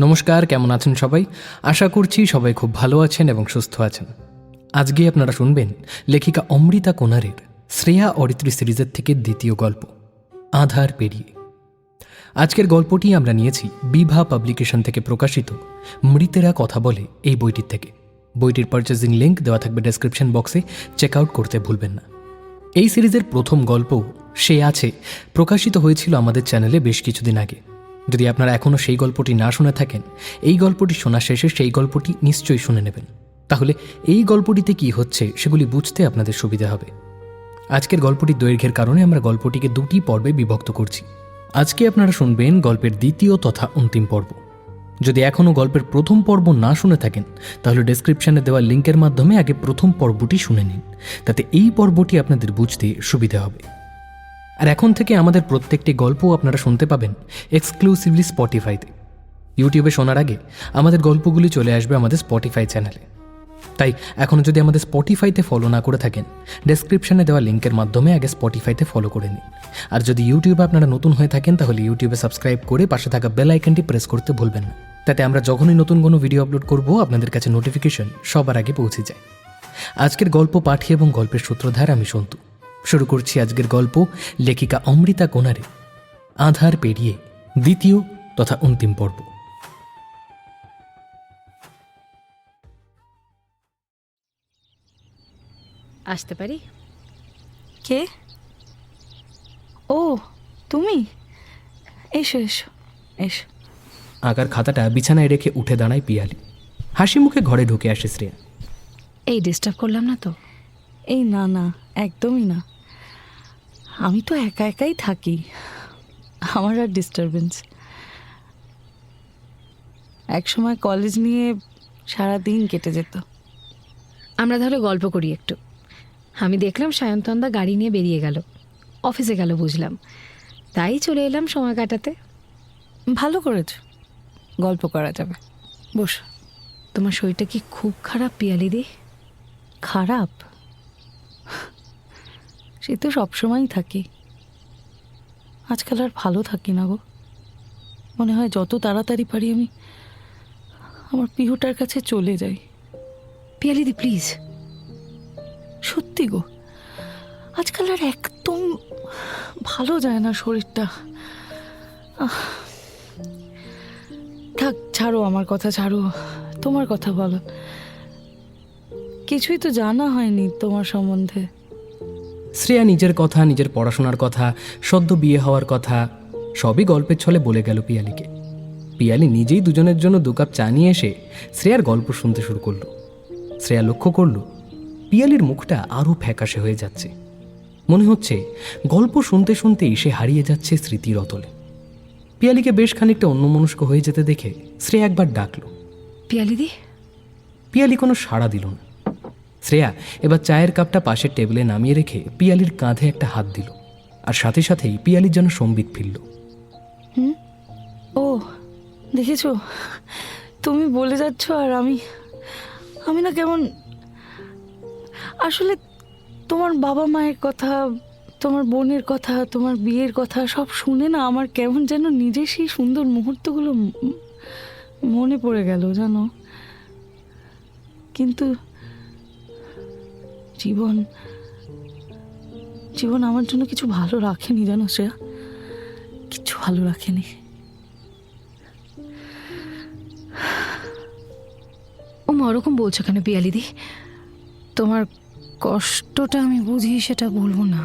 নমস্কার, কেমন আছেন সবাই? আশা করছি সবাই খুব ভালো আছেন এবং সুস্থ আছেন। আজকে আপনারা শুনবেন লেখিকা অমৃতা কোনারের শ্রেয়া অরিত্রী সিরিজের থেকে দ্বিতীয় গল্প আধার পেরিয়ে। আজকের গল্পটি আমরা নিয়েছি বিভা পাবলিকেশন থেকে প্রকাশিত মৃতেরা কথা বলে এই বইটির থেকে। বইটির পারচেজিং লিঙ্ক দেওয়া থাকবে ডেসক্রিপশন বক্সে, চেক আউট করতে ভুলবেন না। এই সিরিজের প্রথম গল্প সে আছে প্রকাশিত হয়েছিল আমাদের চ্যানেলে বেশ কিছুদিন আগে। যদি আপনারা এখনও সেই গল্পটি না শুনে থাকেন, এই গল্পটি শোনা শেষে সেই গল্পটি নিশ্চয়ই শুনে নেবেন। তাহলে এই গল্পটিতে কি হচ্ছে সেগুলি বুঝতে আপনাদের সুবিধা হবে। আজকের গল্পটির দৈর্ঘ্যের কারণে আমরা গল্পটিকে দুটি পর্বে বিভক্ত করছি। আজকে আপনারা শুনবেন গল্পের দ্বিতীয় তথা অন্তিম পর্ব। যদি এখনও গল্পের প্রথম পর্ব না শুনে থাকেন, তাহলে ডেসক্রিপশনে দেওয়া লিঙ্কের মাধ্যমে আগে প্রথম পর্বটি শুনে নিন, তাতে এই পর্বটি আপনাদের বুঝতে সুবিধা হবে। আর এখন থেকে আমাদের প্রত্যেকটি গল্প আপনারা শুনতে পাবেন এক্সক্লুসিভলি স্পটিফাইতে। ইউটিউবে শোনার আগে আমাদের গল্পগুলি চলে আসবে আমাদের স্পটিফাই চ্যানেলে। তাই এখনও যদি আমাদের স্পটিফাইতে ফলো না করে থাকেন, ডেসক্রিপশনে দেওয়া লিঙ্কের মাধ্যমে আগে স্পটিফাইতে ফলো করে নিন। আর যদি ইউটিউবে আপনারা নতুন হয়ে থাকেন, তাহলে ইউটিউবে সাবস্ক্রাইব করে পাশে থাকা বেল আইকনটি প্রেস করতে ভুলবেন না, তাতে আমরা যখনই নতুন কোনো ভিডিও আপলোড করব আপনাদের কাছে নোটিফিকেশন সবার আগে পৌঁছে যায়। আজকের গল্প পাঠী এবং গল্পের সূত্রধার আমি সন্তু। শুরু করছি আজকের গল্প লেখিকা অমৃতা কোনারে আধার পেরিয়ে দ্বিতীয় তথা অন্তিম পর্ব। আসতে পারি? কে? ও তুমি, এসো এসো এসো। আঁকার খাতাটা বিছানায় রেখে উঠে দাঁড়ায় পিয়ালি। হাসি মুখে ঘরে ঢুকে আসে শ্রেয়া। এই ডিস্টার্ব করলাম না তো? এই না না, একদমই না। আমি তো একা একাই থাকি, আমার আর ডিস্টারবেন্স। একসময় কলেজ নিয়ে সারা দিন কেটে যেত। আমরা তাহলে গল্প করি একটু। আমি দেখলাম সায়ন্তনদা গাড়ি নিয়ে বেরিয়ে গেল, অফিসে গেল বুঝলাম, তাই চলে এলাম সময় কাটাতে। ভালো করেছ, গল্প করা যাবে। বস। তোমার শরীরটা কি খুব খারাপ পিয়ালিদি? খারাপ? সে তো সবসময়ই থাকি, আজকাল আর ভালো থাকি না গো। মনে হয় যত তাড়াতাড়ি পারি আমি আমার পিহুটার কাছে চলে যাই। পিয়ালিদি প্লিজ। সত্যি গো, আজকাল আর একদম ভালো যায় না শরীরটা। থাক, ছাড়ো আমার কথা, ছাড়ো, তোমার কথা বলো। কিছুই তো জানা হয়নি তোমার সম্বন্ধে। শ্রেয়া নিজের কথা, নিজের পড়াশোনার কথা, সদ্য বিয়ে হওয়ার কথা সবই গল্পের ছলে বলে গেল পিয়ালিকে। পিয়ালি নিজেই দুজনের জন্য 2 কাপ চা নিয়ে এসে শ্রেয়ার গল্প শুনতে শুরু করলো। শ্রেয়া লক্ষ্য করল পিয়ালির মুখটা আরও ফ্যাকাশে হয়ে যাচ্ছে। মনে হচ্ছে গল্প শুনতে শুনতেই সে হারিয়ে যাচ্ছে স্মৃতির অতলে। পিয়ালিকে বেশ খানিকটা অন্যমনস্ক হয়ে যেতে দেখে শ্রেয়া একবার ডাকল, পিয়ালিদি। পিয়ালি কোনো সাড়া দিল না। শ্রেয়া এবার চায়ের কাপটা পাশের টেবিলে নামিয়ে রেখে পিয়ালির কাঁধে একটা হাত দিল, আর সাথে সাথেই পিয়ালির যেন সম্বিত ফিরল। ও দেখেছো, তুমি বলে যাচ্ছ আর আমি না কেমন, আসলে তোমার বাবা মায়ের কথা, তোমার বোনের কথা, তোমার বিয়ের কথা সব শুনে না আমার কেমন যেন নিজের সেই সুন্দর মুহূর্তগুলো মনে পড়ে গেল জানো। কিন্তু জীবন আমার জন্য কিছু ভালো রাখেনি জানো শ্রেয়া, কিছু ভালো রাখেনি। ও মা, ওরকম বলছো কেন পিয়ালিদি? তোমার কষ্টটা আমি বুঝি, সেটা বলবো না,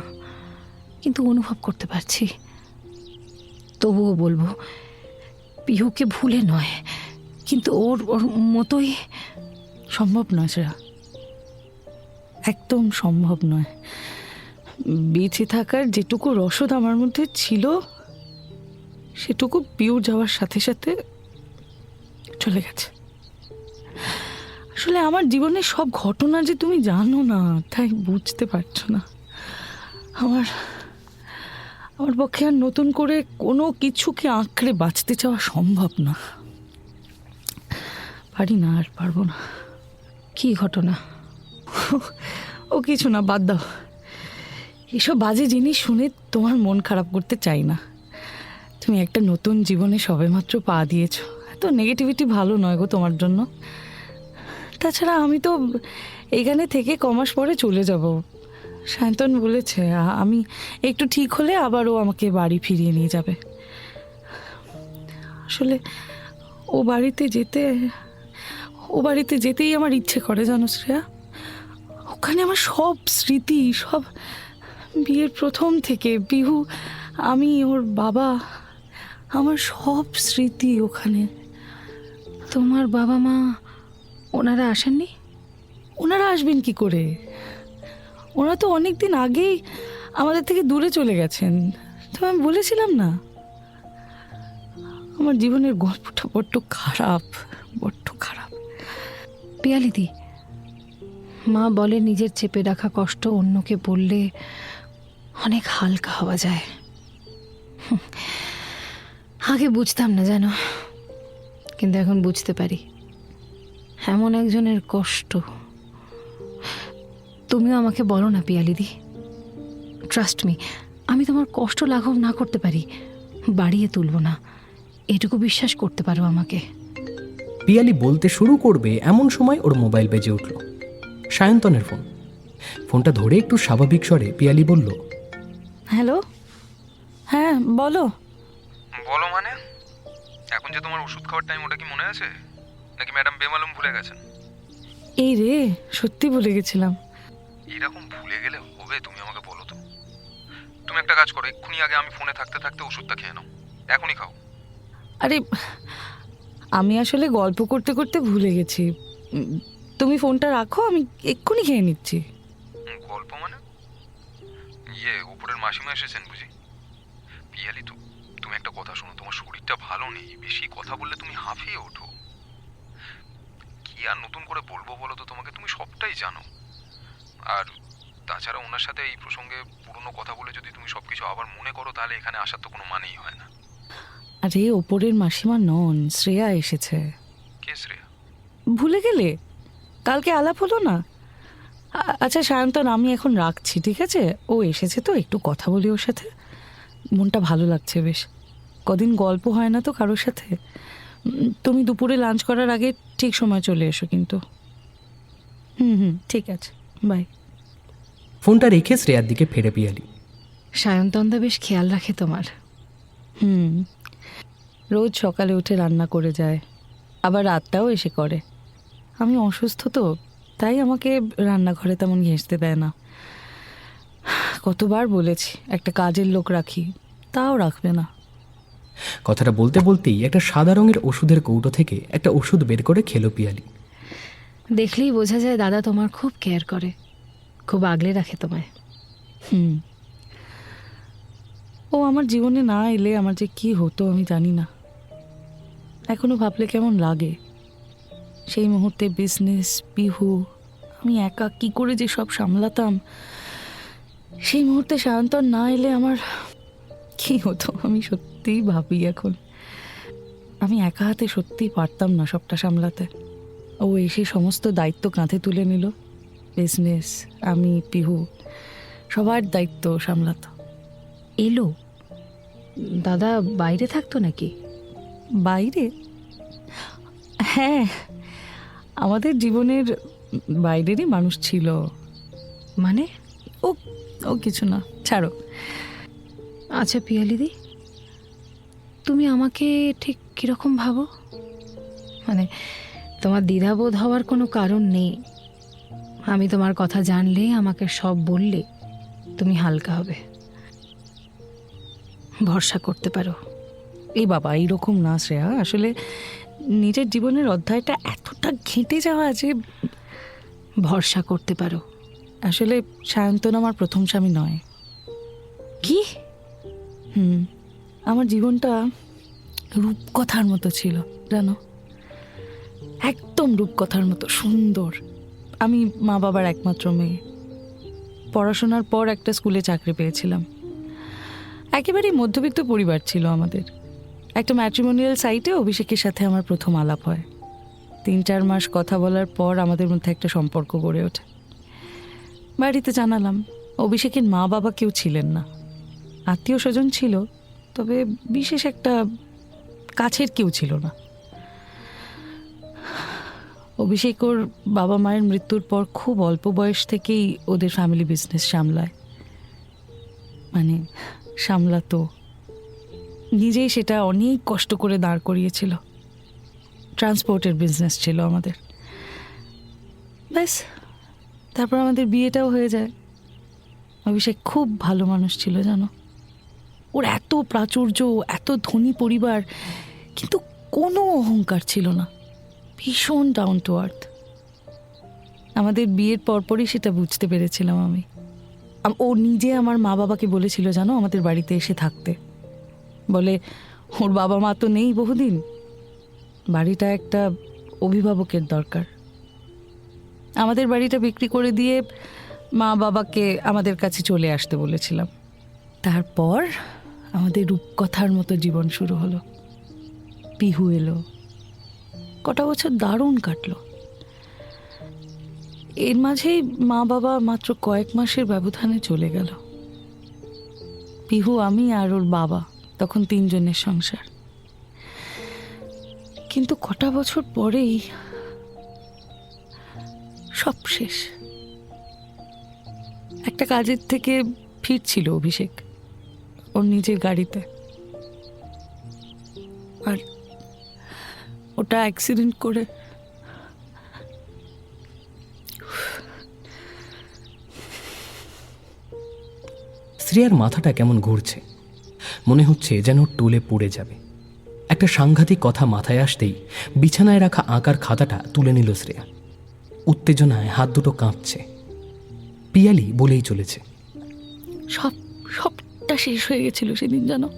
কিন্তু অনুভব করতে পারছি। তবুও বলবো, পিহুকে ভুলে নয়, কিন্তু ওর মতোই। সম্ভব নয় শ্রেয়া, একদম সম্ভব নয়। বেঁচে থাকার যেটুকু রসদ আমার মধ্যে ছিল সেটুকু পিউ যাওয়ার সাথে সাথে চলে গেছে। আসলে আমার জীবনের সব ঘটনা যে তুমি জানো না, তাই বুঝতে পারছো না। আমার পক্ষে আর নতুন করে কোনো কিছুকে আঁকড়ে বাঁচতে চাওয়া সম্ভব না। পারি না, আর পারবো না। কি ঘটনা? ও কিছু না, বাদ দাও। এসব বাজে জিনিস শুনে তোমার মন খারাপ করতে চাই না। তুমি একটা নতুন জীবনে সবেমাত্র পা দিয়েছো, তো নেগেটিভিটি ভালো নয় গো তোমার জন্য। তাছাড়া আমি তো এখানে থেকে কমাস পরে চলে যাব। সায়ন্তন বলেছে আমি একটু ঠিক হলে আবারও আমাকে বাড়ি ফিরিয়ে নিয়ে যাবে। আসলে ও বাড়িতে যেতেই আমার ইচ্ছে করে জানো শ্রেয়া। ওখানে আমার সব স্মৃতি, সব বিয়ের প্রথম থেকে বিহু, আমি, ওর বাবা, আমার সব স্মৃতি ওখানে। তোমার বাবা মা ওনারা আসেননি? ওনারা আসবেন কি করে? ওনারা তো অনেক দিন আগেই আমাদের থেকে দূরে চলে গেছেন। তো আমি বলেছিলাম না, আমার জীবনের গল্পটা বড্ড খারাপ। পিয়ালিদি, মা বলে নিজের চেপে রাখা কষ্ট অন্যকে বললে অনেক হালকা হওয়া যায়। আগে বুঝতাম না জানো, কিন্তু এখন বুঝতে পারি এমন একজনের কষ্ট। তুমিও আমাকে বলো না পিয়ালিদি, ট্রাস্ট মি, আমি তোমার কষ্ট লাঘব না করতে পারি, বাড়িয়ে তুলব না, এটুকু বিশ্বাস করতে পারো আমাকে। পিয়ালি বলতে শুরু করবে এমন সময় ওর মোবাইল বেজে উঠল। সায়ন্তনের ফোনটা ধরে একটু স্বাভাবিক স্বরে পিয়ালি বলল, হ্যালো, হ্যাঁ বলো। বলো মানে? এখন যে তোমার ওষুধ খাওয়ার টাইম, ওটা কি মনে আছে নাকি ম্যাডাম বেমালুম ভুলে গেছেন? এই রে, সত্যি ভুলে গেছিলাম। এরকম ভুলে গেলে হবে? তুমি আমাকে বলো তো। তুমি একটা কাজ করো, এক্ষুনি আগে আমি ফোনে থাকতে থাকতে ওষুধটা খেয়ে নাও, এখনই খাও। আরে আমি আসলে গল্প করতে করতে ভুলে গেছি। তুমি ফোনটা রাখো, আমি এক্ষুনি খেয়ে নিচ্ছি। গল্প মানে? উপরের মাসিমা এসেছেন বুঝি? পিয়ালি, তুমি একটা কথা শোনো, তোমার শরীরটা ভালো নেই, বেশি কথা বললে তুমি হাঁফিয়ে ওঠো। কি আর নতুন করে বলবো বলো তো তোমাকে, তুমি সবটাই জানো। আর তাছাড়া ওনার সাথে এই প্রসঙ্গে পুরনো কথা বলে যদি তুমি সবকিছু আবার মনে করো, তাহলে এখানে আসার তো কোনো মানেই হয় না। আরে ওপরের মাসিমা নন, শ্রেয়া এসেছে। কে শ্রেয়া? ভুলে গেলে? কালকে আলাপ হলো না? আচ্ছা সায়ন্তন, আমি এখন রাখছি, ঠিক আছে? ও এসেছে তো, একটু কথা বলি ওর সাথে। মনটা ভালো লাগছে বেশ, কদিন গল্প হয় না তো কারোর সাথে। তুমি দুপুরে লাঞ্চ করার আগে ঠিক সময় চলে এসো কিন্তু। ঠিক আছে, বাই। ফোনটা রেখে শ্রেয়ার দিকে ফিরে পিয়ালি। সায়ন্তনদা বেশ খেয়াল রাখে তোমার। রোজ সকালে উঠে রান্না করে যায়, আবার রাতটাও এসে করে। আমি অসুস্থ তো, তাই আমাকে রান্নাঘরে তেমন ঘেঁষতে দেয় না। কতবার বলেছি একটা কাজের লোক রাখি, তাও রাখবে না। কথাটা বলতে বলতেই একটা সাদা রঙের ওষুধের কৌটো থেকে একটা ওষুধ বের করে খেলো পিয়ালি। দেখলেই বোঝা যায় দাদা তোমার খুব কেয়ার করে, খুব আগলে রাখে তোমায়। ও আমার জীবনে না এলে আমার যে কি হতো আমি জানি না। এখনো ভাবলে কেমন লাগে। সেই মুহূর্তে বিজনেস, বিহু, আমি একা কি করে যে সব সামলাতাম। সেই মুহূর্তে সায়ন্তন না এলে আমার কি হতো আমি সত্যিই ভাবি এখন। আমি একা হাতে সত্যিই পারতাম না সবটা সামলাতে। ও এসে সমস্ত দায়িত্ব কাঁধে তুলে নিল। বিজনেস, আমি, পিহু, সবার দায়িত্ব সামলাতো। এলো? দাদা বাইরে থাকতো নাকি? বাইরে? হ্যাঁ, আমাদের জীবনের বাইরেরই মানুষ ছিল। মানে? ও ও কিছু না, ছাড়ো। আচ্ছা পিয়ালিদি, তুমি আমাকে ঠিক কীরকম ভাবো? মানে তোমার দ্বিধাবোধ হওয়ার কোনো কারণ নেই। আমি তোমার কথা জানলে, আমাকে সব বললে তুমি হালকা হবে, ভরসা করতে পারো। এই বাবা, এইরকম না শ্রেয়া, আসলে নিজের জীবনের অধ্যায়টা এতটা ঘেঁটে যাওয়া যে ভরসা করতে পারো। আসলে সায়ন্তন আমার প্রথম স্বামী নয়। কি? আমার জীবনটা রূপকথার মতো ছিল জানো, একদম রূপকথার মতো সুন্দর। আমি মা বাবার একমাত্র মেয়ে। পড়াশোনার পর একটা স্কুলে চাকরি পেয়েছিলাম। একেবারেই মধ্যবিত্ত পরিবার ছিল আমাদের। একটা ম্যাট্রিমোনিয়াল সাইটে অভিষেকের সাথে আমার প্রথম আলাপ হয়। 3-4 মাস কথা বলার পর আমাদের মধ্যে একটা সম্পর্ক গড়ে ওঠে। বাড়িতে জানালাম, অভিষেকের মা বাবা কেউ ছিলেন না। আত্মীয় স্বজন ছিল, তবে বিশেষ একটা কাছের কেউ ছিল না। অভিষেক ওর বাবা মায়ের মৃত্যুর পর খুব অল্প বয়স থেকেই ওদের ফ্যামিলি বিজনেস সামলায়, মানে সামলাতো, নিজেই সেটা অনেক কষ্ট করে দাঁড় করিয়েছিল। ট্রান্সপোর্টের বিজনেস ছিল আমাদের। ব্যাস, তারপর আমাদের বিয়েটাও হয়ে যায়। অভিষেক খুব ভালো মানুষ ছিল জানো, ওর এত প্রাচুর্য, এত ধনী পরিবার, কিন্তু কোনো অহংকার ছিল না, ভীষণ ডাউন টু আর্থ। আমাদের বিয়ের পরপরই সেটা বুঝতে পেরেছিলাম আমি। ও নিজে আমার মা বাবাকে বলেছিল জানো আমাদের বাড়িতে এসে থাকতে, বলে ওর বাবা মা তো নেই বহুদিন, বাড়িটা একটা অভিভাবকের দরকার। আমাদের বাড়িটা বিক্রি করে দিয়ে মা বাবাকে আমাদের কাছে চলে আসতে বলেছিলাম। তারপর আমাদের রূপকথার মতো জীবন শুরু হলো। পিহু এলো, কটা বছর দারুণ কাটলো। এর মাঝেই মা বাবা মাত্র কয়েক মাসের ব্যবধানে চলে গেল। পিহু, আমি আর ওর বাবা, তখন 3 জনের সংসার। কিন্তু কটা বছর পরেই সব শেষ। একটা কাজের থেকে ফিরছিল অভিষেক ওর নিজের গাড়িতে, আর ওটা অ্যাক্সিডেন্ট করে শ্রেয়ার মাথাটা কেমন ঘুরছে, মনে হচ্ছে যেন টুলে পড়ে যাবে। একটা সাংঘাতিক কথা মাথায় আসতেই বিছানায় রাখা আঁকার খাতাটা তুলে নিল শ্রেয়া। উত্তেজনায় হাত দুটো কাঁপছে। পিয়ালি বলেই চলেছে, সবটা শেষ হয়ে গেছিল সেদিন জানো।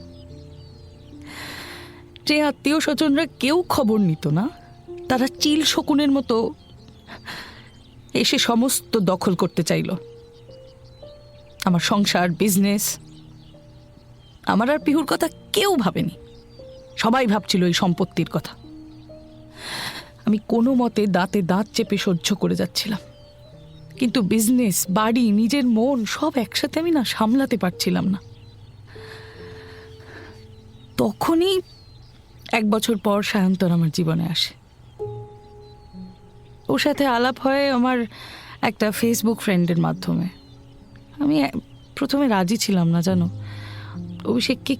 যে আত্মীয় স্বজনরা কেউ খবর নিত না, তারা চিল শকুনের মতো এসে সমস্ত দখল করতে চাইল। আমার সংসার, বিজনেস। আমার আর পিহুর কথা কেউ ভাবেনি, সবাই ভাবছিল এই সম্পত্তির কথা। আমি কোনো মতে দাঁতে দাঁত চেপে সহ্য করে যাচ্ছিলাম, কিন্তু বিজনেস, বাড়ি, নিজের মন সব একসাথে আমি না সামলাতে পারছিলাম না। তখনই 1 বছর পর সায়ন্তন আমার জীবনে আসে। ওর সাথে আলাপ হয় আমার একটা ফেসবুক ফ্রেন্ডের মাধ্যমে। আমি প্রথমে রাজি ছিলাম না জানো, অভিষেককে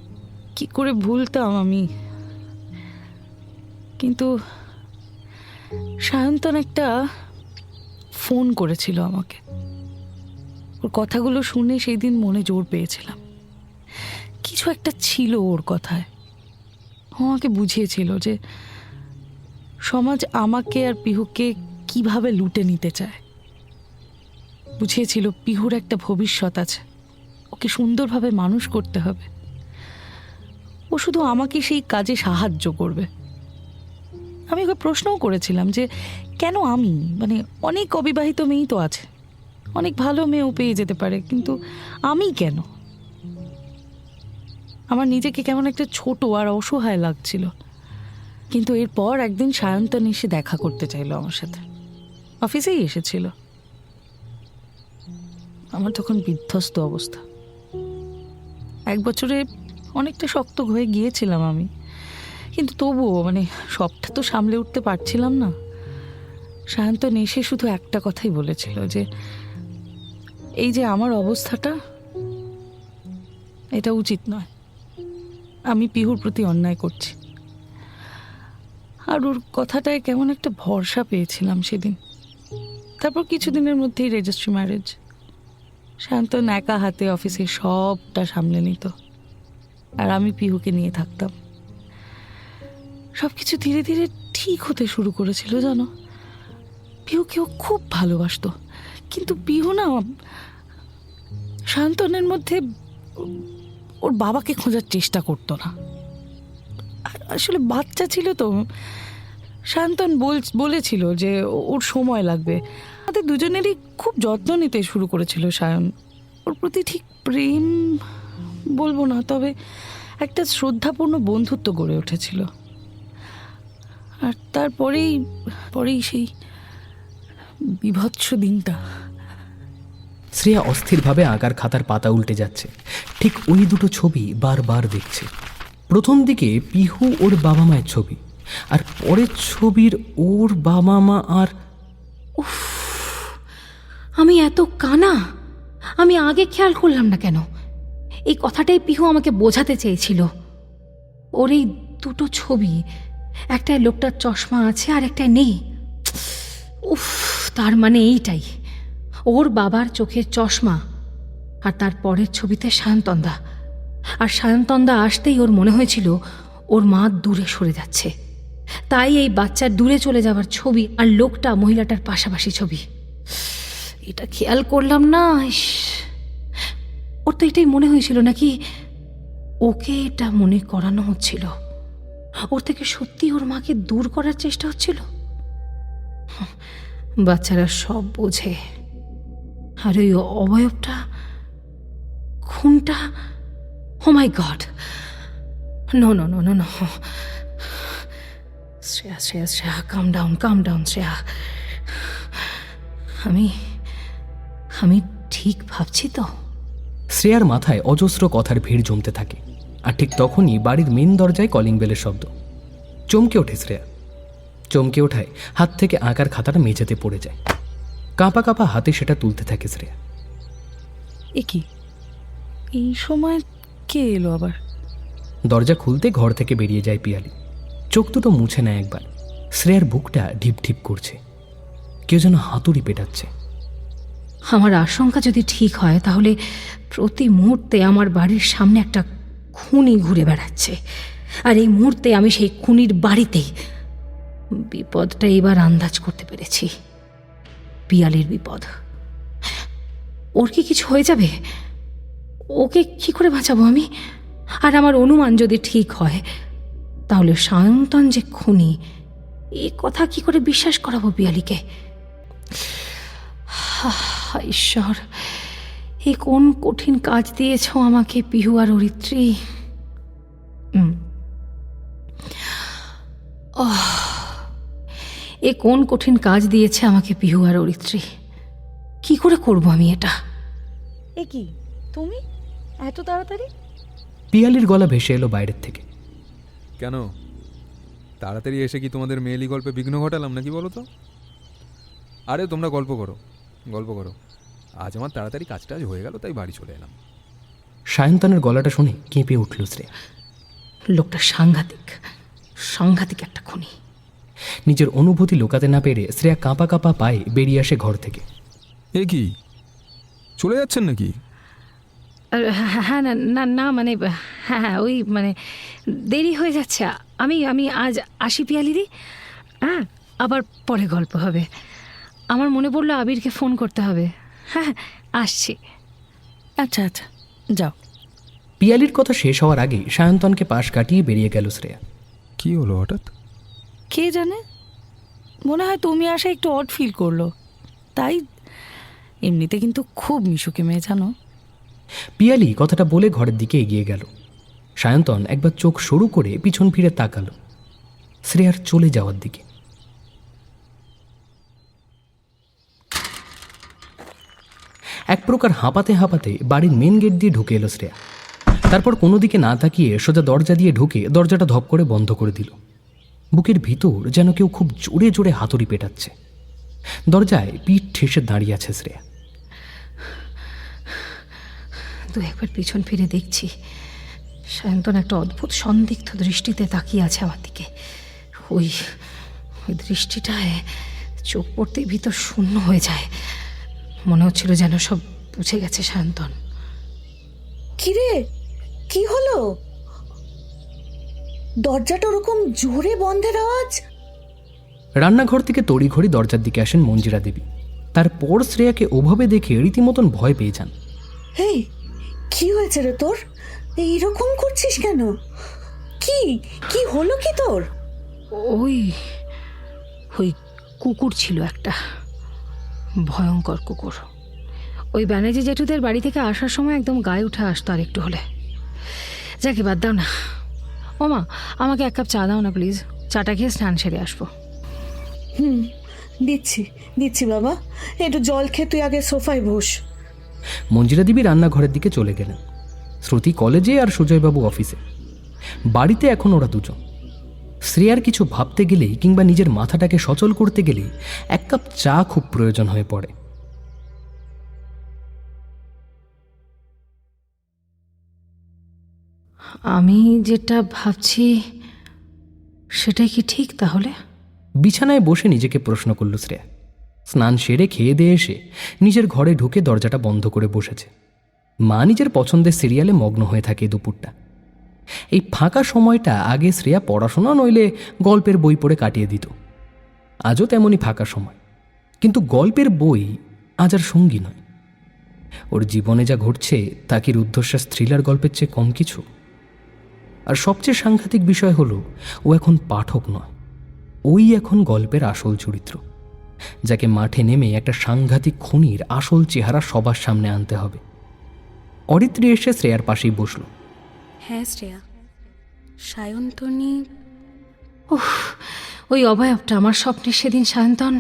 কি করে ভুলতাম আমি। কিন্তু সায়ন্তন একটা ফোন করেছিল আমাকে। ওর কথাগুলো শুনে সেই দিন মনে জোর পেয়েছিলাম। কিছু একটা ছিল ওর কথায়। আমাকে বুঝিয়েছিল যে সমাজ আমাকে আর পিহুকে কিভাবে লুটে নিতে চায়। বুঝিয়েছিল পিহুর একটা ভবিষ্যৎ আছে, ওকে সুন্দরভাবে মানুষ করতে হবে। ও শুধু আমাকে সেই কাজে সাহায্য করবে। আমি ওকে প্রশ্নও করেছিলাম যে কেন আমি, মানে অনেক অবিবাহিত মেয়েই তো আছে, অনেক ভালো মেয়েও পেয়ে যেতে পারে, কিন্তু আমি কেন? আমার নিজেকে কেমন একটা ছোট আর অসহায় লাগছিল। কিন্তু এরপর একদিন সায়ন্তন এসে দেখা করতে চাইলো আমার সাথে, অফিসেই এসেছিল। আমার তখন বিধ্বস্ত অবস্থা। 1 বছরে অনেকটা শক্ত হয়ে গিয়েছিলাম আমি, কিন্তু তবুও মানে সবটা তো সামলে উঠতে পারছিলাম না। সায়ন্তন এসে শুধু একটা কথাই বলেছিল যে এই যে আমার অবস্থাটা, এটা উচিত নয়, আমি পিহুর প্রতি অন্যায় করছি। আর ওর কথাটায় কেমন একটা ভরসা পেয়েছিলাম সেদিন। তারপর কিছুদিনের মধ্যেই রেজিস্ট্রি ম্যারেজ। সায়ন্তন একা হাতে অফিসে সবটা সামলে নিত, আর আমি পিহুকে নিয়ে থাকতাম। সবকিছু ধীরে ধীরে ঠিক হতে শুরু করেছিল জানো। পিহুকেও খুব ভালোবাসতো, কিন্তু পিহু না সায়ন্তনের মধ্যে ওর বাবাকে খোঁজার চেষ্টা করতো না। আসলে বাচ্চা ছিল তো, সায়ন্তন বলেছিল যে ওর সময় লাগবে। আমাদের দুজনেরই খুব যত্ন নিতে শুরু করেছিল সায়ন। ওর প্রতি ঠিক প্রেম বলবো না, তবে একটা শ্রদ্ধাপূর্ণ বন্ধুত্ব গড়ে উঠেছিল। আর তারপরেই সেই বিভৎস দিনটা। শ্রেয়া অস্থিরভাবে আঁকার খাতার পাতা উল্টে যাচ্ছে। ঠিক ওই দুটো ছবি বারবার দেখছে। প্রথম দিকে পিহু ওর বাবা মায়ের ছবি, আর পরের ছবির ওর বাবা মা আর আমি এত কানা, আমি আগে খেয়াল করলাম না কেন? এই কথাটাই পিহু আমাকে বোঝাতে চেয়েছিল। ওর এই দুটো ছবি, একটায় লোকটার চশমা আছে আর একটায় নেই। উফ, তার মানে এইটাই, ওর বাবার চোখের চশমা আর তার পরের ছবিতে সায়ন্তনদা। আর সায়ন্তনদা আসতেই ওর মনে হয়েছিল ওর মা দূরে সরে যাচ্ছে, তাই এই বাচ্চার দূরে চলে যাওয়ার ছবি আর লোকটা মহিলাটার পাশাপাশি ছবি। এটা খেয়াল করলাম না। ইস, ওর তো এটাই মনে হয়েছিল নাকি ওকে এটা মনে করানো হচ্ছিল, ওর থেকে সত্যি ওর মাকে দূর করার চেষ্টা হচ্ছিল। বাচ্চারা সব বোঝে। আর ওই অবয়বটা, খুনটা, oh my God, no no no no no. Shreya Shreya Shreya, come down Shreya. আমি ঠিক ভাবছি তো? শ্রেয়ার মাথায় অজস্র কথার ভিড় জমতে থাকে। আর ঠিক তখনই বাড়ির মেন দরজায় কলিং বেলের শব্দ। চমকে ওঠে শ্রেয়া। চমকে ওঠায় হাত থেকে আঁকার খাতাটা মেঝেতে পড়ে যায়। কাঁপা কাঁপা হাতে সেটা তুলতে থাকে শ্রেয়া। এ কি, এই সময় কে এলো আবার? দরজা খুলতে ঘর থেকে বেরিয়ে যায় পিয়ালি। চোখ দুটো মুছে নেয় একবার। শ্রেয়ার বুকটা ঢিপ ঢিপ করছে, কেউ যেন হাতুড়ি পেটাচ্ছে। আমার আশঙ্কা যদি ঠিক হয় তাহলে প্রতি মুহূর্তে আমার বাড়ির সামনে একটা খুনি ঘুরে বেড়াচ্ছে, আর এই মুহূর্তে আমি সেই খুনির বাড়িতেই। বিপদটা এবার আন্দাজ করতে পেরেছি, পিয়ালির বিপদ। ওর কি কিছু হয়ে যাবে? ওকে কি করে বাঁচাবো আমি? আর আমার অনুমান যদি ঠিক হয় তাহলে সায়ন্তন যে খুনি, এ কথা কি করে বিশ্বাস করাবো পিয়ালিকে? ঈশ্বর, এ কোন কঠিন কাজ দিয়েছ আমাকে পিহু আর অরিত্রী। এ কোন কঠিন কাজ দিয়েছে আমাকে পিহু আর অরিত্রী। কি করে করব আমি এটা? এ কি, তুমি এত তাড়াতাড়ি? পিয়ালির গলা ভেসে এলো বাইরের থেকে। কেন তাড়াতাড়ি এসে কি তোমাদের মেয়েলি গল্পে বিঘ্ন ঘটালাম নাকি বলো তো? আরে তোমরা গল্প করো। আজ আমার তাড়াতাড়ি কাজটা আজ হয়ে গেল, তাই বাড়ি চলে এলাম। সায়ন্তনের গলাটা শুনে কেঁপে উঠল শ্রেয়া। লোকটা সাংঘাতিক একটা খুনি। নিজের অনুভূতি লুকাতে না পেরে শ্রেয়া কাঁপা কাঁপা পায়ে বেরিয়ে আসে ঘর থেকে। এ কি, চলে যাচ্ছেন নাকি? হ্যাঁ, না না না, মানে হ্যাঁ, ওই মানে দেরি হয়ে যাচ্ছে। আমি আজ আসি পিয়ালিদি। হ্যাঁ, আবার পরে গল্প হবে। আমার মনে পড়লো আবিরকে ফোন করতে হবে। হ্যাঁ, আসছি। আচ্ছা আচ্ছা, যাও। পিয়ালির কথা শেষ হওয়ার আগেই সায়ন্তনকে পাশ কাটিয়ে বেরিয়ে গেল শ্রেয়া। কি হলো হঠাৎ? কে জানে, মনে হয় তুমি আসা একটু অড ফিল করলো, তাই। এমনিতে কিন্তু খুব মিশুকে মেয়ে, জানো। পিয়ালি কথাটা বলে ঘরের দিকে এগিয়ে গেল। সায়ন্তন একবার চোখ সরু করে পিছন ফিরে তাকালো শ্রেয়ার চলে যাওয়ার দিকে। এক প্রকার হাঁপাতে হাঁপাতে বাড়ির মেন গেট দিয়ে ঢুকে এলো শ্রেয়া। তারপর কোনো দিকে না তাকিয়ে সোজা দরজা দিয়ে ঢুকে দরজাটা ধপ করে বন্ধ করে দিল। বুকের ভিতর যেন কেউ খুব জোরে জোরে হাতুড়ি পেটাচ্ছে। দরজায় পিঠ ঠেসে দাঁড়িয়ে আছে শ্রেয়া। দু একবার পিছন ফিরে দেখছি, সায়ন্তন একটা অদ্ভুত সন্দিগ্ধ দৃষ্টিতে তাকিয়ে আছে আমার দিকে। ওই দৃষ্টিটায় চোখ পড়তেই ভিতর শূন্য হয়ে যায়। মনে হচ্ছিল যেন সব বুঝে গেছে সায়ন্তন। কিরে, কি হলো? দরজাটা ওরকম জোরে বন্ধের আওয়াজ? রান্নাঘর থেকে তড়িঘড়ি দরজার দিকে আসেন মঞ্জিরা দেবী। তারপর শ্রেয়াকে ওভাবে দেখে রীতিমতন ভয় পেয়ে যান। হেই, কি হয়েছে রে তোর? এইরকম করছিস কেন? কি হলো কি তোর? ওই ওই কুকুর ছিল একটা, ভয়ঙ্কর কুকুর। ওই ব্যানার্জি জেঠুদের বাড়ি থেকে আসার সময় একদম গায়ে উঠে আসতো আর একটু হলে। যাকে বাদ দাও না। ও মা, আমাকে এক কাপ চা দাও না প্লিজ। চাটা খেয়ে স্নান সেরে আসবো। দিচ্ছি বাবা। একটু জল খেয়ে তুই আগে সোফায় বস। মঞ্জিরা দেবী রান্নাঘরের দিকে চলে গেলেন। শ্রুতি কলেজে আর সুজয়বাবু অফিসে। বাড়িতে এখন ওরা দুজন। শ্রেয়ার কিছু ভাবতে গেলেই কিংবা নিজের মাথাটাকে সচল করতে গেলেই এক কাপ চা খুব প্রয়োজন হয়ে পড়ে। আমি যেটা ভাবছি সেটাই কি ঠিক তাহলে? বিছানায় বসে নিজেকে প্রশ্ন করল শ্রেয়া। স্নান সেরে খেয়ে দিয়ে এসে নিজের ঘরে ঢুকে দরজাটা বন্ধ করে বসেছে। মা নিজের পছন্দের সিরিয়ালে মগ্ন হয়ে থাকে দুপুরটা। এই ফাঁকা সময়টা আগে শ্রেয়া পড়াশোনা নইলে গল্পের বই পড়ে কাটিয়ে দিত। আজও তেমনই ফাঁকা সময়, কিন্তু গল্পের বই আজ আর সঙ্গী নয়। ওর জীবনে যা ঘটছে তা কি রুদ্ধশ্বাস থ্রিলার গল্পের চেয়ে কম কিছু? আর সবচেয়ে সাংঘাতিক বিষয় হলো ও এখন পাঠক নয়, ওই এখন গল্পের আসল চরিত্র, যাকে মাঠে নেমে একটা সাংঘাতিক খুনির আসল চেহারা সবার সামনে আনতে হবে। অরিত্রী এসে শ্রেয়ার পাশেই বসল। হ্যাঁ শ্রেয়া, সায়ন্তনী। উফ, ওই অবয়বটা আমার স্বপ্নের সেদিন সায়ন্তন,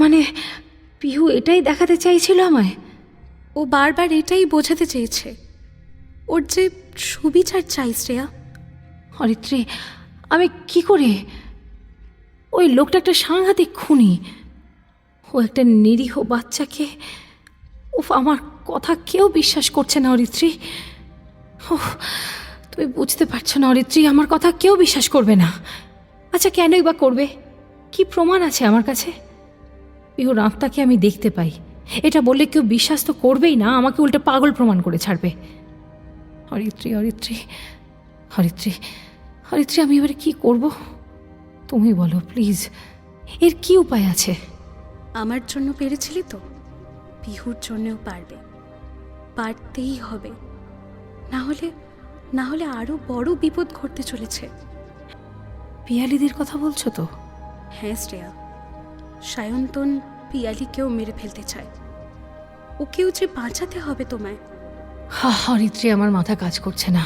মানে পিহু এটাই দেখাতে চাইছিল আমায়। ও বারবার এটাই বোঝাতে চেয়েছে, ওর যে সুবিচার চাই শ্রেয়া। অরিত্রী, আমি কি করে? ওই লোকটা একটা সাংঘাতিক খুনি, ও একটা নিরীহ বাচ্চাকে। উফ, আমার কথা কেউ বিশ্বাস করছে না অরিত্রী। ওহ, তুমি বুঝতে পারছো না অরিত্রী, আমার কথা কেউ বিশ্বাস করবে না। আচ্ছা কেনই বা করবে? কি প্রমাণ আছে আমার কাছে? পিহুর আত্মাকে আমি দেখতে পাই, এটা বললে কেউ বিশ্বাস তো করবেই না, আমাকে উল্টে পাগল প্রমাণ করে ছাড়বে। অরিত্রী, অরিত্রী, অরিত্রী, অরিত্রী, আমি এবারে কি করব? তুমি বলো প্লিজ, এর কি উপায় আছে? আমার জন্য পেরেছিলি তো, পিহুর জন্যও পারবে, পারতেই হবে। না হলে আরো বড় বিপদ ঘটতে চলেছে। পিয়ালিদের কথা বলছো তো? হ্যাঁ শ্রেয়া, সায়ন্তন পিয়ালিকেও মেরে ফেলতে চায়। ওকেও যে বাঁচাতে হবে তোমায়। হা, অরিত্রী, আমার মাথা কাজ করছে না।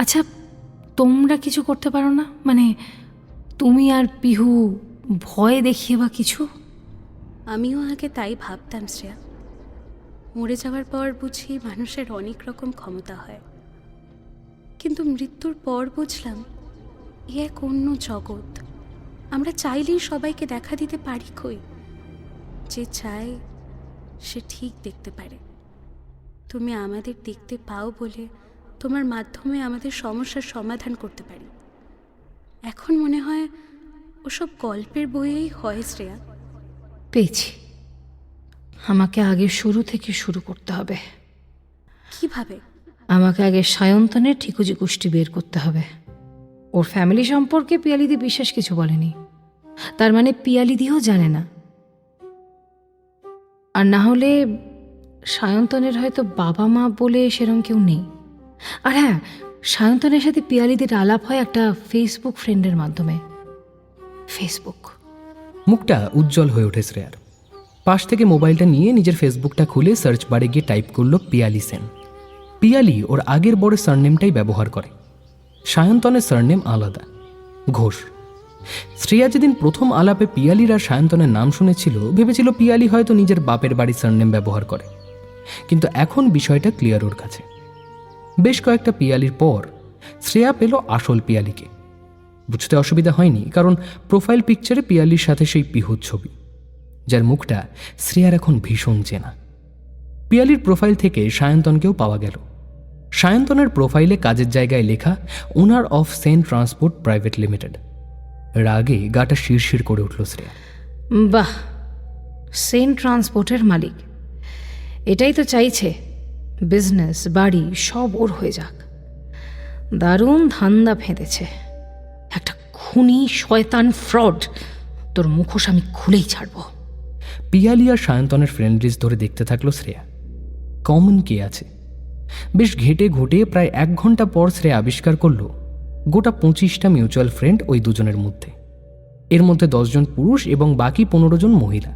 আচ্ছা, তোমরা কিছু করতে পারো না? মানে তুমি আর পিহু ভয় দেখিয়ে বা কিছু? আমিও আগে তাই ভাবতাম শ্রেয়া, মরে যাওয়ার পর বুঝি মানুষের অনেক রকম ক্ষমতা হয়, কিন্তু মৃত্যুর পর বুঝলাম এ এক অন্য জগৎ। আমরা চাইলেই সবাইকে দেখা দিতে পারি কই? যে চায় সে ঠিক দেখতে পারে। তুমি আমাদের দেখতে পাও বলে তোমার মাধ্যমে আমাদের সমস্যার সমাধান করতে পারি। এখন মনে হয় ওসব গল্পের বইয়েই হয় শ্রেয়া। পেয়েছি, আমাকে আগে শুরু থেকে শুরু করতে হবে। কিভাবে? আমাকে আগে সায়ন্তনের ঠিকুজি গোষ্ঠী বের করতে হবে। ওর ফ্যামিলি সম্পর্কে পিয়ালিদি বিশেষ কিছু বলেনি, তার মানে পিয়ালিদিও জানে না। আর না হলে সায়ন্তনের হয়তো বাবা মা বলে সেরকম কেউ নেই। আর হ্যাঁ, সায়ন্তনের সাথে পিয়ালিদির আলাপ হয় একটা ফেসবুক ফ্রেন্ডের মাধ্যমে। ফেসবুক। মুখটা উজ্জ্বল হয়ে ওঠে শ্রেয়ার। পাশ থেকে মোবাইলটা নিয়ে নিজের ফেসবুকটা খুলে সার্চ বারে গিয়ে টাইপ করলো পিয়ালি সেন। পিয়ালি ওর আগের বড় সারনেমটাই ব্যবহার করে, সায়ন্তনের সারনেম আলাদা, ঘোষ। শ্রেয়া যেদিন প্রথম আলাপে পিয়ালির আর সায়ন্তনের নাম শুনেছিল, ভেবেছিল পিয়ালি হয়তো নিজের বাপের বাড়ির সারনেম ব্যবহার করে, কিন্তু এখন বিষয়টা ক্লিয়ার ওর কাছে। বেশ কয়েকটা পিয়ালির পর শ্রেয়া পেল আসল পিয়ালিকে। বুঝতে অসুবিধা হয়নি, কারণ প্রোফাইল পিকচারে পিয়ালির সাথে সেই পিহুর ছবি, যার মুখটা শ্রেয়ার এখন ভীষণ চেনা। পিয়ালির প্রোফাইল থেকে সায়ন্তনকেও পাওয়া গেল। সায়ন্তনের প্রোফাইলে কাজের জায়গায় লেখা ওনার of Sen transport private limited. রাগে গাটা শিরশির করে উঠল শ্রেয়া। বাহ, সেন ট্রান্সপোর্টের মালিক, এটাই তো চাইছে, বিজনেস বাড়ি সব ওর হয়ে যাক। দারুণ ধান্দা ফেঁদেছে, একটা খুনি শয়তান ফ্রড। তোর মুখোশ আমি খুলেই ছাড়ব। পিয়ালি আর সায়ন্তনের ফ্রেন্ড লিস্ট ধরে দেখতে থাকলো শ্রেয়া, কমন কে আছে। বেশ ঘেটে ঘুটে প্রায় 1 ঘন্টা পর শ্রেয়া আবিষ্কার করলো গোটা 25টা মিউচুয়াল ফ্রেন্ড ওই দুজনের মধ্যে। এর মধ্যে 10 জন পুরুষ এবং বাকি 15 জন মহিলা।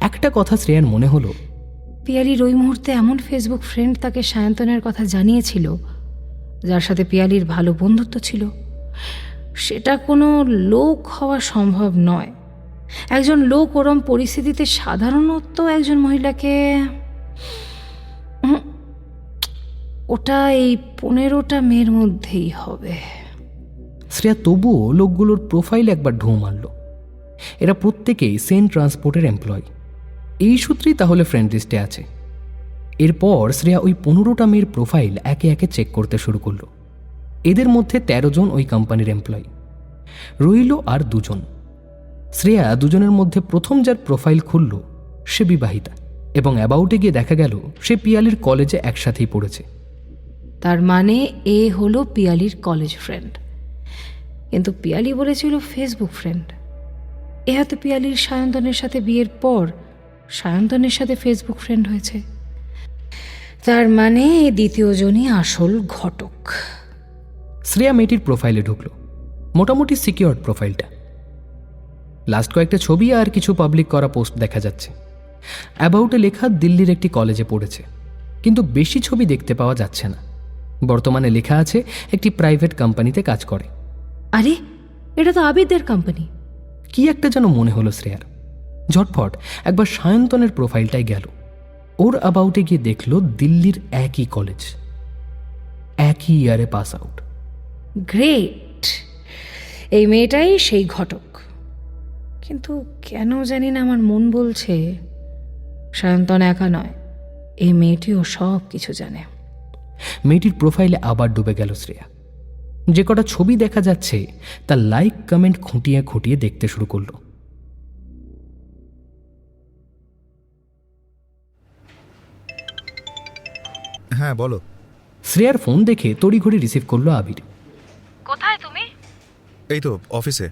একটা কথা শ্রেয়ার মনে হলো, পিয়ালির ওই মুহূর্তে এমন ফেসবুক ফ্রেন্ড তাকে সায়ন্তনের কথা জানিয়েছিল, যার সাথে পিয়ালির ভালো বন্ধুত্ব ছিল। সেটা কোনো লোক হওয়া সম্ভব নয়। একজন লোক ওরম পরিস্থিতিতে সাধারণত একজন মহিলাকে ওটা এই 15টা মেয়ের মধ্যেই হবে। শ্রেয়া তবুও লোকগুলোর প্রোফাইল একবার ঢুঁ মারল। এরা প্রত্যেকেই সেন ট্রান্সপোর্টের এমপ্লয়ি। এই সূত্রেই তাহলে ফ্রেন্ড লিস্টে আছে। এরপর শ্রেয়া ওই 15টা মেয়ের প্রোফাইল একে একে চেক করতে শুরু করলো। এদের মধ্যে 13 জন ওই কোম্পানির এমপ্লয়ি, রইল আর 2 জন। শ্রেয়া 2 জনের মধ্যে প্রথম যার প্রোফাইল খুলল সে বিবাহিতা, এবং অ্যাবাউটে গিয়ে দেখা গেল সে পিয়ালির কলেজে একসাথেই পড়েছে। তার মানে এ হলো পিয়ালির কলেজ ফ্রেন্ড, কিন্তু পিয়ালি বলেছিল ফেসবুক ফ্রেন্ড। এ হয়তো পিয়ালির সায়ন্তনের সাথে বিয়ের পর সায়ন্তনের সাথে ফেসবুক ফ্রেন্ড হয়েছে। তার মানে এই দ্বিতীয় জনই আসল ঘটক। শ্রেয়া মেয়েটির প্রোফাইলে ঢুকলো। মোটামুটি সিকিউরড প্রোফাইলটা। লাস্ট কয়েকটা ছবি আর কিছু পাবলিক করা পোস্ট দেখা যাচ্ছে। অ্যাবাউটে লেখা দিল্লির একটি কলেজে পড়েছে, কিন্তু বেশি ছবি দেখতে পাওয়া যাচ্ছে না। বর্তমানে লেখা আছে একটি প্রাইভেট কোম্পানিতে কাজ করে। আরে এটা তো আবিদের কোম্পানি। কি একটা যেন মনে হলো শ্রেয়ার। ঝটফট একবার সায়ন্তনের প্রোফাইলটাই গেল। ওর অ্যাবাউটে গিয়ে দেখল দিল্লির একই কলেজ, একই ইয়ারে পাস আউট। গ্রেট, এই মেয়েটাই সেই ঘটক। কিন্তু কেন জানি না আমার মন বলছে সায়ন্তন একা নয়, এই মেয়েটিও সব কিছু জানে। মেয়েটির প্রোফাইলে আবার ডুবে গেল শ্রেয়া। যে কটা ছবি দেখা যাচ্ছে তার লাইক কমেন্ট খুঁটিয়ে খুঁটিয়ে দেখতে শুরু করলো। হ্যাঁ বলো। শ্রেয়ার ফোন দেখে তড়িঘড়ি রিসিভ করলো আবির। কোথায় তুমি? এই তো অফিসে।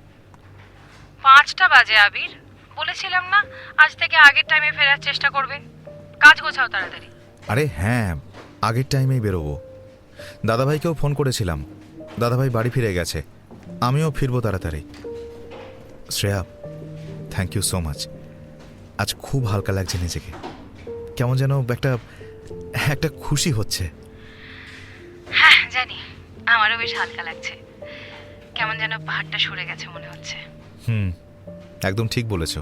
5টা বাজে আবির, বলেছিলাম না আজ থেকে আগের টাইমে ফেরার চেষ্টা করবে। কাজ গোছাও তাড়াতাড়ি। আরে হ্যাঁ, আগের টাইমেই বেরোবো। দাদাভাইকেও ফোন করেছিলাম, দাদাভাই বাড়ি ফিরে গেছে, আমিও ফিরবো তাড়াতাড়ি। Shreya, thank you so much. আজ খুব হালকা লাগছে নিজেকে, কেমন যেন একটা একটা খুশি হচ্ছে। হ্যাঁ জানি, আমারও বেশ হালকা লাগছে। কেমন যেন পাহাড়টা সরে গেছে মনে হচ্ছে। একদম ঠিক বলেছো।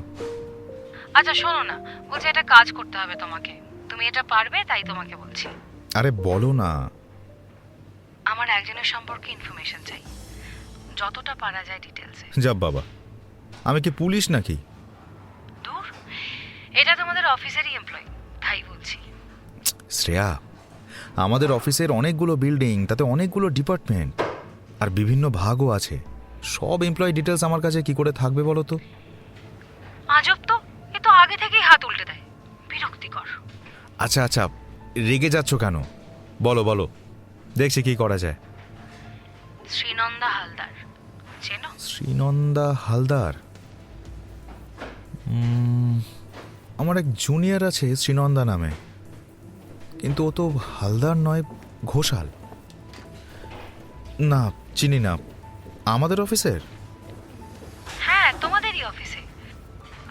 আচ্ছা শোনো না, বলছি একটা কাজ করতে হবে তোমাকে। তুমি এটা পারবে তাই তোমাকে বলছি। আরে বলো না। আমার একজনের সম্পর্কে ইনফরমেশন চাই, যতটা পারা যায় ডিটেলসে। যাব বাবা, আমি কি পুলিশ নাকি? দূর, এটা তোমাদের অফিসেরই এমপ্লয়ি, তাই বলছি। শ্রেয়া, আমাদের অফিসের অনেকগুলো বিল্ডিং, তাতে অনেকগুলো ডিপার্টমেন্ট আর বিভিন্ন ভাগও আছে। সব এমপ্লয়ি ডিটেলস আমার কাছে কি করে থাকবে বলো তো? আজব তো, এ তো আগে থেকেই হাত উল্টে দেয়, বিরক্তিকর। আচ্ছা আচ্ছা, রেগে যাচ্ছ কেন? বলো বলো, দেখছি কি করা যায়। শ্রীনন্দা হালদার চেনো? শ্রীনন্দা হালদার? আমার এক জুনিয়র আছে শ্রীনন্দা নামে, কিন্তু ও তো হালদার নয়, ঘোষাল। না, চিনি না। আমাদের অফিসের? হ্যাঁ তোমাদেরই অফিসে।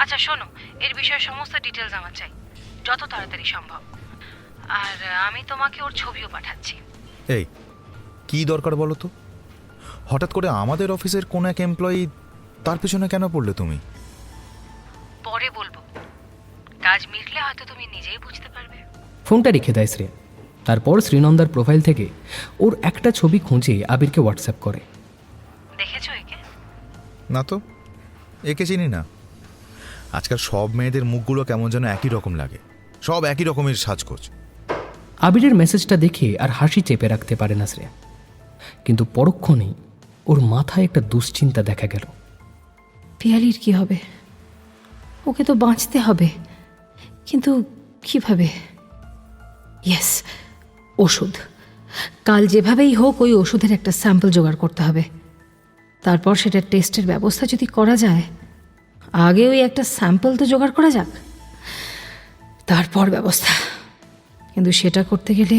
আচ্ছা শোনো, এর বিষয়ে সমস্ত ডিটেলস আমার চাই, যত তাড়াতাড়ি সম্ভব। আর আমি তোমাকে ওর ছবিও পাঠাচ্ছি। এই কি দরকার বলো তো? হঠাৎ করে আমাদের অফিসের কোন এক এমপ্লয়ি, তার পিছনে কেন পড়লে তুমি? পরে বলবো, কাজ মিটলে হয়তো তুমি নিজেই বুঝতে পারবে। ফোনটা রেখে দেয় শ্রেয়া। তারপর শ্রীনন্দার প্রোফাইল থেকে ওর একটা ছবি খুঁজে আবিরকে হোয়াটসঅ্যাপ করে। দেখেছো একে? না তো, একে চিনি না। আজকাল সব মেয়েদের মুখগুলো কেমন যেন একই রকম লাগে, সব একই রকমের সাজগোজ। আবিরের মেসেজটা দেখে আর হাসি চেপে রাখতে পারে না শ্রেয়া, কিন্তু পরক্ষণেই ওর মাথায় একটা দুশ্চিন্তা দেখা গেল। পিয়ালির কি হবে? ওকে তো বাঁচতে হবে, কিন্তু কিভাবে? ইয়েস, ওষুধ। কাল যেভাবেই হোক ওই ওষুধের একটা স্যাম্পল জোগাড় করতে হবে। তারপর সেটা টেস্টের ব্যবস্থা যদি করা যায়, আগে ওই একটা স্যাম্পল তো জোগাড় করা যাক, তারপর ব্যবস্থা। কিন্তু সেটা করতে গেলে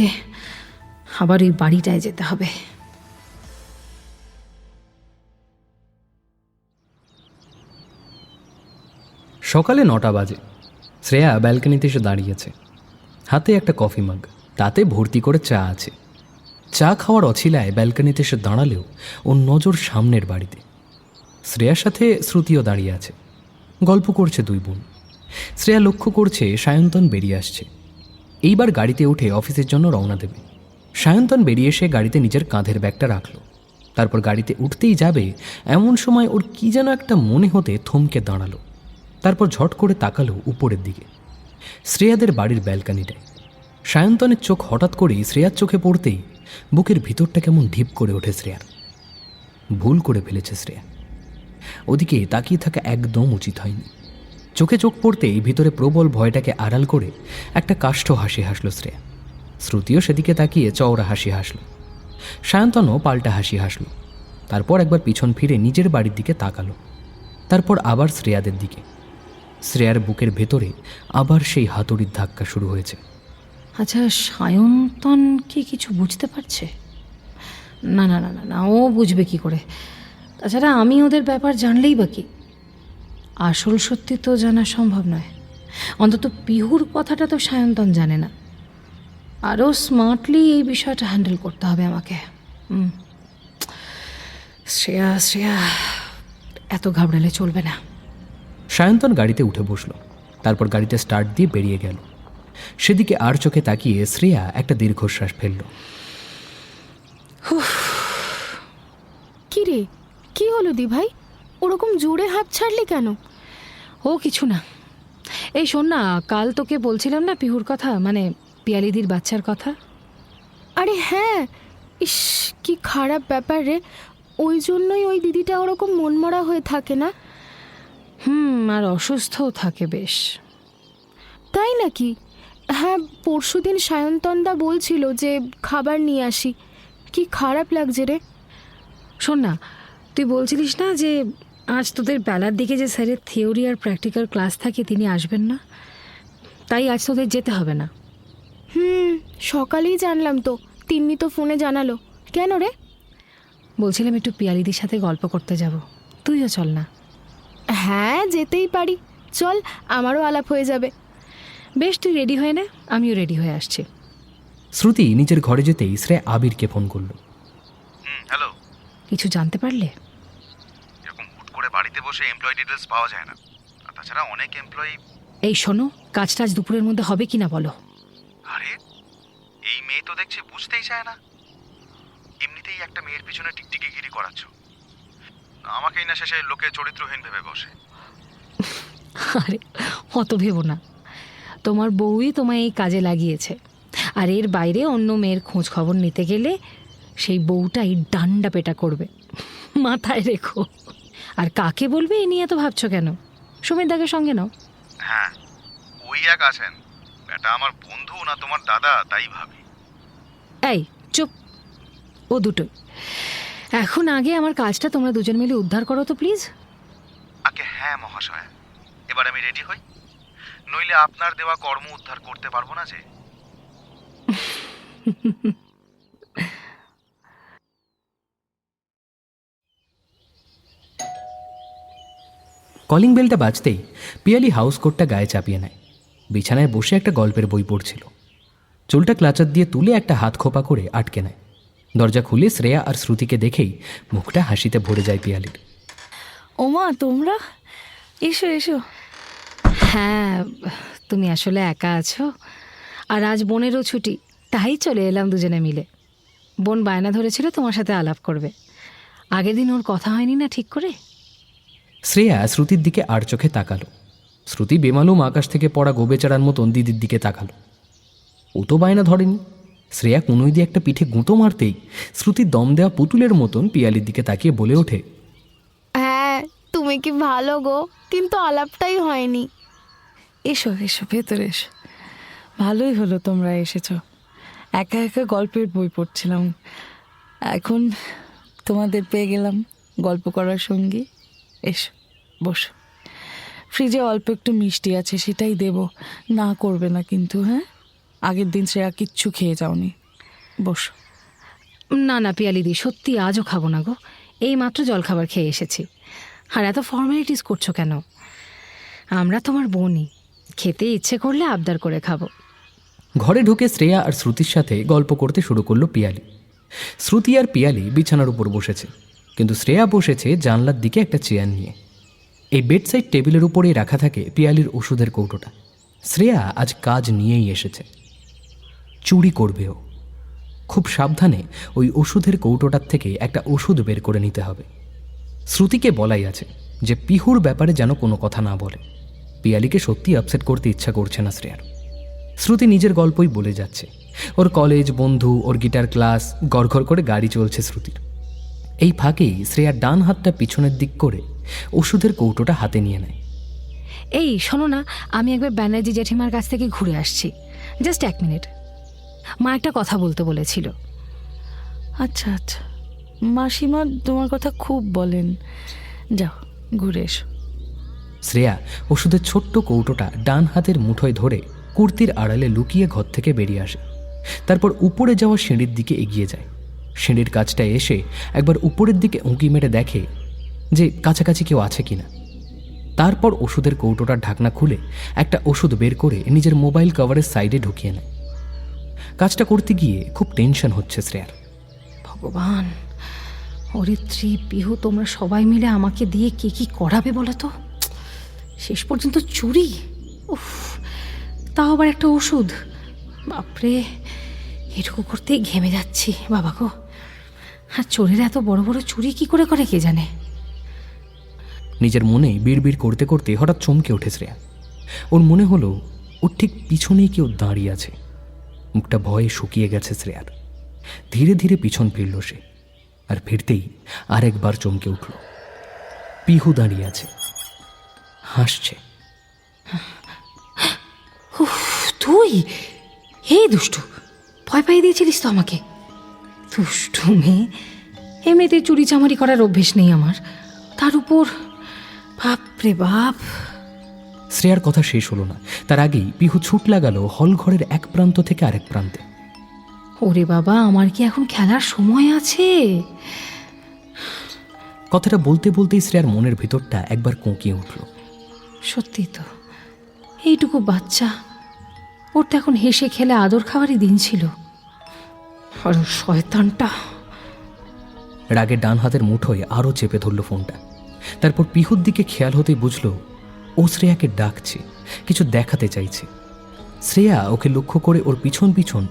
আবার ওই বাড়িটায় যেতে হবে। সকালে 9টা বাজে। শ্রেয়া ব্যালকনিতে এসে দাঁড়িয়েছে, হাতে একটা কফি মাগ, তাতে ভর্তি করে চা আছে। চা খাওয়ার অছিলায় ব্যালকনিতে এসে দাঁড়ালেও ওর নজর সামনের বাড়িতে। শ্রেয়ার সাথে শ্রুতিও দাঁড়িয়ে আছে, গল্প করছে 2 বোন। শ্রেয়া লক্ষ্য করছে সায়ন্তন বেরিয়ে আসছে, এইবার গাড়িতে উঠে অফিসের জন্য রওনা দেবে। সায়ন্তন বেরিয়ে এসে গাড়িতে নিজের কাঁধের ব্যাগটা রাখল। তারপর গাড়িতে উঠতেই যাবে এমন সময় ওর কি যেন একটা মনে হতে থমকে দাঁড়ালো। তারপর ঝট করে তাকালো উপরের দিকে, শ্রেয়াদের বাড়ির ব্যালকানিটায়। সায়ন্তনের চোখ হঠাৎ করেই শ্রেয়ার চোখে পড়তেই বুকের ভিতরটা কেমন ঢিপ করে ওঠে শ্রেয়ার। ভুল করে ফেলেছে শ্রেয়া, ওদিকে তাকিয়ে থাকা একদম উচিত হয়নি। চোখে চোখ পড়তেই ভিতরে প্রবল ভয়টাকে আড়াল করে একটা কাষ্ঠ হাসি হাসল শ্রেয়া। শ্রুতিও সেদিকে তাকিয়ে চওড়া হাসি হাসল। সায়ন্তনও পাল্টা হাসি হাসল। তারপর একবার পিছন ফিরে নিজের বাড়ির দিকে তাকালো, তারপর আবার শ্রেয়াদের দিকে। শ্রেয়ার বুকের ভেতরে আবার সেই হাতুড়ির ধাক্কা শুরু হয়েছে। আচ্ছা, সায়ন্তন কি কিছু বুঝতে পারছে? না না না না না, ও বুঝবে কি করে? তাছাড়া আমি ওদের ব্যাপার জানলেই বা কি? আসল সত্যি তো জানা সম্ভব নয়। অন্তত পিহুর কথাটা তো সায়ন্তন জানে না। আরও স্মার্টলি এই বিষয়টা হ্যান্ডেল করতে হবে আমাকে। শ্রেয়া শ্রেয়া, এত ঘাবড়ালে চলবে না। সায়ন্তন গাড়িতে উঠে বসল, তারপর গাড়িতে স্টার্ট দিয়ে বেরিয়ে গেল। সেদিকে আর চোখে তাকিয়ে শ্রেয়া একটা দীর্ঘশ্বাস ফেলল। কি রে, কি হলো দি ভাই? ওরকম জোরে হাত ছাড়লি কেন? ও কিছু না। এই শোন না, কাল তোকে বলছিলাম না পিহুর কথা, মানে পিয়ালিদির বাচ্চার কথা। আরে হ্যাঁ, ইস কি খারাপ ব্যাপার রে। ওই জন্যই ওই দিদিটা ওরকম মনমরা হয়ে থাকে না? আর অসুস্থও থাকে বেশ। তাই নাকি? হ্যাঁ, পরশুদিন সায়ন্তনদা বলছিল যে খাবার নিয়ে আসি। কি খারাপ লাগছে রে। শোন না, তুই বলছিলিস না যে আজ তোদের বেলার দিকে যে স্যারের থিওরি আর প্র্যাকটিক্যাল ক্লাস থাকে তিনি আসবেন না, তাই আজ তোদের যেতে হবে না। সকালেই জানলাম তো, তিন্নি তো ফোনে জানালো। কেন রে? বলছিলাম একটু পিয়ালিদির সাথে গল্প করতে যাব, তুইও চল না। হ্যাঁ, যেতেই পারি, চল, আমারও আলাপ হয়ে যাবে। বেশ, তুই রেডি হয়ে নে, আমিও রেডি হয়ে আসছি। শ্রুতি নিজের ঘরে যেতেই শ্রেয়া আবিরকে ফোন করল। হ্যালো। কিছু জানতে পারলে? এরকম হুট করে বাড়িতে বসে এমপ্লয়ি ডিটেলস পাওয়া যায় না, আর তাছাড়া অনেক এমপ্লয়ি। এই শোনো, কাজটা আজ দুপুরের মধ্যে হবে কিনা বলো। আরে এই মেয়ে তো দেখছি বুঝতেই চায় না। এমনিতেই একটা মেয়ের পিছনে টিকটিকিগিরি করাচ্ছ, আমাকেই না শেষে লোকে চরিত্রহীন ভেবে বসে। আরে অত ভেবো না, তোমার বউই তোমায় এই কাজে লাগিয়েছে। আর এর বাইরে অন্য মেয়ের খোঁজ খবর নিতে গেলে সেই বউটাই ডান্ডা পেটা করবে, মাথায় রেখো। আর কাকে বলবে এ নিয়ে তো ভাবছো কেন? সুমিতদাকে সঙ্গে নাও। হ্যাঁ, ওই এক আছেন, এটা আমার বন্ধু না তোমার দাদা, তাই ভাবি। এই চুপ, ও দুটোই। এখন আগে আমার কাজটা তোমরা দুজন মিলে উদ্ধার করো তো প্লিজ। আগে হ্যাঁ মহাশয়, এবার আমি রেডি হই, নইলে আপনার দেওয়া কর্ম উদ্ধার করতে পারবো না যে। কলিং বেলটা বাজতেই পিয়ালি হাউস কোটটা গায়ে চাপিয়ে নেয়। বিছানায় বসে একটা গল্পের বই পড়ছিল। চুলটা ক্লাচার দিয়ে তুলে একটা হাত খোপা করে আটকে নেয়। দরজা খুলে শ্রেয়া আর শ্রুতিকে দেখেই মুখটা হাসিতে ভরে যায় পিয়ালির। ওমা, তোমরা এসো এসো। হ্যাঁ, তুমি আসলে একা আছো, আর আজ বোনেরও ছুটি, তাই চলে এলাম দুজনে মিলে। বোন বায়না ধরেছিল তোমার সাথে আলাপ করবে। আগের দিন ওর কথা হয়নি না ঠিক করে। শ্রেয়া শ্রুতির দিকে আর চোখে তাকালো। শ্রুতি বেমালুম আকাশ থেকে পড়া গোবেচারার মতন দিদির দিকে তাকালো। ও তো বায়না ধরেনি। শ্রেয়া কুনুই দিয়ে একটা পিঠে গুঁতো মারতেই শ্রুতির দম দেওয়া পুতুলের মতন পিয়ালির দিকে তাকিয়ে বলে ওঠে, হ্যাঁ, তুমি কি ভালো গো, কিন্তু আলাপটাই হয়নি। এসো এসো, ভেতরে এসো। ভালোই হলো তোমরা এসেছো। একা একা গল্পের বই পড়ছিলাম, এখন তোমাদের পেয়ে গেলাম গল্প করার সঙ্গী। এসো বসো, ফ্রিজে অল্প একটু মিষ্টি আছে, সেটাই দেব, না করবে না কিন্তু। হ্যাঁ, আগের দিন শ্রেয়া কিচ্ছু খেয়ে যাওনি। বসো। না না পিয়ালিদি, সত্যি আজও খাবো না গো, এই মাত্র জলখাবার খেয়ে এসেছি। আর এত ফর্মালিটিস করছো কেন? আমরা তোমার বোনই, খেতে ইচ্ছে করলে আবদার করে খাবো। ঘরে ঢুকে শ্রেয়া আর শ্রুতির সাথে গল্প করতে শুরু করলো পিয়ালি। শ্রুতি আর পিয়ালি বিছানার উপর বসেছে, কিন্তু শ্রেয়া বসেছে জানলার দিকে একটা চেয়ার নিয়ে। এই বেডসাইড টেবিলের উপরেই রাখা থাকে পিয়ালির ওষুধের কৌটোটা। শ্রেয়া আজ কাজ নিয়েই এসেছে, চুরি করবে ও। খুব সাবধানে ওই ওষুধের কৌটোটার থেকে একটা ওষুধ বের করে নিতে হবে। শ্রুতিকে বলাই আছে যে পিহুর ব্যাপারে যেন কোনো কথা না বলে। পিয়ালিকে সত্যি আপসেট করতে ইচ্ছা করছে না শ্রেয়ার। শ্রুতি নিজের গল্পই বলে যাচ্ছে, ওর কলেজ বন্ধু, ওর গিটার ক্লাস, গড়ঘড় করে গাড়ি চলছে শ্রুতির। এই ফাঁকেই শ্রেয়ার ডান হাতটা পিছনের দিক করে ওষুধের কৌটোটা হাতে নিয়ে নেয়। এই শোনো না, আমি একবার ব্যানার্জি জেঠিমার কাছ থেকে ঘুরে আসছি, জাস্ট 1 মিনিট। মা একটা কথা বলতে বলেছিল। আচ্ছা আচ্ছা, মাসিমা তোমার কথা খুব বলেন, যাও ঘুরে এসো। শ্রেয়া ওষুধের ছোট্ট কৌটোটা ডান হাতের মুঠোয় ধরে কুর্তির আড়ালে লুকিয়ে ঘর থেকে বেরিয়ে আসে। তারপর উপরে যাওয়া সিঁড়ির দিকে এগিয়ে যায়। সিঁড়ির কাছটায় এসে একবার উপরের দিকে উঁকি মেরে দেখে যে কাছাকাছি কেউ আছে কিনা। তারপর ওষুধের কৌটোটার ঢাকনা খুলে একটা ওষুধ বের করে নিজের মোবাইল কভারের সাইডে ঢুকিয়ে নেয়। কাজটা করতে গিয়ে খুব টেনশন হচ্ছে শ্রেয়ার। ভগবান, অরিত্রী, পিহু, তোমরা সবাই মিলে আমাকে দিয়ে কে কি করাবে বলো তো? শেষ পর্যন্ত চুরি, উফ, তাও আবার একটা ওষুধ। বাপরে, এটুকু করতেই ঘেমে যাচ্ছি বাবা গো। আর চোরেরা এত বড় বড় চুরি কি করে করে কে জানে। নিজের মনে বিড়বিড় করতে করতে হঠাৎ চমকে ওঠে শ্রেয়া। ওর মনে হলো ওর ঠিক পিছনেই কেউ দাঁড়িয়ে আছে। মুখটা ভয়ে শুকিয়ে গেছে শ্রেয়ার। ধীরে ধীরে পিছন ফিরল সে, আর ফিরতেই আরেকবার চমকে উঠল। পিহু দাঁড়িয়ে আছে, হাসছে। উফ, তুই? হে দুষ্টু, ভয় পাইয়ে দিয়েছিলিস তো আমাকে। দুষ্টু মেয়ে, এমনিতে চুরি চামারি করার অভ্যেস নেই আমার, তার উপর বাপরে বাপ। শ্রেয়ার কথা শেষ হলো না, তার আগেই পিহু ছুট লাগালো হল ঘরের এক প্রান্ত থেকে আরেক প্রান্তে। ওরে বাবা, আমার কি এখন খেলার সময় আছে? কথাটা বলতে বলতেই শ্রেয়ার মনের ভিতরটা একবার কোঁকিয়ে উঠল। সত্যি তো, এইটুকু বাচ্চা, ওর তো এখন হেসে খেলে আদর খাওয়ারই দিন ছিল। আর ওই শয়তানটা। রাগে ডান হাতের মুঠোয় আরও চেপে ধরল ফোনটা। তারপর পিহুর দিকে খেয়াল হতেই বুঝল ও শ্রেয়াকে ডাকছে, কিছু দেখাতে চাইছে। শ্রেয়া ওকে লক্ষ্য করে ওর পিছন পিছন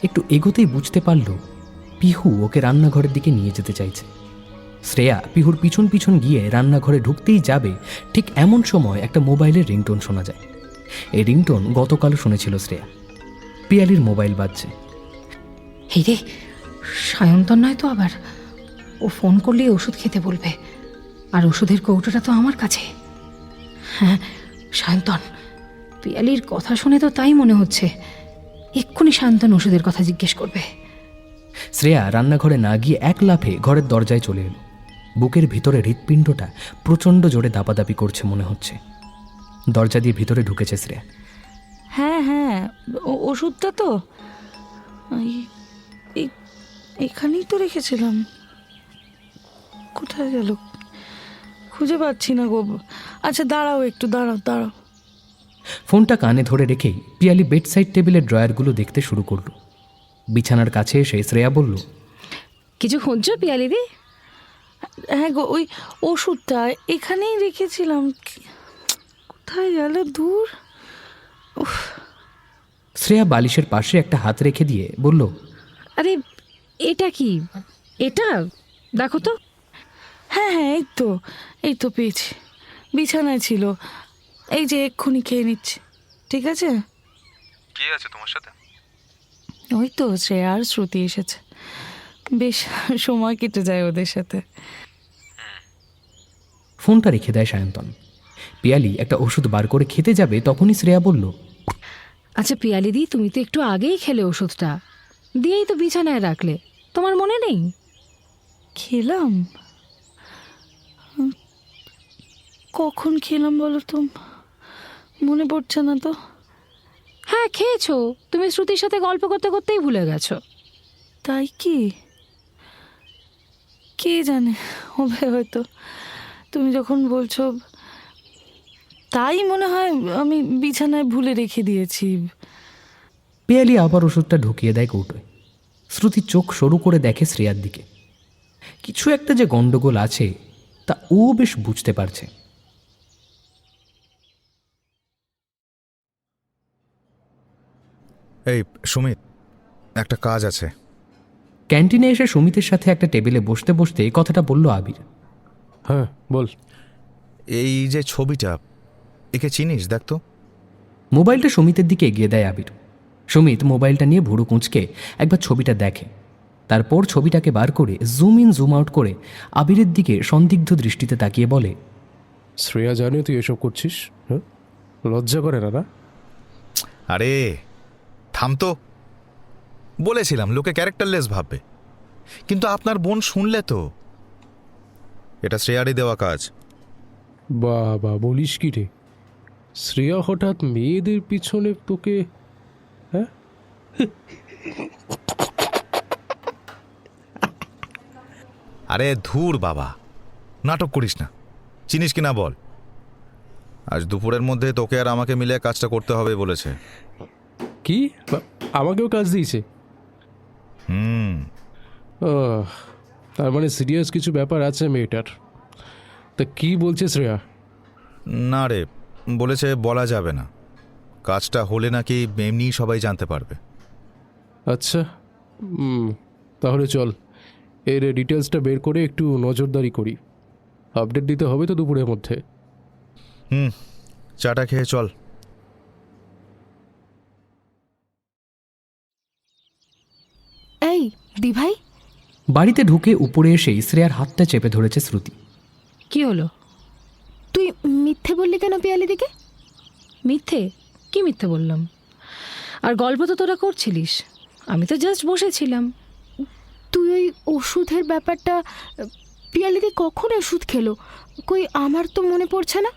একটু এগোতেই বুঝতে পারল পিহু ওকে রান্নাঘরের দিকে নিয়ে যেতে চাইছে। শ্রেয়া পিহুর পিছন পিছন গিয়ে রান্নাঘরে ঢুকতেই যাবে, ঠিক এমন সময় একটা মোবাইলের রিংটোন শোনা যায়। এই রিংটোন গতকালও শুনেছিল শ্রেয়া। পিয়ালির মোবাইল বাজছে। এই রে, সায়ন্তন নয় তো আবার? ও ফোন করলেই ওষুধ খেতে বলবে, আর ওষুধের কৌটোটা তো আমার কাছে। হ্যাঁ, সায়ন্তন। পিয়ালির কথা শুনে তো তাই মনে হচ্ছে, এক্ষুনি সায়ন্তন ওষুধের কথা জিজ্ঞেস করবে। শ্রেয়া রান্নাঘরে না গিয়ে এক লাফে ঘরের দরজায় চলে এলো। বুকের ভিতরে হৃৎপিণ্ডটা প্রচণ্ড জোরে দাপাদাপি করছে মনে হচ্ছে। দরজা দিয়ে ভিতরে ঢুকেছে শ্রেয়া। হ্যাঁ হ্যাঁ, ওষুধটা তো এখানেই তো রেখেছিলাম। কোথায় গেল খুঁজে পাচ্ছি না গো। আচ্ছা দাঁড়াও, একটু দাঁড়াও দাঁড়াও। ফোনটা কানে ধরে রেখেই পিয়ালি বেডসাইড টেবিলের ড্রয়ারগুলো দেখতে শুরু করল। বিছানার কাছে এসে শ্রেয়া বলল, কিছু খুঁজছো পিয়ালি দি? হ্যাঁ গো, ওই ওষুধটা এখানেই রেখেছিলাম। কোথায় গেল দূর। শ্রেয়া বালিশের পাশে একটা হাত রেখে দিয়ে বলল, আরে এটা কি? এটা দেখো তো। হ্যাঁ হ্যাঁ, এই তো পেয়েছি, বিছানায় ছিল। এই যে এক্ষুনি খেয়ে নিচ্ছি। ঠিক আছে? কে আছে তোমার সাথে? ওই তো শ্রেয়া আর শ্রুতি এসেছে, বেশ সময় কেটে যায় ওদের সাথে। ফোনটা রেখে দেয় সায়ন্তন। পিয়ালি একটা ওষুধ বার করে খেতে যাবে, তখনই শ্রেয়া বলল, আচ্ছা পিয়ালি দি, তুমি তো একটু আগেই খেলে ওষুধটা, দিয়েই তো বিছানায় রাখলে, তোমার মনে নেই? খেলাম? কখন খেলাম বলো তো, মনে পড়ছে না তো। হ্যাঁ খেয়েছো, তুমি শ্রুতির সাথে গল্প করতে করতেই ভুলে গেছো। তাই কি? কে জানে, হবে হয়তো। তুমি যখন বলছো তাই মনে হয় আমি বিছানায় ভুলে রেখে দিয়েছি। পিয়ালি আবার ওষুধটা ঢুকিয়ে দেয় কৌটোয়। শ্রুতি চোখ সরু করে দেখে শ্রেয়ার দিকে। কিছু একটা যে গন্ডগোল আছে তা ও বেশ বুঝতে পারছে। এই সুমিত, একটা কাজ আছে। ক্যান্টিনে এসে সুমিতের সাথে একটা টেবিলে বসতে বসতে কথাটা বলল আবির। হ্যাঁ বল। এই যে ছবিটা, একে চিনিস? দেখ তো। মোবাইলটা সুমিতের দিকে এগিয়ে দেয় আবির। সুমিত মোবাইলটা নিয়ে ভুরু কুঁচকে একবার ছবিটা দেখে, তারপর ছবিটাকে বার করে জুম ইন জুম আউট করে আবিরের দিকে সন্দিগ্ধ দৃষ্টিতে তাকিয়ে বলে, শ্রেয়া জানে তুই এসব করছিস? হ্যাঁ, লজ্জা করে না? আরে থাম তো, বলেছিলাম লোকে ক্যারেক্টারলেস ভাববে, কিন্তু আপনার বোন শুনলে তো। এটা শ্রেয়ারই দেওয়া কাজ। বাবা, বলিস কি রে? শ্রেয়া হঠাৎ মেয়েদের পিছনে তোকে? হ্যাঁ, আরে ধুর বাবা, নাটক করিস না। চিনিস কি না বল। আজ দুপুরের মধ্যে তোকে আর আমাকে মিলে কাজটা করতে হবে বলেছে। কি আমাকেও কাজ দিয়েছে? তার মানে সিরিয়াস কিছু ব্যাপার আছে মেয়েটার। তা কি বলছে শ্রেয়া? না রে, বলেছে বলা যাবে না, কাজটা হলে নাকি এমনিই সবাই জানতে পারবে। আচ্ছা, তাহলে চল এর ডিটেলসটা বের করে একটু নজরদারি করি। আপডেট দিতে হবে তো দুপুরের মধ্যে। চাটা খেয়ে চল। এই দিভাই, বাড়িতে ঢুকে উপরে এসেই শ্রেয়ার হাতটা চেপে ধরেছে শ্রুতি। কি হলো? তুই মিথ্যে বললি কেন পিয়ালিদিকে? মিথ্যে? কি মিথ্যে বললাম? আর গল্প তো তোরা করছিলিস, আমি তো জাস্ট বসেছিলাম। তুই ওই ওষুধের ব্যাপারটা, পিয়ালিদি কখন ওষুধ খেলো? কই আমার তো মনে পড়ছে না।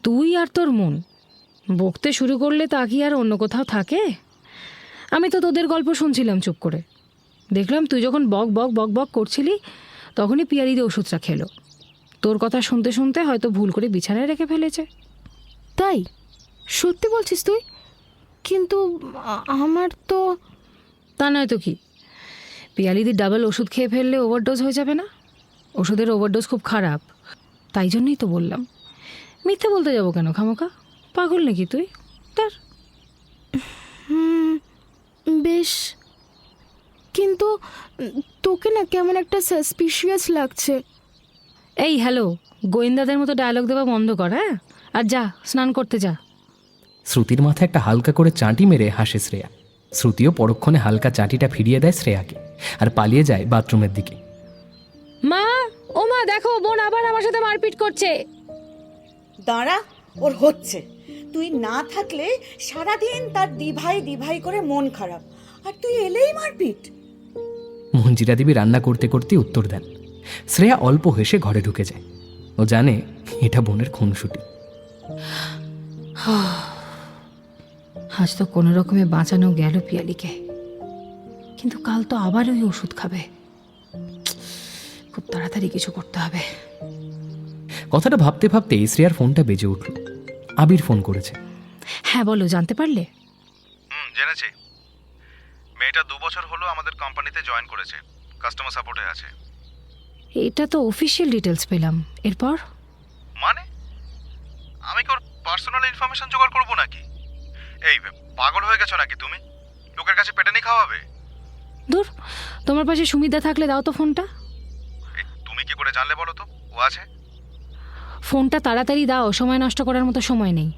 তুই আর তোর মন বকতে শুরু করলে তা কি আর অন্য কোথাও থাকে? আমি তো তোদের গল্প শুনছিলাম চুপ করে। দেখলাম তুই যখন বক বক বক বক করছিলি তখনই পিয়ালিদি ওষুধটা খেলো। তোর কথা শুনতে শুনতে হয়তো ভুল করে বিছানায় রেখে ফেলেছে। তাই? সত্যি বলছিস তুই? কিন্তু আমার তো। তা নয় তো কি, পিয়ালিদি ডাবল ওষুধ খেয়ে ফেললে ওভারডোজ হয়ে যাবে না? ওষুধের ওভারডোজ খুব খারাপ, তাই জন্যই তো বললাম। মিথ্যে বলতে যাবো কেন খামোকা? পাগল নাকি তুই? তার বেশ, কিন্তু তোকে না কেমন একটা সাসপিশিয়াস লাগছে। এই হ্যালো, গোয়েন্দাদের মতো ডায়লগ দেওয়া বন্ধ কর। হ্যাঁ, আর যা স্নান করতে যা। শ্রুতির মাথায় একটা হালকা করে চাঁটি মেরে হাসে শ্রেয়া। শ্রুতিও পরক্ষণে হালকা চাঁটিটা ফিরিয়ে দেয় শ্রেয়াকে আর পালিয়ে যায় বাথরুমের দিকে। মা, ও মা, দেখো বোন আবার আমার সাথে মারপিট করছে। দাঁড়া, ওর হচ্ছে। তুই না থাকলে সারাদিন তার দিভাই দিভাই করে মন খারাপ, আর তুই এলেই মারপিট। মঞ্জিরা দেবী রান্না করতে করতে উত্তর দেন। শ্রেয়া অল্প হেসে ঘরে ঢুকে যায়। ও জানে এটা বোনের খুনসুটি। আজ তো কোনো রকমে বাঁচানো গেল পিয়ালিকে, কিন্তু কাল তো আবার ওই ওষুধ খাবে। খুব তাড়াতাড়ি কিছু করতে হবে। কথাটা ভাবতে ভাবতেই শ্রেয়ার ফোনটা বেজে উঠল। আবির ফোন করেছে। হ্যাঁ বলো, জানতে পারলে? জেনেছি। মেয়েটা 2 বছর হলো আমাদের কোম্পানিতে জয়েন করেছে, কাস্টমার সাপোর্টে আছে। এটা তো অফিসিয়াল ডিটেলস পেলাম। এরপর? মানে আমি কি ওর পার্সোনাল ইনফরমেশন জোগাড় করবো নাকি? এই পাগল হয়ে গেছো নাকি তুমি? লোকের কাছে পেটানি খাওয়াবে? দূর, তোমার পাশে সুমিতা থাকলে দাও তো ফোনটা। তুমি কি করে জানলে বলো তো ও আছে? ফোনটা তাড়াতাড়ি দাও, সময় নষ্ট করার মতো সময় নেই।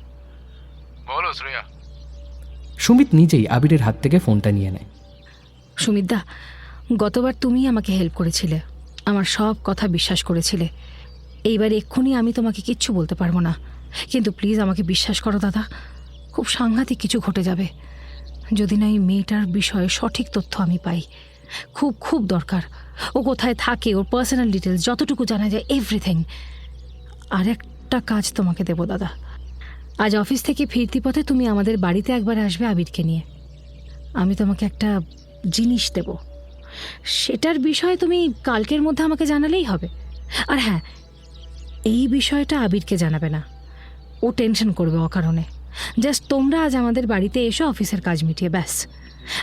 বলো শ্রেয়া। সুমিত নিজেই আবিরের হাত থেকে ফোনটা নিয়ে নেয়। সুমিতদা, গতবার তুমি আমাকে হেল্প করেছিলে, আমার সব কথা বিশ্বাস করেছিলে। এইবার এক্ষুনি আমি তোমাকে কিচ্ছু বলতে পারবো না, কিন্তু প্লিজ আমাকে বিশ্বাস করো দাদা। খুব সাংঘাতিক কিছু ঘটে যাবে যদি না এই মেয়েটার বিষয়ে সঠিক তথ্য আমি পাই। খুব খুব দরকার। ও কোথায় থাকে, ওর পার্সোনাল ডিটেলস যতটুকু জানা যায়, এভরিথিং। আর একটা কাজ তোমাকে দেবো দাদা। আজ অফিস থেকে ফিরতি পথে তুমি আমাদের বাড়িতে একবার আসবে আবিরকে নিয়ে। আমি তোমাকে একটা জিনিস দেব, সেটার বিষয়ে তুমি কালকের মধ্যে আমাকে জানালেই হবে। আর হ্যাঁ, এই বিষয়টা আবিরকে জানাবে না, ও টেনশন করবে অকারণে। জাস্ট তোমরা আজ আমাদের বাড়িতে এসো অফিসের কাজ মিটিয়ে, ব্যাস।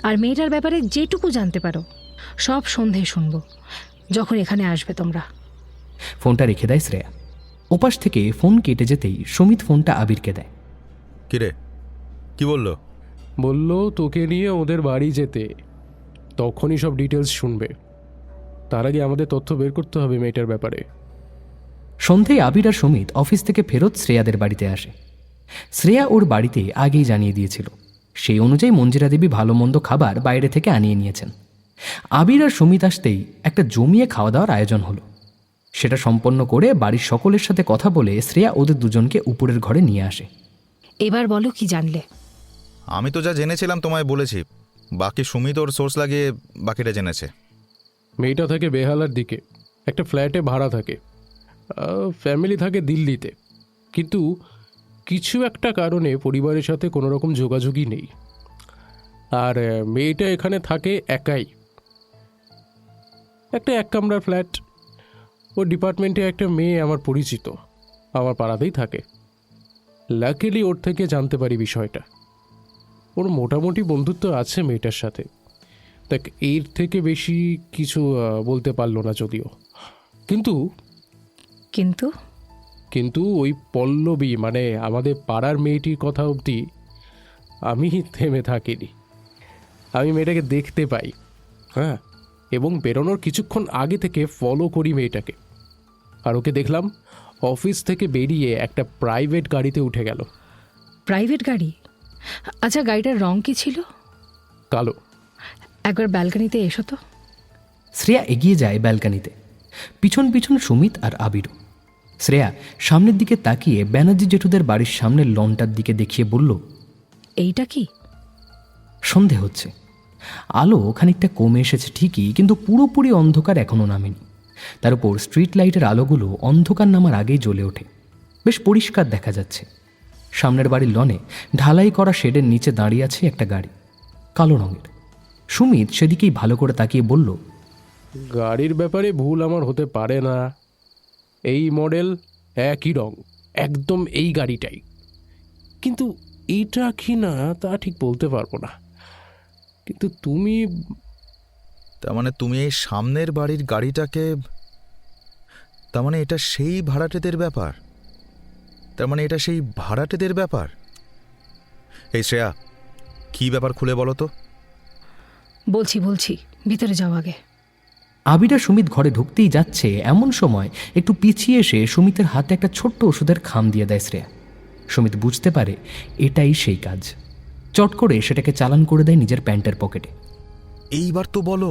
আর মেয়েটার ব্যাপারে যেটুকু জানতে পারো সব সন্ধে শুনবো যখন এখানে আসবে তোমরা। ফোনটা রেখে দেয় শ্রেয়া। ওপাশ থেকে ফোন কেটে যেতেই সুমিত ফোনটা আবিরকে দেয়। কিরে, কি বললো? বললো তোকে নিয়ে ওদের বাড়ি যেতে। তখনই সব ডিটেলস শুনবে। তার আগে আমাদের তথ্য বের করতে হবে মেয়েটার ব্যাপারে। সন্ধেয় আবির আর সুমিত অফিস থেকে ফেরত শ্রেয়াদের বাড়িতে আসে। শ্রেয়া ওর বাড়িতে আগেই জানিয়ে দিয়েছিল, সেই অনুযায়ী মঞ্জিরা দেবী ভালো মন্দ খাবার বাইরে থেকে আনিয়ে নিয়েছেন। আবির আর সুমিত আসতেই একটা জমিয়ে খাওয়া দাওয়ার আয়োজন হলো। সেটা সম্পন্ন করে বাড়ির সকলের সাথে কথা বলে শ্রেয়া ওদের দুজনকে উপরের ঘরে নিয়ে আসে। এবার বলো কি জানলে? আমি তো যা জেনেছিলাম তোমায় বলেছি, বাকি সুমিত ওর সোর্স লাগিয়ে বাকিটা জেনেছে। মেয়েটা থাকে বেহালার দিকে, একটা ফ্ল্যাটে ভাড়া থাকে, ফ্যামিলি থাকে দিল্লিতে, কিন্তু কিছু একটা কারণে পরিবারের সাথে কোনো রকম যোগাযোগই নেই। আর মেয়েটা এখানে থাকে একাই, একটা এক কামরার ফ্ল্যাট। ওর ডিপার্টমেন্টে একটা মেয়ে আমার পরিচিত, আমার পাড়াতেই থাকে। লাকিলি ওর থেকে জানতে পারি বিষয়টা। ওর মোটামুটি বন্ধুত্ব আছে মেয়েটার সাথে, দেখ এর থেকে বেশি কিছু বলতে পারলো না যদিও। কিন্তু কিন্তু কিন্তু ওই পল্লবী মানে আমাদের পাড়ার মেয়েটির কথা অবধি আমি থেমে থাকিনি। আমি মেয়েটাকে দেখতে পাই, হ্যাঁ, এবং বেরোনোর কিছুক্ষণ আগে থেকে ফলো করি মেয়েটাকে। আর ওকে দেখলাম অফিস থেকে বেরিয়ে একটা প্রাইভেট গাড়িতে উঠে গেল। প্রাইভেট গাড়ি? আচ্ছা, গাড়িটার রং কি ছিল? কালো। একবার ব্যালকনিতে এসো তো। শ্রেয়া এগিয়ে যায় ব্যালকানিতে, পিছন পিছন সুমিত আর আবিরও। শ্রেয়া সামনের দিকে তাকিয়ে ব্যানার্জি জেঠুদের বাড়ির সামনের লনটার দিকে দেখিয়ে বলল, এইটা কি? সন্ধে হচ্ছে, আলো খানিকটা কমে এসেছে ঠিকই, কিন্তু পুরোপুরি অন্ধকার এখনও নামেনি। তার উপর স্ট্রিট লাইটের আলোগুলো অন্ধকার নামার আগেই জ্বলে ওঠে, বেশ পরিষ্কার দেখা যাচ্ছে। সামনের বাড়ির লনে ঢালাই করা শেডের নিচে দাঁড়িয়ে আছে একটা গাড়ি, কালো রঙের। সুমিত সেদিকেই ভালো করে তাকিয়ে বলল, গাড়ির ব্যাপারে ভুল আমার হতে পারে না, এই মডেল, একই রং, একদম এই গাড়িটাই। কিন্তু এইটা কি না তা ঠিক বলতে পারবো না। কিন্তু তুমি, তার মানে তুমি এই সামনের বাড়ির গাড়িটাকে, তার মানে এটা সেই ভাড়াটেদের ব্যাপার, তার মানে এটা সেই ভাড়াটেদের ব্যাপার। এই শ্রেয়া, কি ব্যাপার খুলে বলো তো। বলছি, ভিতরে যাও আগে। আবির আর সুমিত ঘরে ঢুকতেই যাচ্ছে, এমন সময় একটু পিছিয়ে এসে সুমিতের হাতে একটা ছোট্ট ওষুধের খাম দিয়ে দেয় শ্রেয়া। সুমিত বুঝতে পারে এটাই সেই কাজ। চট করে সেটাকে চালান করে দেয় নিজের প্যান্টের পকেটে। এইবার তো বলো।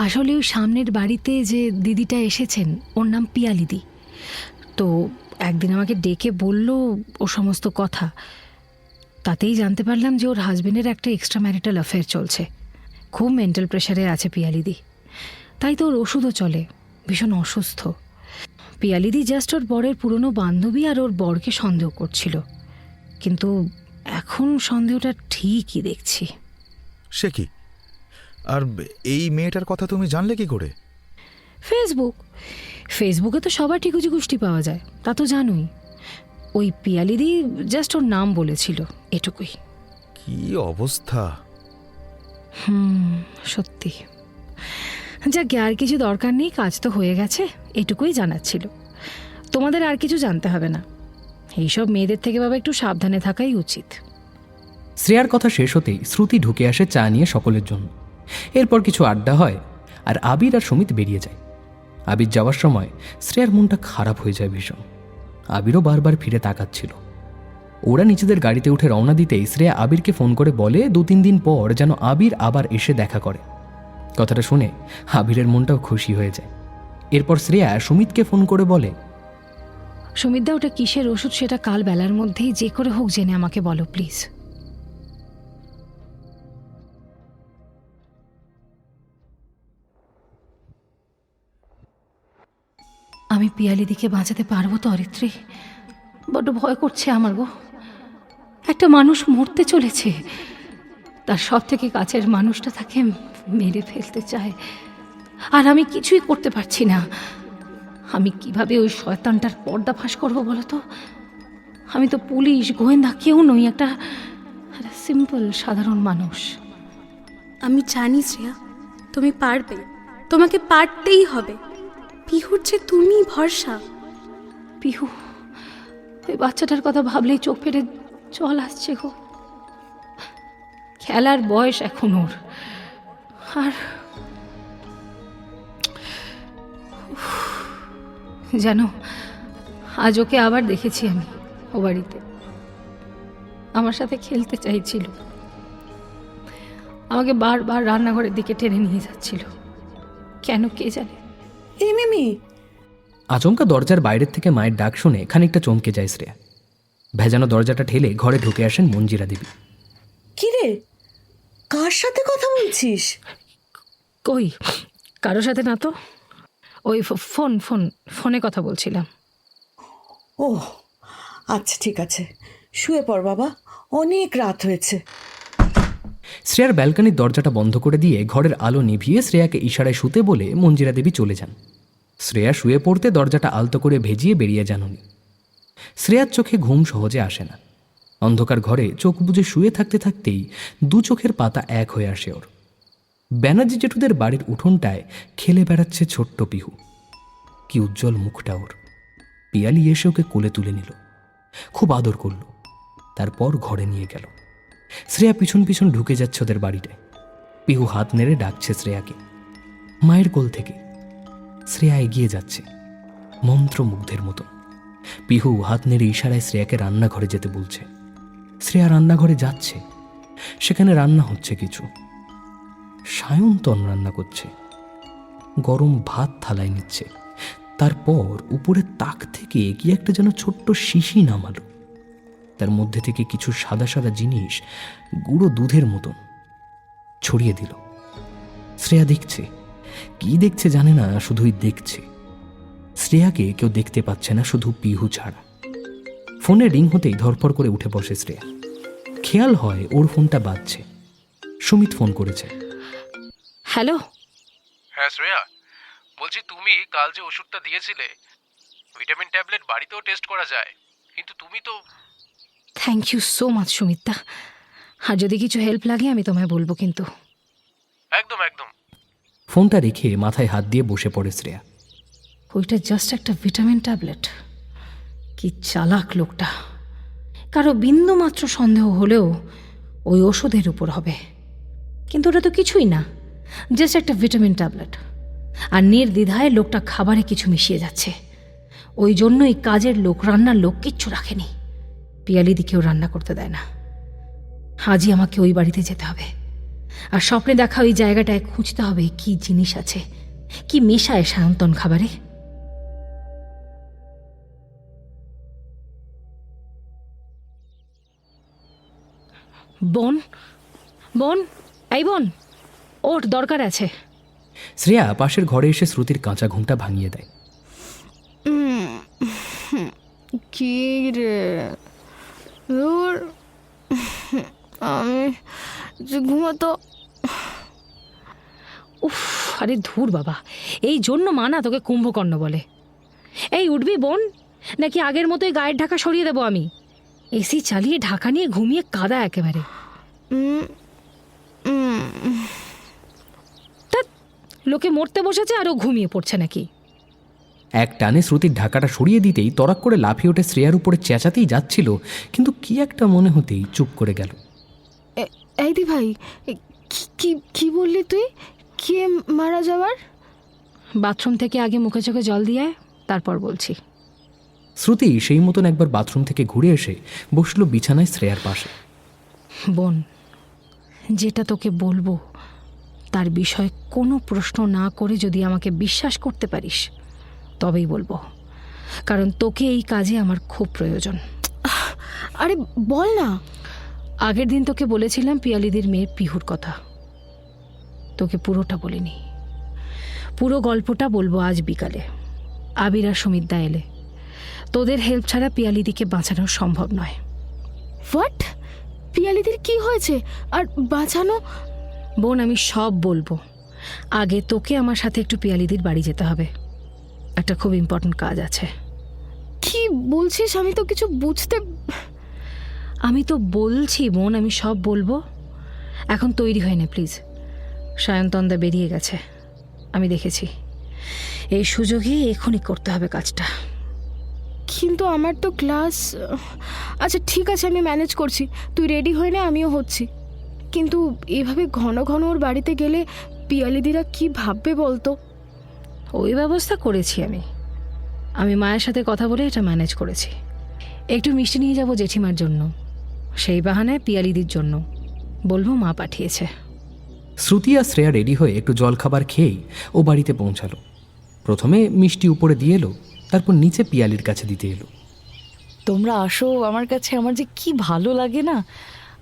আসলে ওই সামনের বাড়িতে যে দিদিটা এসেছেন, ওর নাম পিয়ালিদি। তো একদিন আমাকে ডেকে বলল ও সমস্ত কথা। তাতেই জানতে পারলাম যে ওর হাজবেন্ডের একটা এক্সট্রা ম্যারিটাল অ্যাফেয়ার চলছে। খুব মেন্টাল প্রেশারে আছে পিয়ালিদি, তাই তো ওর ওষুধও চলে, ভীষণ অসুস্থ। পিয়ালিদি জাস্ট ওর বরের পুরনো বান্ধবী আর ওর বরকে সন্দেহ করছিল, কিন্তু এখন সন্দেহটা ঠিকই দেখছি। সে কি? আর এই মেয়েটার কথা তুমি জানলে কি করে? ফেসবুকে তো সবার ঠিকুজি গোষ্ঠী পাওয়া যায়, তা তো জানোই। ওই পিয়ালিদি জাস্ট ওর নাম বলেছিল, এটুকুই। কি অবস্থা! সত্যি। যাক, আর কিছু দরকার নেই, কাজ তো হয়ে গেছে, এটুকুই জানার ছিল। তোমাদের আর কিছু জানতে হবে না। এইসব মেয়েদের থেকে বাবা একটু সাবধানে থাকাই উচিত। শ্রেয়ার কথা শেষ হতেই শ্রুতি ঢুকে আসে চা নিয়ে সকলের জন্য। এরপর কিছু আড্ডা হয় আর আবির আর সুমিত বেরিয়ে যায়। আবির যাওয়ার সময় শ্রেয়ার মনটা খারাপ হয়ে যায় ভীষণ। আবিরও বারবার ফিরে তাকাচ্ছিল। ওরা নিজেদের গাড়িতে উঠে রওনা দিতেই শ্রেয়া আবিরকে ফোন করে বলে 2-3 দিন পর যেন আবির আবার এসে দেখা করে। কথাটা শুনে আবিরের মনটাও খুশি হয়ে যায়। এরপর শ্রেয়া সুমিতকে ফোন করে বলে, সুমিতদা, ওটা কিসের ওষুধ সেটা কাল বেলার মধ্যেই যে করে হোক জেনে আমাকে বলো প্লিজ। আমি পিয়ালিদিকে বাঁচাতে পারবো তো অরিত্রী? বড্ড ভয় করছে আমার গো। একটা মানুষ মরতে চলেছে, তার সব থেকে কাছের মানুষটা তাকে মেরে ফেলতে চায়, আর আমি কিছুই করতে পারছি না। আমি কিভাবে ওই শয়তানটার পর্দা ফাঁস করবো বলো তো? আমি তো পুলিশ গোয়েন্দা কেউ নই, একটা সিম্পল সাধারণ মানুষ। আমি জানি শ্রেয়া, তুমি পারবে, তোমাকে পারতেই হবে। পিহুর যে তুমি ভরসা। পিহু, ওই বাচ্চাটার কথা ভাবলেই চোখ ফেটে জল আসছে গো। খেলার বয়স এখন ওর, আর জানো, আজ ওকে আবার দেখেছি আমি ও বাড়িতে। আমার সাথে খেলতে চাইছিল, আমাকে বারবার রান্নাঘরের দিকে টেনে নিয়ে যাচ্ছিল। কেন কে জানে। এই মিমি, আচমকা দরজার বাইরের থেকে মায়ের ডাক শুনে খানিকটা চমকে যায় শ্রেয়া। ভেজানো দরজাটা ঠেলে ঘরে ঢুকে আসেন মঞ্জিরা দেবী। কি রে, কার সাথে কথা বলছিস? কই, কারোর সাথে না তো, ওই ফোনে কথা বলছিলাম। ও আচ্ছা, ঠিক আছে, শুয়ে পড় বাবা, অনেক রাত হয়েছে। শ্রেয়ার ব্যালকনির দরজাটা বন্ধ করে দিয়ে ঘরের আলো নিভিয়ে শ্রেয়াকে ইশারায় শুতে বলে মঞ্জিরা দেবী চলে যান। শ্রেয়া শুয়ে পড়তে দরজাটা আলতো করে ভেজিয়ে বেরিয়ে যান উনি। শ্রেয়ার চোখে ঘুম সহজে আসে না। অন্ধকার ঘরে চোখ বুজে শুয়ে থাকতে থাকতেই দু চোখের পাতা এক হয়ে আসে ওর। ব্যানার্জি জেঠুদের বাড়ির উঠোনটায় খেলে বেড়াচ্ছে ছোট্ট পিহু। কি উজ্জ্বল মুখটা ওর। পিয়ালি এসে ওকে কোলে তুলে নিল, খুব আদর করল, তারপর ঘরে নিয়ে গেল। শ্রেয়া পিছন পিছন ঢুকে যাচ্ছে ওদের বাড়িটায়। পিহু হাত নেড়ে ডাকছে শ্রেয়াকে মায়ের কোল থেকে। শ্রেয়া এগিয়ে যাচ্ছে মন্ত্রমুগ্ধের মতো। পিহু হাত নেড়ে ইশারায় শ্রেয়াকে রান্নাঘরে যেতে বলছে। শ্রেয়া রান্নাঘরে যাচ্ছে, সেখানে রান্না হচ্ছে কিছু। সায়ন্তন রান্না করছে, গরম ভাত থালায় নিচ্ছে। তারপর উপরের তাক থেকে কি একটা যেন ছোট্ট শিশি নামালো। তার মধ্যে থেকে কিছু সাদা সাদা জিনিস গুঁড়ো দুধের মতন ছড়িয়ে দিল। শ্রেয়া দেখছে, কি দেখছে জানে না, শুধুই দেখছে। শ্রেয়াকে কেউ দেখতে পাচ্ছে না, শুধু পিহু ছাড়া। ফোনে রিং হতেই ধরপড় করে উঠে বসে শ্রেয়া। খেয়াল হয় ওর ফোনটা বাজছে। সুমিত ফোন করেছে। হ্যালো। হ্যাঁ শ্রেয়া, বলছি তুমি কাল যে ওষুধটা দিয়েছিলে, ভিটামিন ট্যাবলেট বাড়িতেও টেস্ট করা যায়, কিন্তু তুমি তো। Thank you so much Sumitra. আর যদি কিছু হেল্প লাগে আমি তোমায় বলবো কিন্তু। একদম একদম। ফোনটা রেখে মাথায় হাত দিয়ে বসে পড়ে শ্রেয়া। ওইটা জাস্ট একটা ভিটামিন ট্যাবলেট। কি চালাক লোকটা। কারো বিন্দু মাত্র সন্দেহ হলেও ওই ওষুধের উপর হবে, কিন্তু ওটা তো কিছুই না, জাস্ট একটা ভিটামিন ট্যাবলেট। আর নির্দ্বিধায় লোকটা খাবারে কিছু মিশিয়ে যাচ্ছে। ওই জন্যই কাজের লোক, রান্নার লোক কিচ্ছু রাখেনি। পিয়ালিদিকেও রান্না করতে দেয় না। আজই আমাকে ওই বাড়িতে যেতে হবে, আর স্বপ্নে দেখা ওই জায়গাটায় খুঁজতে হবে কি জিনিস আছে, কি মেশায় সায়ন্তন খাবারে। বোন, বোন, এই বোন, ওর দরকার আছে। শ্রেয়া পাশের ঘরে এসে শ্রুতির কাঁচা ঘুমটা ভাঙিয়ে দেয়। কি রে ধুর, আমি যে ঘুমাতো। উফ, আরে ধুর বাবা, এই জন্য মানা তোকে কুম্ভকর্ণ বলে। এই উঠবি বোন, নাকি আগের মতোই গায়ের ঢাকা সরিয়ে দেবো আমি? এসি চালিয়ে ঢাকা নিয়ে ঘুমিয়ে কাদা একেবারে। তা লোকে মরতে বসেছে আর ও ঘুমিয়ে পড়ছে নাকি? এক টানে শ্রুতির ঢাকাটা সরিয়ে দিতেই তরাক করে লাফিয়ে ওঠে শ্রেয়ার উপরে চেঁচাতেই যাচ্ছিল, কিন্তু কি একটা মনে হতেই চুপ করে গেল। এই দি ভাই, কি কি বললি তুই? কে মারা যাওয়ার? বাথরুম থেকে আগে মুখে চোখে জল দিয়ে আয়, তারপর বলছি। শ্রুতি সেই মতন একবার বাথরুম থেকে ঘুরে এসে বসলো বিছানায় শ্রেয়ার পাশে। বোন, যেটা তোকে বলবো তার বিষয়ে কোনো প্রশ্ন না করে যদি আমাকে বিশ্বাস করতে পারিস তবেই বলবো, কারণ তোকে এই কাজে আমার খুব প্রয়োজন। আরে বল না। আগের দিন তোকে বলেছিলাম পিয়ালিদির মেয়ে পিহুর কথা, তোকে পুরোটা বলিনি। পুরো গল্পটা বলবো আজ বিকালে। আবির আর সুমিতদা এলে। তোদের হেল্প ছাড়া পিয়ালিদিকে বাঁচানো সম্ভব নয়। হোয়াট? পিয়ালিদির কি হয়েছে আর বাঁচানো? বোন, আমি সব বলবো। আগে তোকে আমার সাথে একটু পিয়ালিদির বাড়ি যেতে হবে, একটা খুব ইম্পর্টেন্ট কাজ আছে। কি বলছিস? আমি তো কিছু বুঝতে। আমি তো বলছি বোন, আমি সব বলবো। এখন তৈরি হয় না প্লিজ। সায়ন্তনদা বেরিয়ে গেছে, আমি দেখেছি। এই সুযোগে এখনই করতে হবে কাজটা। কিন্তু আমার তো ক্লাস। আচ্ছা ঠিক আছে, আমি ম্যানেজ করছি, তুই রেডি হয়ে নে, আমিও হচ্ছি। কিন্তু এভাবে ঘন ঘন ওর বাড়িতে গেলে পিয়ালিদিরা কি ভাববে বলতো? ওই ব্যবস্থা করেছি আমি মায়ের সাথে কথা বলে এটা ম্যানেজ করেছি। একটু মিষ্টি নিয়ে যাব জেঠিমার জন্য, সেই বাহানায় পিয়ালিদির জন্য বলবো মা পাঠিয়েছে। শ্রুতি আর শ্রেয়া রেডি হয়ে একটু জলখাবার খেয়েই ও বাড়িতে পৌঁছালো। প্রথমে মিষ্টি উপরে দিয়ে এলো, তারপর নিচে পিয়ালির কাছে দিতে এলো। তোমরা আসো আমার কাছে, আমার যে কি ভালো লাগে না।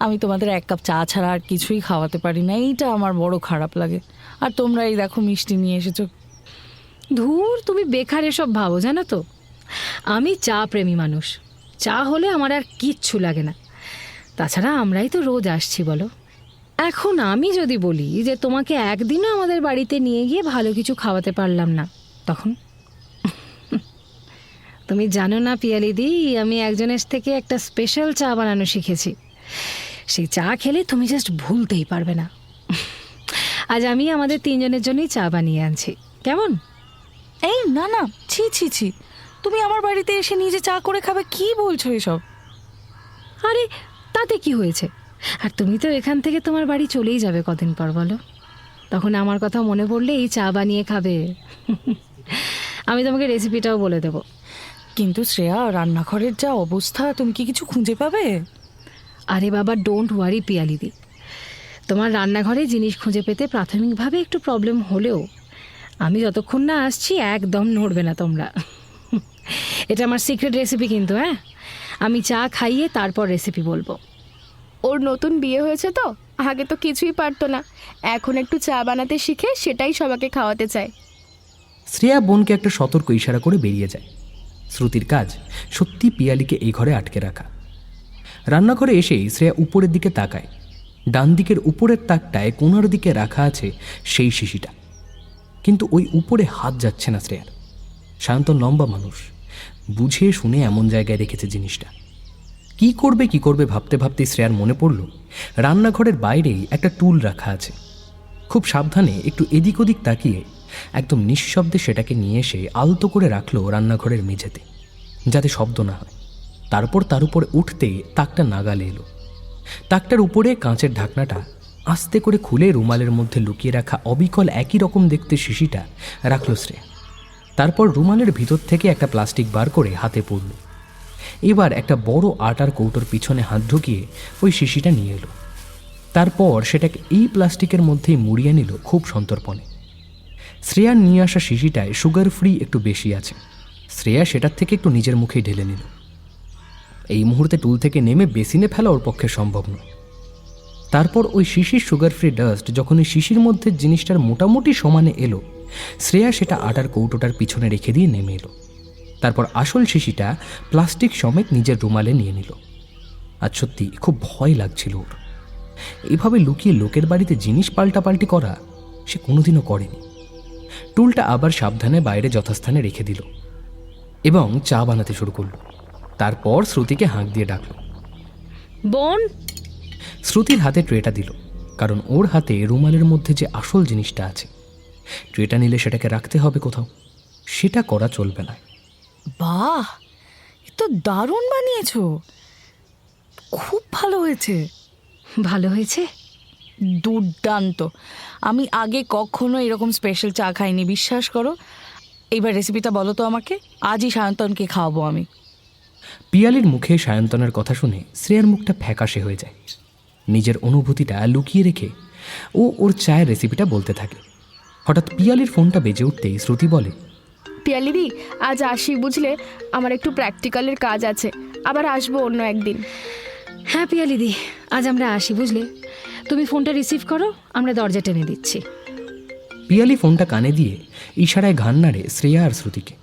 আমি তোমাদের এক কাপ চা ছাড়া আর কিছুই খাওয়াতে পারি না, এইটা আমার বড় খারাপ লাগে। আর তোমরা এই দেখো মিষ্টি নিয়ে এসেছো। ধুর, তুমি বেকার এসব ভাবো, জানো তো আমি চা প্রেমী মানুষ। চা হলে আমার আর কিচ্ছু লাগে না। তাছাড়া আমরাই তো রোজ আসছি বলো। এখন আমি যদি বলি যে তোমাকে একদিনও আমাদের বাড়িতে নিয়ে গিয়ে ভালো কিছু খাওয়াতে পারলাম না, তখন তুমি জানো না পিয়ালিদি, আমি একজনের থেকে একটা স্পেশাল চা বানানো শিখেছি। সেই চা খেলে তুমি জাস্ট ভুলতেই পারবে না। আজ আমি আমাদের 3 জনের জন্যই চা বানিয়ে আনছি, কেমন? এই না না, ছি ছি ছি, তুমি আমার বাড়িতে এসে নিজে চা করে খাবে? কি বলছো এসব? আরে তাতে কি হয়েছে? আর তুমি তো এখান থেকে তোমার বাড়ি চলেই যাবে কদিন পর, বলো। তখন আমার কথা মনে পড়লে এই চা বানিয়ে খাবে। আমি তোমাকে রেসিপিটাও বলে দেবো। কিন্তু শ্রেয়া, রান্নাঘরের যা অবস্থা, তুমি কি কিছু খুঁজে পাবে? আরে বাবা, ডোন্ট ওয়ারি পিয়ালিদি, তোমার রান্নাঘরে জিনিস খুঁজে পেতে প্রাথমিকভাবে একটু প্রবলেম হলেও আমি যতক্ষণ না আসছি একদম নড়বে না তোমরা। এটা আমার সিক্রেট রেসিপি কিন্তু, হ্যাঁ। আমি চা খাইয়ে তারপর রেসিপি বলবো। ওর নতুন বিয়ে হয়েছে তো, আগে তো কিছুই পারতো না, এখন একটু চা বানাতে শিখে সেটাই সবাইকে খাওয়াতে চায়। শ্রেয়া বোনকে একটা সতর্ক ইশারা করে বেরিয়ে যায়। শ্রুতির কাজ সত্যি পিয়ালিকে এই ঘরে আটকে রাখা। রান্নাঘরে এসেই শ্রেয়া উপরের দিকে তাকায়। ডান দিকের উপরের তাকটায় কোনার দিকে রাখা আছে সেই শিশিটা, কিন্তু ওই উপরে হাত যাচ্ছে না শ্রেয়ার। সায়ন্তন লম্বা মানুষ, বুঝে শুনে এমন জায়গায় রেখেছে জিনিসটা। কি করবে ভাবতে ভাবতে শ্রেয়ার মনে পড়ল রান্নাঘরের বাইরেই একটা টুল রাখা আছে। খুব সাবধানে একটু এদিক ওদিক তাকিয়ে একদম নিঃশব্দে সেটাকে নিয়ে এসে আলতো করে রাখলো রান্নাঘরের মেঝেতে, যাতে শব্দ না হয়। তারপর তার উপরে উঠতে তাকটা নাগালে এলো। তাকটার উপরে কাঁচের ঢাকনাটা আস্তে করে খুলে রুমালের মধ্যে লুকিয়ে রাখা অবিকল একই রকম দেখতে শিশিটা রাখল শ্রেয়া। তারপর রুমালের ভিতর থেকে একটা প্লাস্টিক বার করে হাতে পড়ল। এবার একটা বড় আটার কৌটোর পিছনে হাত ঢুকিয়ে ওই শিশিটা নিয়ে এলো। তারপর সেটাকে এই প্লাস্টিকের মধ্যেই মুড়িয়ে নিল খুব সন্তর্পণে। শ্রেয়ার নিয়ে আসা শিশিটায় সুগার ফ্রি একটু বেশি আছে। শ্রেয়া সেটার থেকে একটু নিজের মুখেই ঢেলে নিল। এই মুহূর্তে টুল থেকে নেমে বেসিনে ফেলা ওর পক্ষে সম্ভব নয়। তারপর ওই শিশির সুগার ফ্রি ডাস্ট যখন ওই শিশির মধ্যে জিনিসটার মোটামুটি সমানে এলো, শ্রেয়া সেটা আটার কৌটোটার পিছনে রেখে দিয়ে নেমে এলো। তারপর আসল শিশিটা প্লাস্টিক সমেত নিজের রুমালে নিয়ে নিল। আর সত্যি খুব ভয় লাগছিল ওর। এভাবে লুকিয়ে লোকের বাড়িতে জিনিস পাল্টাপাল্টি করা সে কোনোদিনও করেনি। টুলটা আবার সাবধানে বাইরে যথাস্থানে রেখে দিল এবং চা বানাতে শুরু করলো। তারপর শ্রুতিকে হাঁক দিয়ে ডাকল। বোন। শ্রুতির হাতে ট্রেটা দিল, কারণ ওর হাতে রুমালের মধ্যে যে আসল জিনিসটা আছে, ট্রেটা নিলে সেটাকে রাখতে হবে কোথাও, সেটা করা চলবে না। বাহ, এ তো দারুণ বানিয়েছো, খুব ভালো হয়েছে। ভালো হয়েছে? দুর্দান্ত। আমি আগে কখনো এরকম স্পেশাল চা খাইনি, বিশ্বাস করো। এইবার রেসিপিটা বলো তো আমাকে, আজই সায়ন্তনকে খাওয়াবো আমি। পিয়ালির মুখে সায়ন্তনের কথা শুনে শ্রেয়ার মুখটা ফ্যাকাশে হয়ে যায়। নিজের অনুভূতিটা লুকিয়ে রেখে ও ওর চায়ের রেসিপিটা বলতে থাকে। হঠাৎ পিয়ালির ফোনটা বেজে উঠতেই শ্রুতি বলে, পিয়ালিদি, আজ আসি বুঝলে, আমার একটু প্র্যাকটিক্যালের কাজ আছে, আবার আসবো অন্য একদিন। হ্যাঁ পিয়ালিদি, আজ আমরা আসি বুঝলে। তুমি ফোনটা রিসিভ করো, আমরা দরজা টেনে দিচ্ছি। পিয়ালি ফোনটা কানে দিয়ে ইশারায় ঘান নাড়ে শ্রেয়া আর শ্রুতিকে।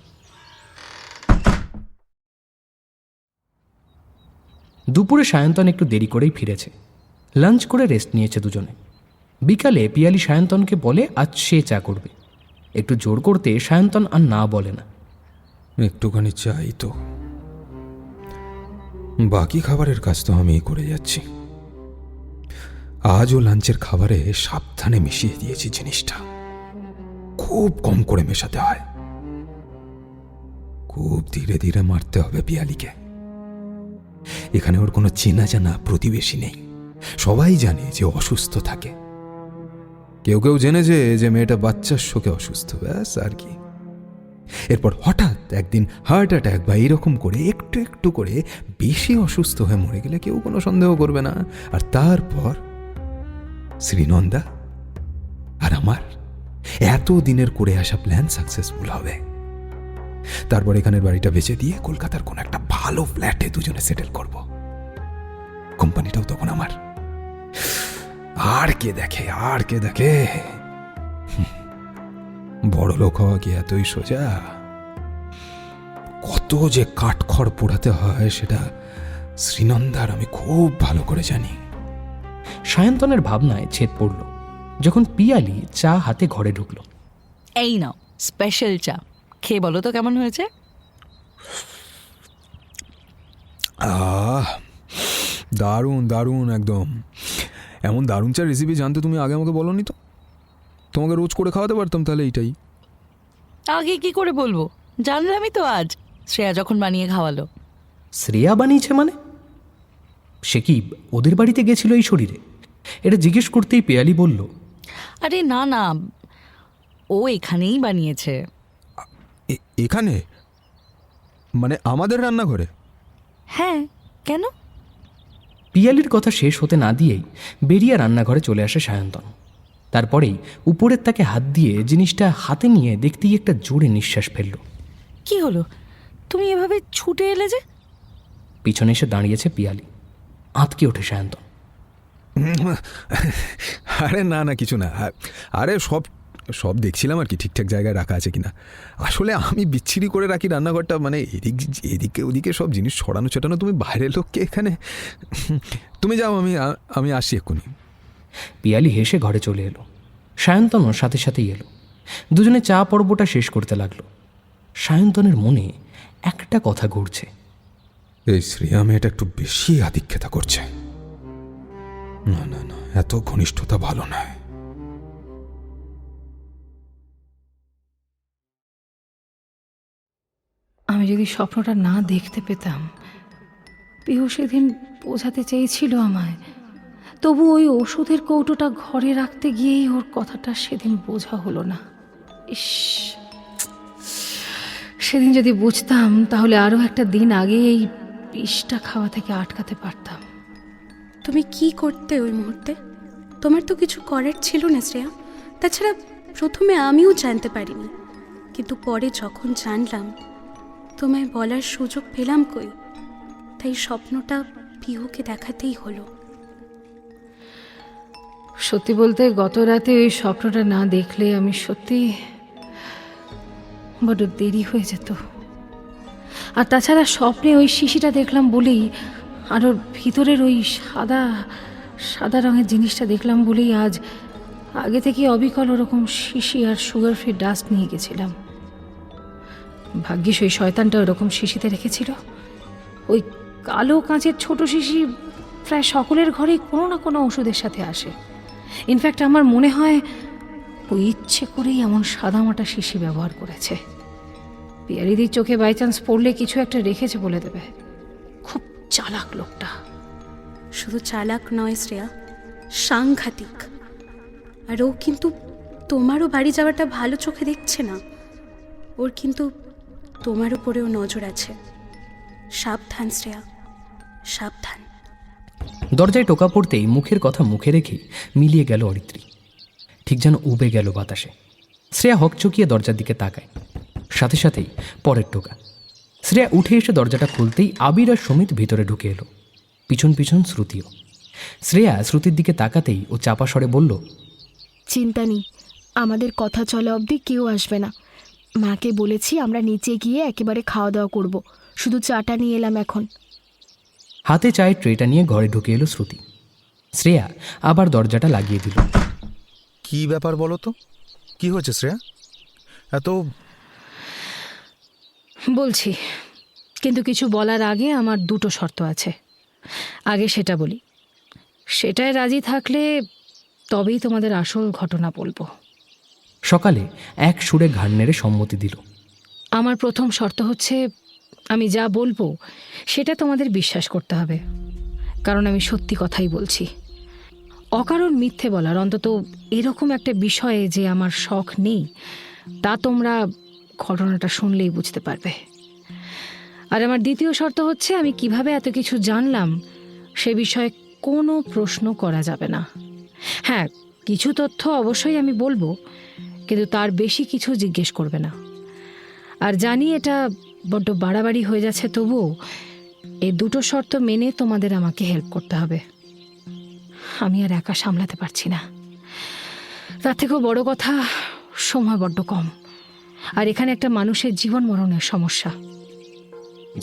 দুপুরে সায়ন্তন একটু দেরি করেই ফিরেছে। লাঞ্চ করে রেস্ট নিয়েছে দুজনে। বিকালে পিয়ালি সায়ন্তনকে বলে আজ সে চা করবে। একটু জোর করতে সায়ন্তন আর না বলে না। একটুখানি চাই তো, বাকি খাবারের কাজ তো আমি করে যাচ্ছি। আজও লাঞ্চের খাবারে সাবধানে মিশিয়ে দিয়েছি জিনিসটা, খুব কম করে মেশাতে হয়, খুব ধীরে ধীরে মারতে হবে পিয়ালিকে। এখানে ওর কোনো চেনা জানা প্রতিবেশী নেই, সবাই জানে যে অসুস্থ থাকে। কেউ কেউ জেনেছে যে মেয়েটা বাচ্চার শোকে অসুস্থ, ব্যাস আর কি। এরপর হঠাৎ একদিন হার্ট অ্যাটাক বা এরকম করে একটু একটু করে বেশি অসুস্থ হয়ে মরে গেলে কেউ কোনো সন্দেহ করবে না। আর তারপর শ্রীনন্দা আর আমার এত দিনের করে আসা প্ল্যান সাকসেসফুল হবে। তারপর এখানের বাড়িটা বেচে দিয়ে কলকাতার কোনো একটা ভালো ফ্ল্যাটে দুজনে সেটেল করব। কোম্পানিটাও তখন আমার। আর কে দেখে, আর কে দেখে? বড় লোক হওয়া কি এতই সোজা? কত যে কাঠখড় পোড়াতে হয় সেটা শ্রীনন্দার আমি খুব ভালো করে জানি। সায়ন্তনের ভাবনায় ছেদ পড়ল যখন পিয়ালি চা হাতে ঘরে ঢুকল। এই নাও স্পেশাল চা, খেয়ে বলো তো কেমন হয়েছে। দারুণ দারুণ, একদম এমন দারুণ চা রেসিপি জানতে তুমি আগে আমাকে বলোনি তো, তোমাকে রোজ করে খাওয়াতে পারতাম। তাহলে এইটাই আগে কি করে বলবো, জানলামই তো আজ শ্রেয়া যখন বানিয়ে খাওয়ালো। শ্রেয়া বানিয়েছে মানে? সে কি ওদের বাড়িতে গেছিল এই শরীরে? এটা জিজ্ঞেস করতেই পেয়ালি বলল, আরে না না, ও এখানেই বানিয়েছে। এখানে মানে আমাদের রান্নাঘরে? হ্যাঁ, কেন? পিয়ালির কথা শেষ হতে না দিয়েই বেরিয়ে রান্নাঘরে চলে আসে সায়ন্তন। তারপরেই উপরের তাকে হাত দিয়ে জিনিসটা হাতে নিয়ে দেখতেই একটা জোরে নিঃশ্বাস ফেলল। কি হলো, তুমি এভাবে ছুটে এলে যে? পিছনে এসে দাঁড়িয়েছে পিয়ালি। আঁতকে ওঠে সায়ন্তন। আরে না না, কিছু না। আরে সব সব দেখছিলাম আর কি, ঠিকঠাক জায়গায় রাখা আছে কিনা। আসলে আমি বিচ্ছিরি করে রাখি রান্নাঘরটা, মানে এদিকে ওদিকে সব জিনিস ছড়ানো ছড়ানো। তুমি বাইরের লোককে এখানে, তুমি যাও, আমি আসি এক্ষুনি। পিয়ালি হেসে ঘরে চলে এলো। সায়ন্তনও সাথে সাথেই এলো। দুজনে চা পর্বটা শেষ করতে লাগলো। সায়ন্তনের মনে একটা কথা ঘুরছে। এই শ্রেয়া মেয়েটা একটু বেশি আধিক্যতা করছে। না না না, এত ঘনিষ্ঠতা ভালো নয়। আমি যদি স্বপ্নটা না দেখতে পেতাম, পিহু সেদিন বোঝাতে চেয়েছিল আমায়, তবু ওই ওষুধের কৌটোটা ঘরে রাখতে গিয়েই ওর কথাটা সেদিন বোঝা হলো না। ইস, সেদিন যদি বুঝতাম তাহলে আরও একটা দিন আগে এই বিষটা খাওয়া থেকে আটকাতে পারতাম। তুমি কি করতে ওই মুহূর্তে? তোমার তো কিছু করার ছিল না শ্রেয়া। তাছাড়া প্রথমে আমিও জানতে পারিনি, কিন্তু পরে যখন জানলাম তোমায় বলার সুযোগ পেলাম কই, তাই স্বপ্নটা পিহুকে দেখাতেই হলো। সত্যি বলতে গত রাতে ওই স্বপ্নটা না দেখলে আমি সত্যি বড্ড দেরি হয়ে যেত। আর তাছাড়া স্বপ্নে ওই শিশিটা দেখলাম বলেই, আর ওর ভিতরের ওই সাদা সাদা রঙের জিনিসটা দেখলাম বলেই আজ আগে থেকে অবিকল ওরকম শিশি আর সুগার ফ্রি ডাস্ট নিয়ে গেছিলাম। ভাগ্যিস ওই শয়তানটা ওরকম শিশিতে রেখেছিল। ওই কালো কাঁচের ছোট শিশি প্রায় সকলের ঘরেই কোনো না কোনো ওষুধের সাথে আসে। ইনফ্যাক্ট আমার মনে হয় ওই ইচ্ছে করেই এমন সাদামাটা শিশি ব্যবহার করেছে। পিয়ারিদির চোখে বাই চান্স পড়লে কিছু একটা রেখেছে বলে দেবে। খুব চালাক লোকটা। শুধু চালাক নয় শ্রেয়া, সাংঘাতিক। আর ও কিন্তু তোমারও বাড়ি যাওয়াটা ভালো চোখে দেখছে না। ওর কিন্তু তোমার উপরেও নজর আছে। সাবধান শ্রেয়া, সাবধান। দরজায় টোকা পড়তেই মুখের কথা মুখে রেখেই মিলিয়ে গেল অরিত্রী। ঠিক যেন উবে গেল বাতাসে। শ্রেয়া হকচকিয়ে দরজার দিকে তাকায়। সাথে সাথেই পরের টোকা। শ্রেয়া উঠে এসে দরজাটা খুলতেই আবির আর সমিত ভিতরে ঢুকে এলো, পিছন পিছন শ্রুতিও। শ্রেয়া শ্রুতির দিকে তাকাতেই ও চাপা স্বরে বলল, চিন্তা নেই, আমাদের কথা চলা অবধি কেউ আসবে না। মাকে বলেছি আমরা নিচে গিয়ে একেবারে খাওয়া দাওয়া করব, শুধু চাটা নিয়ে এলাম এখন। হাতে চায়ের ট্রেটা নিয়ে ঘরে ঢুকে এলো শ্রুতি। শ্রেয়া আবার দরজাটা লাগিয়ে দিল। কি ব্যাপার বলো তো, কি হয়েছে শ্রেয়া? এত বলছি, কিন্তু কিছু বলার আগে আমার দুটো শর্ত আছে। আগে সেটা বলি, সেটায় রাজি থাকলে তবেই তোমাদের আসল ঘটনা বলবো। সকালে এক সুরে ঘাড় নেড়ে সম্মতি দিল। আমার প্রথম শর্ত হচ্ছে, আমি যা বলবো সেটা তোমাদের বিশ্বাস করতে হবে, কারণ আমি সত্যি কথাই বলছি। অকারণ মিথ্যে বলার, অন্তত এরকম একটা বিষয়ে যে আমার শখ নেই, তা তোমরা ঘটনাটা শুনলেই বুঝতে পারবে। আর আমার দ্বিতীয় শর্ত হচ্ছে, আমি কিভাবে এত কিছু জানলাম সে বিষয়ে কোনো প্রশ্ন করা যাবে না। হ্যাঁ, কিছু তথ্য অবশ্যই আমি বলবো, কিন্তু তার বেশি কিছু জিজ্ঞেস করবে না। আর জানি এটা বড্ড বাড়াবাড়ি হয়ে যাচ্ছে, তবুও এই দুটো শর্ত মেনে তোমাদের আমাকে হেল্প করতে হবে। আমি আর একা সামলাতে পারছি না। তার থেকেও বড় কথা, সময় বড্ড কম। আর এখানে একটা মানুষের জীবন মরণের সমস্যা।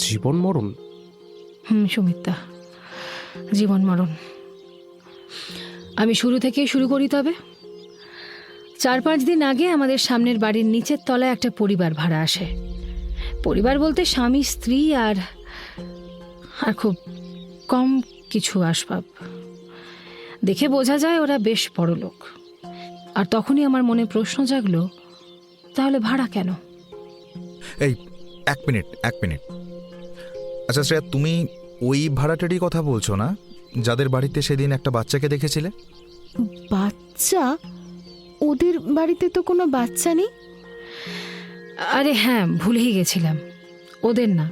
জীবন মরণ? সুমিত্রা, জীবন মরণ। আমি শুরু থেকেই শুরু করি তবে। 4-5 দিন আগে আমাদের সামনের বাড়ির নিচের তলায় একটা পরিবার ভাড়া আসে। পরিবার বলতে স্বামী, স্ত্রী আর খুব কম কিছু আসবাব। দেখে বোঝা যায় ওরা বেশ বড় লোক। আর তখনই আমার মনে প্রশ্ন জাগলো, তাহলে ভাড়া কেন? এই এক মিনিট। আচ্ছা শ্রেয়া, তুমি ওই ভাড়াটেরই কথা বলছো না, যাদের বাড়িতে সেদিন একটা বাচ্চাকে দেখেছিলে? বাচ্চা? ওদের বাড়িতে তো কোনো বাচ্চা নেই। আরে হ্যাঁ, ভুলেই গেছিলাম। ওদের না,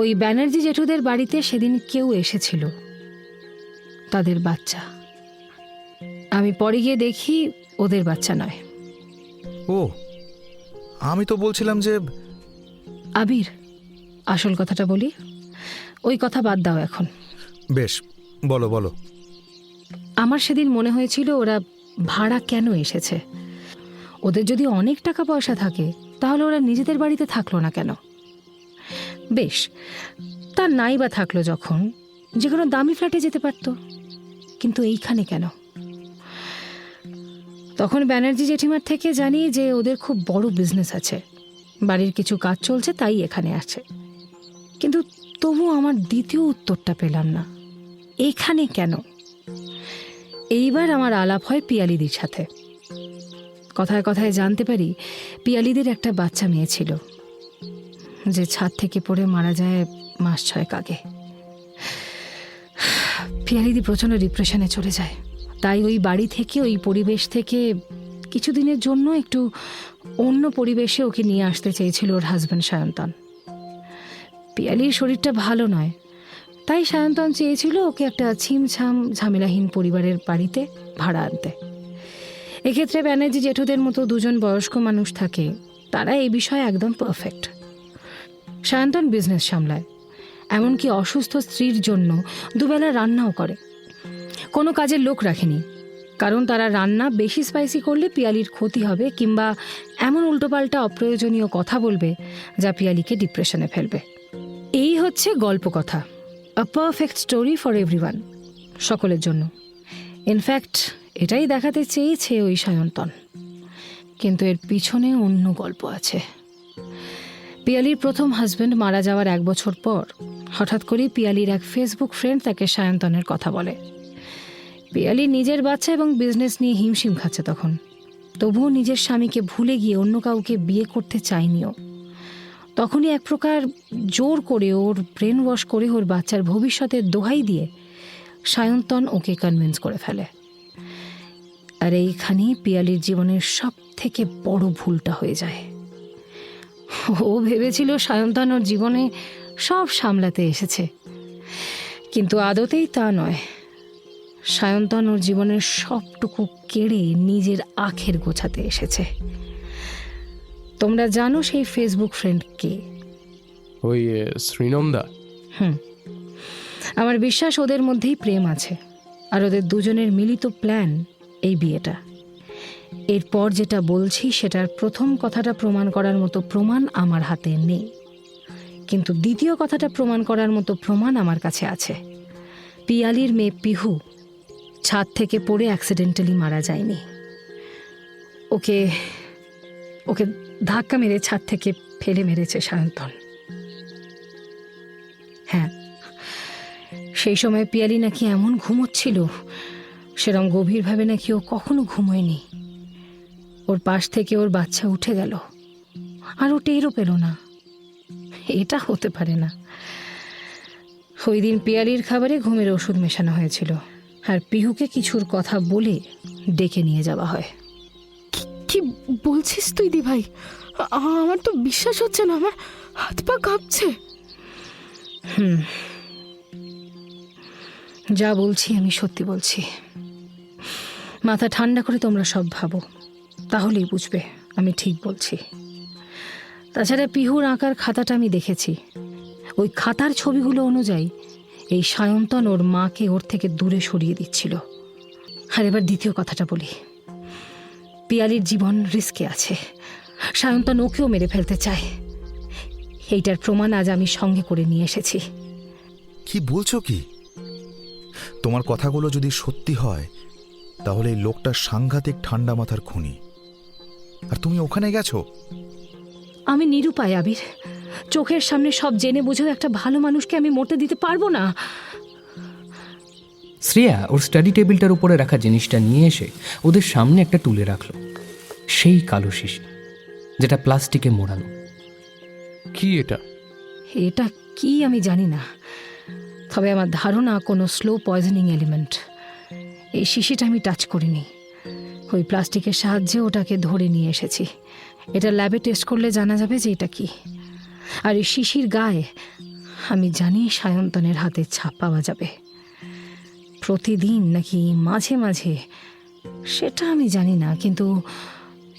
ওই ব্যানার্জি জেঠুদের বাড়িতে সেদিন কেউ এসেছিল, তাদের বাচ্চা। আমি পরে গিয়ে দেখি ওদের বাচ্চা নয়। ও, আমি তো বলছিলাম যে... আবির, আসল কথাটা বলি, ওই কথা বাদ দাও এখন। বেশ, বলো। আমার সেদিন মনে হয়েছিল ওরা ভাড়া কেন এসেছে। ওদের যদি অনেক টাকা পয়সা থাকে তাহলে ওরা নিজেদের বাড়িতে থাকলো না কেন? বেশ, তার নাই বা থাকলো যখন, যে কোনো দামি ফ্ল্যাটে যেতে পারতো, কিন্তু এইখানে কেন? তখন ব্যানার্জি জেঠিমার থেকে জানি যে ওদের খুব বড় বিজনেস আছে, বাড়ির কিছু কাজ চলছে, তাই এখানে আছে। কিন্তু তবু আমার দ্বিতীয় উত্তরটা পেলাম না, এখানে কেন? এইবার আমার আলাপ হয় পিয়ালিদির সাথে। কথায় কথায় জানতে পারি পিয়ালিদির একটা বাচ্চা মেয়ে ছিল, যে ছাদ থেকে পড়ে মারা যায় মাস 6 আগে। পিয়ালিদি প্রচণ্ড ডিপ্রেশনে চলে যায়, তাই ওই বাড়ি থেকে, ওই পরিবেশ থেকে কিছুদিনের জন্য একটু অন্য পরিবেশে ওকে নিয়ে আসতে চেয়েছিল ওর হাজব্যান্ড সায়ন্তন। পিয়ালির শরীরটা ভালো নয়, তাই সায়ন্তন চেয়েছিল ওকে একটা ছিমছাম ঝামেলাহীন পরিবারের বাড়িতে ভাড়া আনতে। এক্ষেত্রে ব্যানার্জি জেঠুদের মতো 2 জন বয়স্ক মানুষ থাকে, তারা এই বিষয়ে একদম পারফেক্ট। সায়ন্তন বিজনেস সামলায়, এমনকি অসুস্থ স্ত্রীর জন্য 2 বেলা রান্নাও করে। কোনো কাজের লোক রাখেনি, কারণ তারা রান্না বেশি স্পাইসি করলে পিয়ালির ক্ষতি হবে, কিংবা এমন উল্টোপাল্টা অপ্রয়োজনীয় কথা বলবে যা পিয়ালিকে ডিপ্রেশনে ফেলবে। এই হচ্ছে গল্প কথা, আ পারফেক্ট স্টোরি ফর এভরিওয়ান, সকলের জন্য। ইনফ্যাক্ট এটাই দেখাতে চেয়েছে ওই সায়ন্তন, কিন্তু এর পিছনে অন্য গল্প আছে। পিয়ালির প্রথম হাজব্যান্ড মারা যাওয়ার 1 বছর পর হঠাৎ করে পিয়ালির এক ফেসবুক ফ্রেন্ড তাকে সায়ন্তনের কথা বলে। পিয়ালি নিজের বাচ্চা এবং বিজনেস নিয়ে হিমশিম খাচ্ছে তখন, তবুও নিজের স্বামীকে ভুলে গিয়ে অন্য কাউকে বিয়ে করতে চায়নিও। তখনই এক প্রকার জোর করে, ওর ব্রেন ওয়াশ করে, ওর বাচ্চার ভবিষ্যতের দোহাই দিয়ে সায়ন্তন ওকে কনভিন্স করে ফেলে। আর এইখানেই পিয়ালির জীবনের সব থেকে বড় ভুলটা হয়ে যায়। ও ভেবেছিল সায়ন্তন ওর জীবনে সব সামলাতে এসেছে, কিন্তু আদতেই তা নয়। সায়ন্তন ওর জীবনের সবটুকু কেড়ে নিজের আখের গোছাতে এসেছে। তোমরা জানো সেই ফেসবুক ফ্রেন্ড কে? ওই শ্রীনন্দা? আমার বিশ্বাস ওদের মধ্যেই প্রেম আছে, আর ওদের 2 জনের মিলিত প্ল্যান এই বিয়েটা। এরপর যেটা বলছি সেটার প্রথম কথাটা প্রমাণ করার মতো প্রমাণ আমার হাতে নেই, কিন্তু দ্বিতীয় কথাটা প্রমাণ করার মতো প্রমাণ আমার কাছে আছে। পিয়ালির মেয়ে পিহু ছাদ থেকে পড়ে অ্যাক্সিডেন্টালি মারা যায়নি, ওকে ওকে ধাক্কা মেরে ছাদ থেকে ফেলে মেরেছে সায়ন্তন। হ্যাঁ, সেই সময় পিয়ালি নাকি এমন ঘুমোচ্ছিল, সেরম গভীরভাবে নাকি ও কখনো ঘুমোয়নি। ওর পাশ থেকে ওর বাচ্চা উঠে গেল, আর ও টেরও পেল না। এটা হতে পারে না। ওই দিন পিয়ালির খাবারে ঘুমের ওষুধ মেশানো হয়েছিল, আর পিহুকে কিছুর কথা বলে ডেকে নিয়ে যাওয়া হয়। কি বলছিস তুই দি ভাই? আমার তো বিশ্বাস হচ্ছে না, আমার হাত পা কাঁপছে। যা বলছি আমি সত্যি বলছি। মাথা ঠান্ডা করে তোমরা সব ভাবো, তাহলেই বুঝবে আমি ঠিক বলছি। তাছাড়া পিহুর আঁকার খাতাটা আমি দেখেছি। ওই খাতার ছবিগুলো অনুযায়ী এই সায়ন্তন ওর মাকে ওর থেকে দূরে সরিয়ে দিচ্ছিল। আর এবার দ্বিতীয় কথাটা বলি, পিয়ালির জীবন রিস্কে আছে। সায়ন্তন ওকেও মেরে ফেলতে চায়। এইটার প্রমাণ আজ আমি সঙ্গে করে নিয়ে এসেছি। কি বলছো কি? তোমার কথাগুলো যদি সত্যি হয় তাহলে এই লোকটা সাংঘাতিক ঠান্ডা মাথার খুনি। আর তুমি ওখানে গেছো? আমি নিরুপায় আবির। চোখের সামনে সব জেনে বুঝেও একটা ভালো মানুষকে আমি মরতে দিতে পারবো না। শ্রেয়া ওর স্টাডি টেবিলটার উপরে রাখা জিনিসটা নিয়ে এসে ওদের সামনে একটা তুলে রাখলো। সেই কালো শিশি, যেটা প্লাস্টিকে মোড়ানো। কি এটা? এটা কি আমি জানি না, তবে আমার ধারণা কোনো স্লো পয়জনিং এলিমেন্ট। এই শিশিটা আমি টাচ করিনি, ওই প্লাস্টিকের সাহায্যে ওটাকে ধরে নিয়ে এসেছি। এটা ল্যাবে টেস্ট করলে জানা যাবে যে এটা কি। আর এই শিশির গায়ে আমি জানি সায়ন্তনের হাতে ছাপ পাওয়া যাবে। প্রতিদিন নাকি মাঝে মাঝে সেটা আমি জানি না, কিন্তু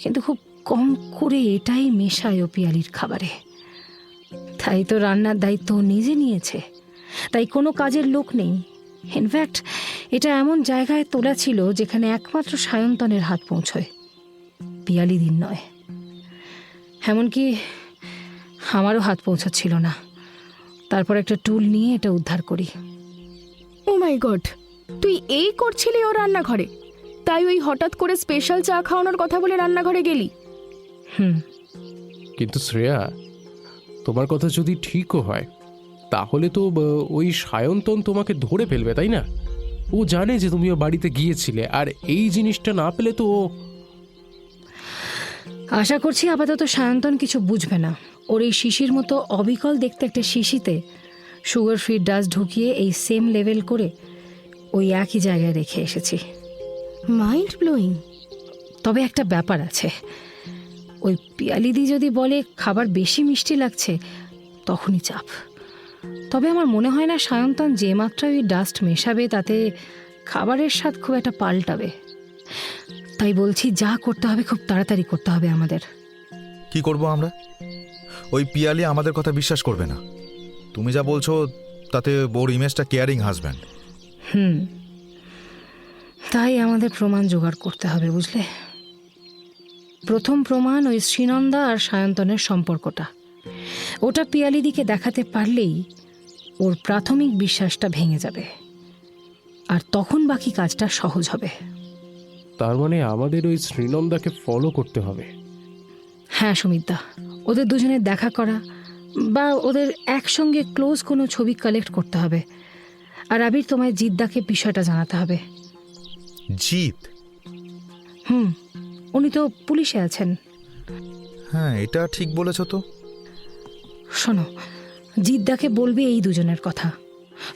কিন্তু খুব কম করে এটাই মেশায় ও পিয়ালির খাবারে। তাই তো রান্নার দায়িত্ব নিজে নিয়েছে, তাই কোনো কাজের লোক নেই। ইনফ্যাক্ট এটা এমন জায়গায় তোলা ছিল যেখানে একমাত্র সায়ন্তনের হাত পৌঁছয়, পিয়ালি দিন নয়। এমনকি আমারও হাত পৌঁছাচ্ছিল না। তারপর একটা টুল নিয়ে এটা উদ্ধার করি। ও মাই গড, তুই এই করছিলি ও রান্নাঘরে? তাই ওই হঠাৎ করে স্পেশাল চা খাওয়ানোর কথা বলে রান্নাঘরে গেলি? কিন্তু শ্রেয়া, তোমার কথা যদি ঠিকও হয় তাহলে তো ওই সায়ন্তন তোমাকে ধরে ফেলবে, তাই না? ও জানে যে তুমি ওর বাড়িতে গিয়েছিলে, আর এই জিনিসটা না পেলে তো আশা করছি আপাতত সায়ন্তন কিছু বুঝবে না। ওর এই শিশির মতো অবিকল দেখতে একটা শিশিতে সুগার ফ্রি ডাস্ট ঢুকিয়ে এই সেম লেভেল করে ওই একই জায়গায় রেখে এসেছি। Mind blowing. তবে একটা ব্যাপার আছে, ওই পিয়ালিদি যদি বলে খাবার বেশি মিষ্টি লাগছে তখনই চাপ। তবে আমার মনে হয় না সায়ন্তন যে মাত্রায় ওই ডাস্ট মেশাবে তাতে খাবারের স্বাদ খুব একটা পাল্টাবে। তাই বলছি, যা করতে হবে খুব তাড়াতাড়ি করতে হবে আমাদের। কি করব আমরা? ওই পিয়ালি আমাদের কথা বিশ্বাস করবে না। তুমি যা বলছো তাতে ওর ইমেজটা কেয়ারিং হাজব্যান্ড। তাই আমাদের প্রমাণ জোগাড় করতে হবে, বুঝলে? প্রথম প্রমাণ ওই শ্রীনন্দা আর সায়ন্তনের সম্পর্কটা। ওটা পিয়ালিদিকে দেখাতে পারলেই ওর প্রাথমিক বিশ্বাসটা ভেঙে যাবে, আর তখন বাকি কাজটা সহজ হবে। তার মানে আমাদের ওই শ্রীনন্দাকে ফলো করতে হবে। হ্যাঁ সুমিতদা, ওদের দুজনের দেখা করা বা ওদের একসঙ্গে ক্লোজ কোনো ছবি কালেক্ট করতে হবে। আর আবির, তোমায় জিদ্দাকে বিষয়টা জানাতে হবে। জিত? উনি তো পুলিশে আছেন। হ্যাঁ, এটা ঠিক বলেছ তো। শোনো, জিদ্দাকে বলবে এই দুজনের কথা।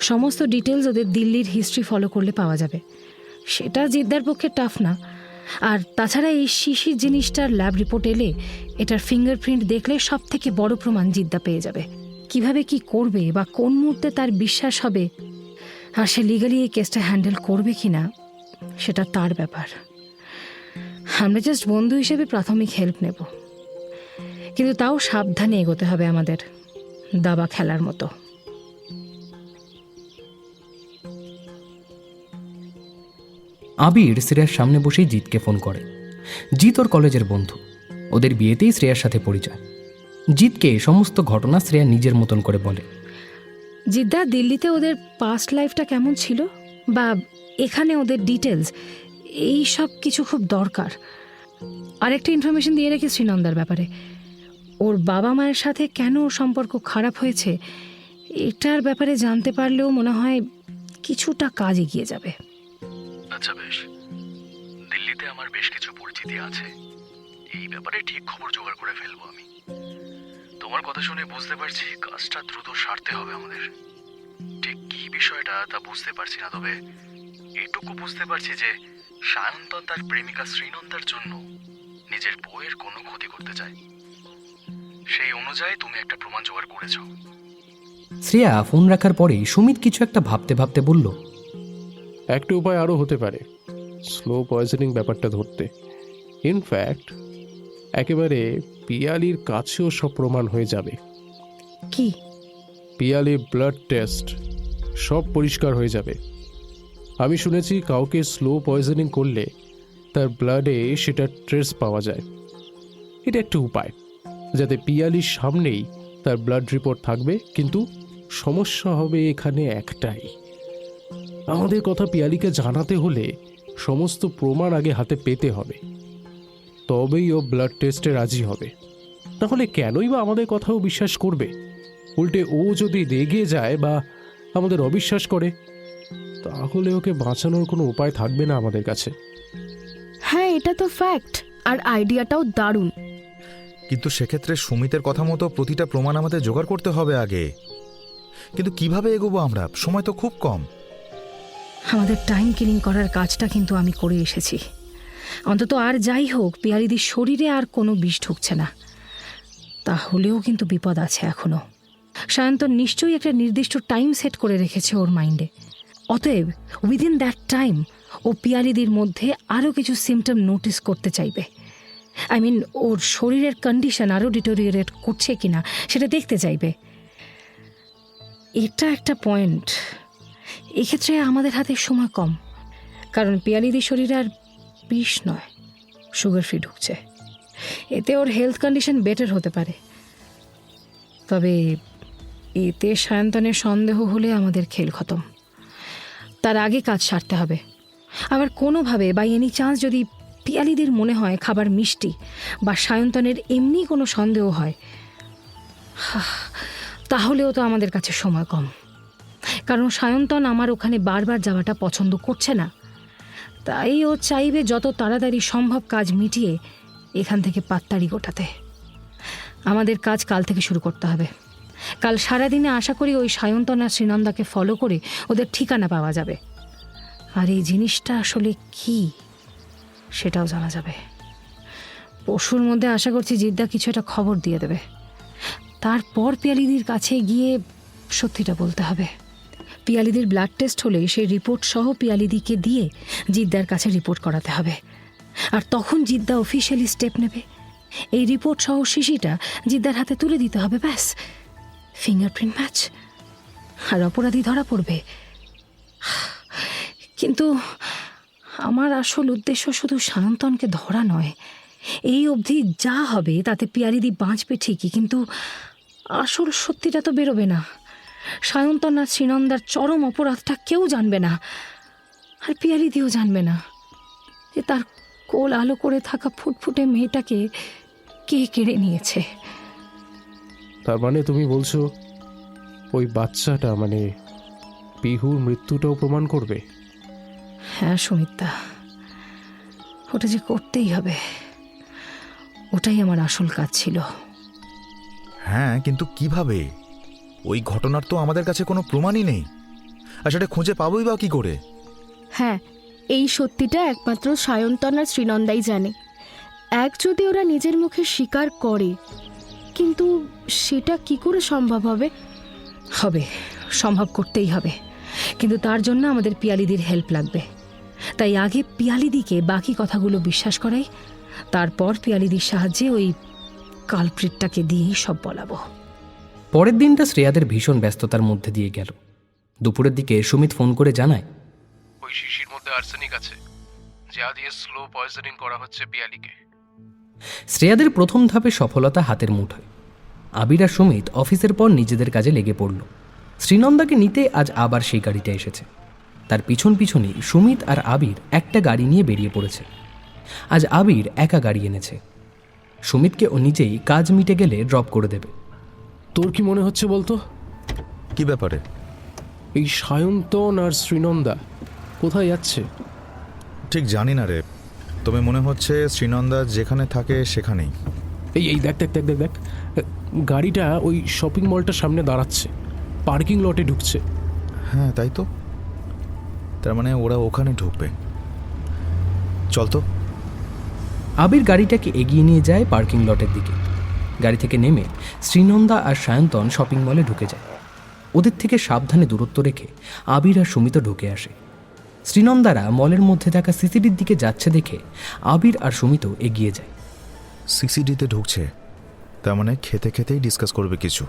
সমস্ত ডিটেলস ওদের দিল্লির হিস্ট্রি ফলো করলে পাওয়া যাবে। সেটা জিদ্দার পক্ষে টাফ না। আর তাছাড়া এই শিশির জিনিসটার ল্যাব রিপোর্ট এলে এটার ফিঙ্গারপ্রিন্ট দেখলে সব থেকে বড় প্রমাণ জিদ্দা পেয়ে যাবে। কিভাবে কি করবে বা কোন মুহূর্তে তার বিশ্বাস হবে, আর সে লিগালি এই কেসটা হ্যান্ডেল করবে কিনা সেটা তার ব্যাপার। আমরা জাস্ট বন্ধু হিসেবে প্রাথমিক হেল্প নেব, কিন্তু তাও সাবধানে এগোতে হবে আমাদের, দাবা খেলার মতো। আবির শ্রেয়ার সামনে বসেই জিতকে ফোন করে। জিত ওর কলেজের বন্ধু, ওদের বিয়েতেই শ্রেয়ার সাথে পরিচয়। জিতকে সমস্ত ঘটনা শ্রেয়া নিজের মতন করে বলে। জিদ্দা, দিল্লিতে ওদের পাস্ট লাইফটা কেমন ছিল বা এখানে ওদের ডিটেলস, এই সব কিছু খুব দরকার। আরেকটা ইনফরমেশন দিয়ে রেখে শ্রীনন্দার ব্যাপারে। ওর বাবা মায়ের সাথে কেন ওর সম্পর্ক খারাপ হয়েছে এটার ব্যাপারে জানতে পারলেও মনে হয় কিছুটা কাজ এগিয়ে যাবে। আচ্ছা বেশ, দিল্লিতে আমার বেশ কিছু পরিচিতি আছে, এই ব্যাপারে ঠিক খবর জোগাড় করে ফেলবো আমি। তোমার কথা শুনে বুঝতে পারছি কাজটা দ্রুত সারতে হবে আমাদের। ঠিক কি বিষয়টা তা বুঝতে পারছি না, তবে এটুকু বুঝতে পারছি যে সায়ন্তন তার প্রেমিকা শ্রীনন্দার জন্য নিজের বউয়ের কোনো ক্ষতি করতে চায়। সেই অনুযায়ী তুমি একটা প্রমাণ জোগাড় করেছ। শ্রেয়া ফোন রাখার পরেই সুমিত কিছু একটা ভাবতে ভাবতে বলল, একটা উপায় আরও হতে পারে স্লো পয়জনিং ব্যাপারটা ধরতে। ইনফ্যাক্ট একেবারে পিয়ালির কাছেও সব প্রমাণ হয়ে যাবে। কি? পিয়ালি ব্লাড টেস্ট সব পরিষ্কার হয়ে যাবে। আমি শুনেছি কাউকে স্লো পয়জনিং করলে তার ব্লাডে সেটা ট্রেস পাওয়া যায়। এটা একটা উপায় যাতে পিয়ালির সামনেই তার ব্লাড রিপোর্ট থাকবে, কিন্তু সমস্যা হবে এখানে একটাই, আমাদের কথা পিয়ালিকে জানাতে হলে সমস্ত প্রমাণ আগে হাতে পেতে হবে, তবেই ও ব্লাড টেস্টে রাজি হবে। তাহলে কেনই বা আমাদের কথাও বিশ্বাস করবে? উল্টে ও যদি রেগে যায় বা আমাদের অবিশ্বাস করে, তাহলে ওকে বাঁচানোর কোনো উপায় থাকবে না আমাদের কাছে। হ্যাঁ, এটা তো ফ্যাক্ট, আর আইডিয়াটাও দারুণ। কিন্তু সেক্ষেত্রে সুমিতের কথা মতো প্রতিটা প্রমাণ আমাদের জোগাড় করতে হবে আগে। কিন্তু কিভাবে এগোবো আমরা? সময় তো খুব কম। আমাদের টাইম কিলিং করার কাজটা কিন্তু আমি করে এসেছি। অন্তত আর যাই হোক, পিয়ালিদির শরীরে আর কোনো বিষ ঢুকছে না। তাহলেও কিন্তু বিপদ আছে এখনো। সায়ন্তন নিশ্চয়ই একটা নির্দিষ্ট টাইম সেট করে রেখেছে ওর মাইন্ডে। অতএব উইদিন দ্যাট টাইম ও পিয়ালিদির মধ্যে আরও কিছু সিমটম নোটিস করতে চাইবে। আই মিন, ওর শরীরের কন্ডিশন আরও ডিটোরিয়েট করছে কিনা সেটা দেখতে চাইবে। এটা একটা পয়েন্ট। এক্ষেত্রে আমাদের হাতে সময় কম, কারণ পিয়ালিদির শরীরে আর বিষ নয়, সুগার ফ্রি ঢুকছে। এতে ওর হেলথ কন্ডিশন বেটার হতে পারে। তবে এতে সায়ন্তনের সন্দেহ হলে আমাদের খেল খতম। তার আগে কাজ সারতে হবে। আবার কোনোভাবে বাই এনি চান্স যদি পিয়ালিদির মনে হয় খাবার মিষ্টি বা সায়ন্তনের এমনি কোনো সন্দেহ হয়, তাহলেও তো আমাদের কাছে সময় কম। কারণ সায়ন্তন আমার ওখানে বারবার যাওয়াটা পছন্দ করছে না। তাই ও চাইবে যত তাড়াতাড়ি সম্ভব কাজ মিটিয়ে এখান থেকে পাত্তাড়ি গোটাতে। আমাদের কাজ কাল থেকে শুরু করতে হবে। কাল সারাদিনে আশা করি ওই সায়ন্তন আর শ্রীনন্দাকে ফলো করে ওদের ঠিকানা পাওয়া যাবে। আর এই জিনিসটা আসলে কি সেটাও জানা যাবে। পরশুর মধ্যে আশা করছি জিদ্দা কিছু একটা খবর দিয়ে দেবে। তারপর পিয়ালিদির কাছে গিয়ে সত্যিটা বলতে হবে। পিয়ালিদির ব্লাড টেস্ট হলে সেই রিপোর্ট সহ পিয়ালিদিকে দিয়ে জিদ্দার কাছে রিপোর্ট করাতে হবে। আর তখন জিদ্দা অফিসিয়ালি স্টেপ নেবে। এই রিপোর্ট সহ শিশিটা জিদ্দার হাতে তুলে দিতে হবে। ব্যাস, ফিঙ্গারপ্রিন্ট ম্যাচ, আর অপরাধী ধরা পড়বে। কিন্তু আমার আসল উদ্দেশ্য শুধু সায়ন্তনকে ধরা নয়। এই অবধি যা হবে তাতে পিয়ালিদি বাঁচবে ঠিকই, কিন্তু আসল সত্যিটা তো বেরোবে না। সায়ন্তন আর শ্রীনন্দার চরম অপরাধটা কেউ জানবে না, আর পিয়ালিদিও জানবে না যে তার কোল আলো করে থাকা ফুটফুটে মেয়েটাকে কে কেড়ে নিয়েছে। তার মানে তুমি বলছো ওই বাচ্চাটা, মানে পিহুর মৃত্যুটাও প্রমাণ করবে? হ্যাঁ সুমিত্রা, ওটা যে করতেই হবে। ওটাই আমার আসল কাজ ছিল। হ্যাঁ, কিন্তু কিভাবে? ওই ঘটনার তো আমাদের কাছে কোনো প্রমাণই নেই, আর সেটা খুঁজে পাবোই বা কি করে? হ্যাঁ, এই সত্যিটা একমাত্র সায়ন্তন আর শ্রীনন্দাই জানে। এক যদি ওরা নিজের মুখে স্বীকার করে, কিন্তু সেটা কি করে সম্ভব হবে? হবে, সম্ভব করতেই হবে। কিন্তু তার জন্য আমাদের পিয়ালিদির হেল্প লাগবে। তাই আগে পিয়ালিদিকে বাকি কথাগুলো বিশ্বাস করাই, তারপর পিয়ালিদির সাহায্যে ওই কালপ্রিটটাকে দিয়েই সব বলাবো। পরের দিনটা শ্রেয়াদের ভীষণ ব্যস্ততার মধ্যে দিয়ে গেল। দুপুরের দিকে সুমিত ফোন করে জানায়, ওই শিশির মধ্যে আর্সেনিক আছে, যা দিয়ে স্লো পয়জনিং করা হচ্ছে পিয়ালিকে। শ্রেয়াদের প্রথম ধাপে সফলতা হাতের মুঠোয়। আবির আর সুমিত অফিসের পর নিজেদের কাজে লেগে পড়ল। শ্রীনন্দাকে নিতে আজ আবার সেই গাড়িটা এসেছে। তার পিছন পিছনই সুমিত আর আবির একটা গাড়ি নিয়ে বেরিয়ে পড়েছে। আজ আবির একা গাড়ি এনেছে। সুমিতকে ও নিজেই কাজ মিটে গেলে ড্রপ করে দেবে। তোর কি মনে হচ্ছে বলতো? কি ব্যাপারে? এই সায়ন্তন আর শ্রীনন্দা কোথায় যাচ্ছে? ঠিক জানি না রে, তবে মনে হচ্ছে শ্রীনন্দা যেখানে থাকে সেখানেই। এই এই দেখ দেখ দেখ দেখ দেখ, গাড়িটা ওই শপিং মলটার সামনে দাঁড়াচ্ছে, পার্কিং লটে ঢুকছে। হ্যাঁ, তাই তো। তার মানে ওরা ওখানে ঢুকবে। চল তো। আবির গাড়িটাকে এগিয়ে নিয়ে যায় পার্কিং লটের দিকে। গাড়ি থেকে নেমে শ্রীনন্দা আর সায়ন্তন শপিং মলে ঢুকে যায়। ওদের থেকে সাবধানে দূরত্ব রেখে আবির আর সুমিতও ঢুকে আসে। শ্রীনন্দারা মলের মধ্যে থাকা সিসিডির দিকে যাচ্ছে দেখে আবির আর সুমিতও এগিয়ে যায়। সিসিডিতে ঢুকছে, তার মানে খেতে খেতেই ডিসকাস করবে কিছু।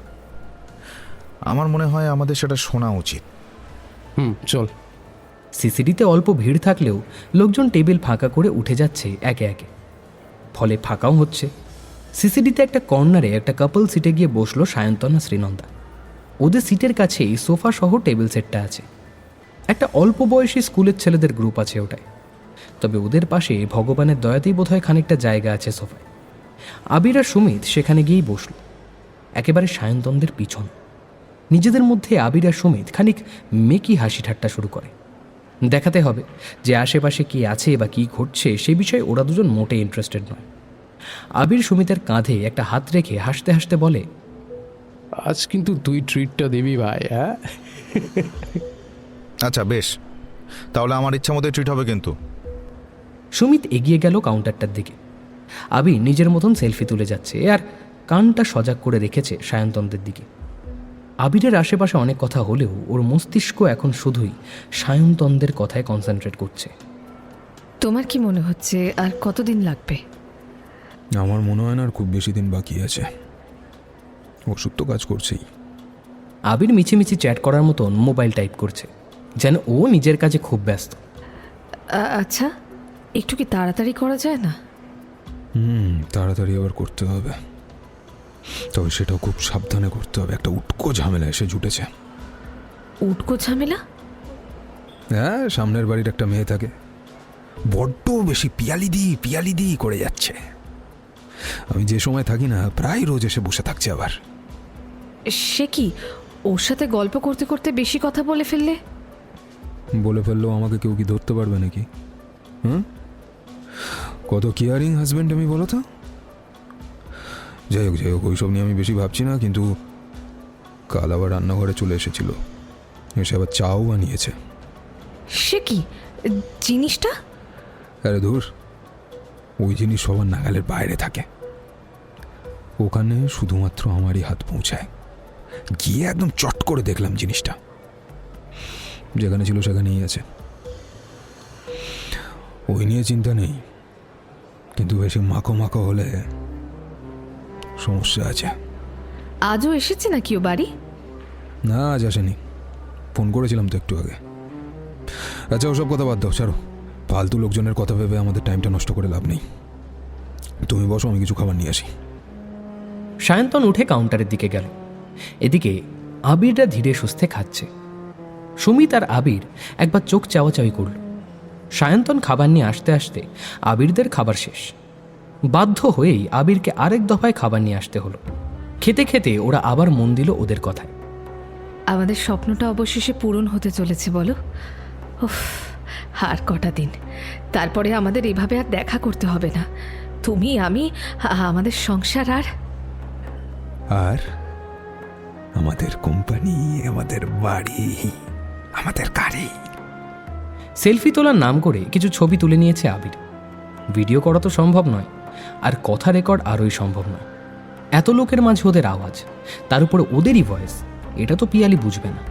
আমার মনে হয় আমাদের সেটা শোনা উচিত। চল। সিসিডিতে অল্প ভিড় থাকলেও লোকজন টেবিল ফাঁকা করে উঠে যাচ্ছে একে একে, ফলে ফাঁকাও হচ্ছে। সিসিডিতে একটা কর্নারে একটা কাপল সিটে গিয়ে বসলো সায়ন্তন আর শ্রীনন্দা। ওদের সিটের কাছেই সোফা সহ টেবিল সেটটা আছে। একটা অল্প বয়সী স্কুলের ছেলেদের গ্রুপ আছে ওটায়, তবে ওদের পাশে ভগবানের দয়াতেই বোধহয় খানিকটা জায়গা আছে সোফায়। আবির আর সুমিত সেখানে গিয়েই বসল, একেবারে সায়ন্তনদের পিছন। নিজেদের মধ্যে আবির আর সুমিত খানিক মেকি হাসি ঠাট্টা শুরু করে। দেখাতে হবে যে আশেপাশে কি আছে বা কি ঘটছে সে বিষয়ে ওরা দুজন মোটে ইন্টারেস্টেড নয়। আবির সুমিতের কাঁধে একটা হাত রেখে হাসতে হাসতে বলে, আজ কিন্তু তুই ট্রিটটা দিবি ভাই। হ্যাঁ, আচ্ছা বেশ, তাহলে আমার ইচ্ছা মতো ট্রিট হবে কিন্তু। সুমিত এগিয়ে গেল কাউন্টারটার দিকে। আবির নিজের মতন সেলফি তুলে যাচ্ছে আর কানটা সজাগ করে রেখেছে সায়ন্তনদের দিকে। আবিরের আশেপাশে অনেক কথা হলেও ওর মস্তিষ্ক এখন শুধুই সায়ন্তনদের কথায় কনসেন্ট্রেট করছে। তোমার কি মনে হচ্ছে আর কতদিন লাগবে? আমার মনে হয় না আর খুব বেশি দিন বাকি আছে। ওষুধ তো কাজ করছেই। আবির মিছিমিছি চ্যাট করার মতন মোবাইল টাইপ করছে, যেন ও নিজের কাজে খুব ব্যস্ত। আচ্ছা, একটু কি তাড়াতাড়ি করা যায় না? তাড়াতাড়ি আবার করতে হবে, তবে সেটাও খুব সাবধানে করতে হবে। একটা উটকো ঝামেলা এসে জুটেছে। উটকো ঝামেলা? হ্যাঁ, সামনের বাড়ির একটা মেয়ে থাকে, বড্ড বেশি পিয়ালিদি করে যাচ্ছে। আমি যে সময় থাকি না, প্রায় রোজ এসে বসে থাকছে। আবার সে কি, ওর সাথে গল্প করতে করতে বেশি কথা বলে ফেললে? বলে ফেললেও আমাকে কেউ কি ধরতে পারবে নাকি? কত কেয়ারিং হাজব্যান্ড আমি, বলো তো। যাই হোক, ওইসব নিয়ে আমি বেশি ভাবছি না। কিন্তু কাল আবার রান্নাঘরে চলে এসেছিল, এসে আবার চাও বানিয়েছে। সে কি জিনিসটা? আরে ধুর, ওই জিনিস সবার নাগালের বাইরে থাকে। ওখানে শুধুমাত্র আমারই হাত পৌঁছায়। গিয়ে একদম চট করে দেখলাম জিনিসটা, যেখানে ছিল সেখানেই আছে। ওই নিয়ে চিন্তা নেই, কিন্তু বেশি মাখো হলে সমস্যা আছে। আজও এসেছে নাকি ও বাড়ি? না, আজ আসেনি। ফোন করেছিলাম তো একটু আগে। আচ্ছা, ওসব কথা বাদ দাও, ছাড়ো। ফালতু লোকজনের কথা ভেবে আমাদের টাইমটা নষ্ট করে লাভ নেই। তুমি বসো, আমি কিছু খাবার নিয়ে আসি। সায়ন্তন উঠে কাউন্টারের দিকে গেল। এদিকে আবিররা ধীরে সুস্থে খাচ্ছে। সুমিত আর আবির একবার চোখ চাওয়াচাওয়ি করল। সায়ন্তন খাবার নিয়ে আসতে আসতে আবিরদের খাবার শেষ। বাধ্য হয়েই আবিরকে আরেক দফায় খাবার নিয়ে আসতে হলো। খেতে খেতে ওরা আবার মন দিল ওদের কথায়। আমাদের স্বপ্নটা অবশেষে পূরণ হতে চলেছে, বলো। উফ, আর কটা দিন, তারপরে আমাদের এভাবে আর দেখা করতে হবে না। তুমি, আমি, আমাদের সংসার আর আমাদের কোম্পানি, আমাদের বাড়ি, আমাদের গাড়ি। সেলফি তোলার নাম করে কিছু ছবি তুলে নিয়েছে আবির। ভিডিও করা তো সম্ভব নয়, আর কথা রেকর্ড আরোই সম্ভব নয়। এত লোকের মাঝে ওদের আওয়াজ, তার উপরে ওদেরই ভয়েস, এটা তো পিয়ালি বুঝবে না।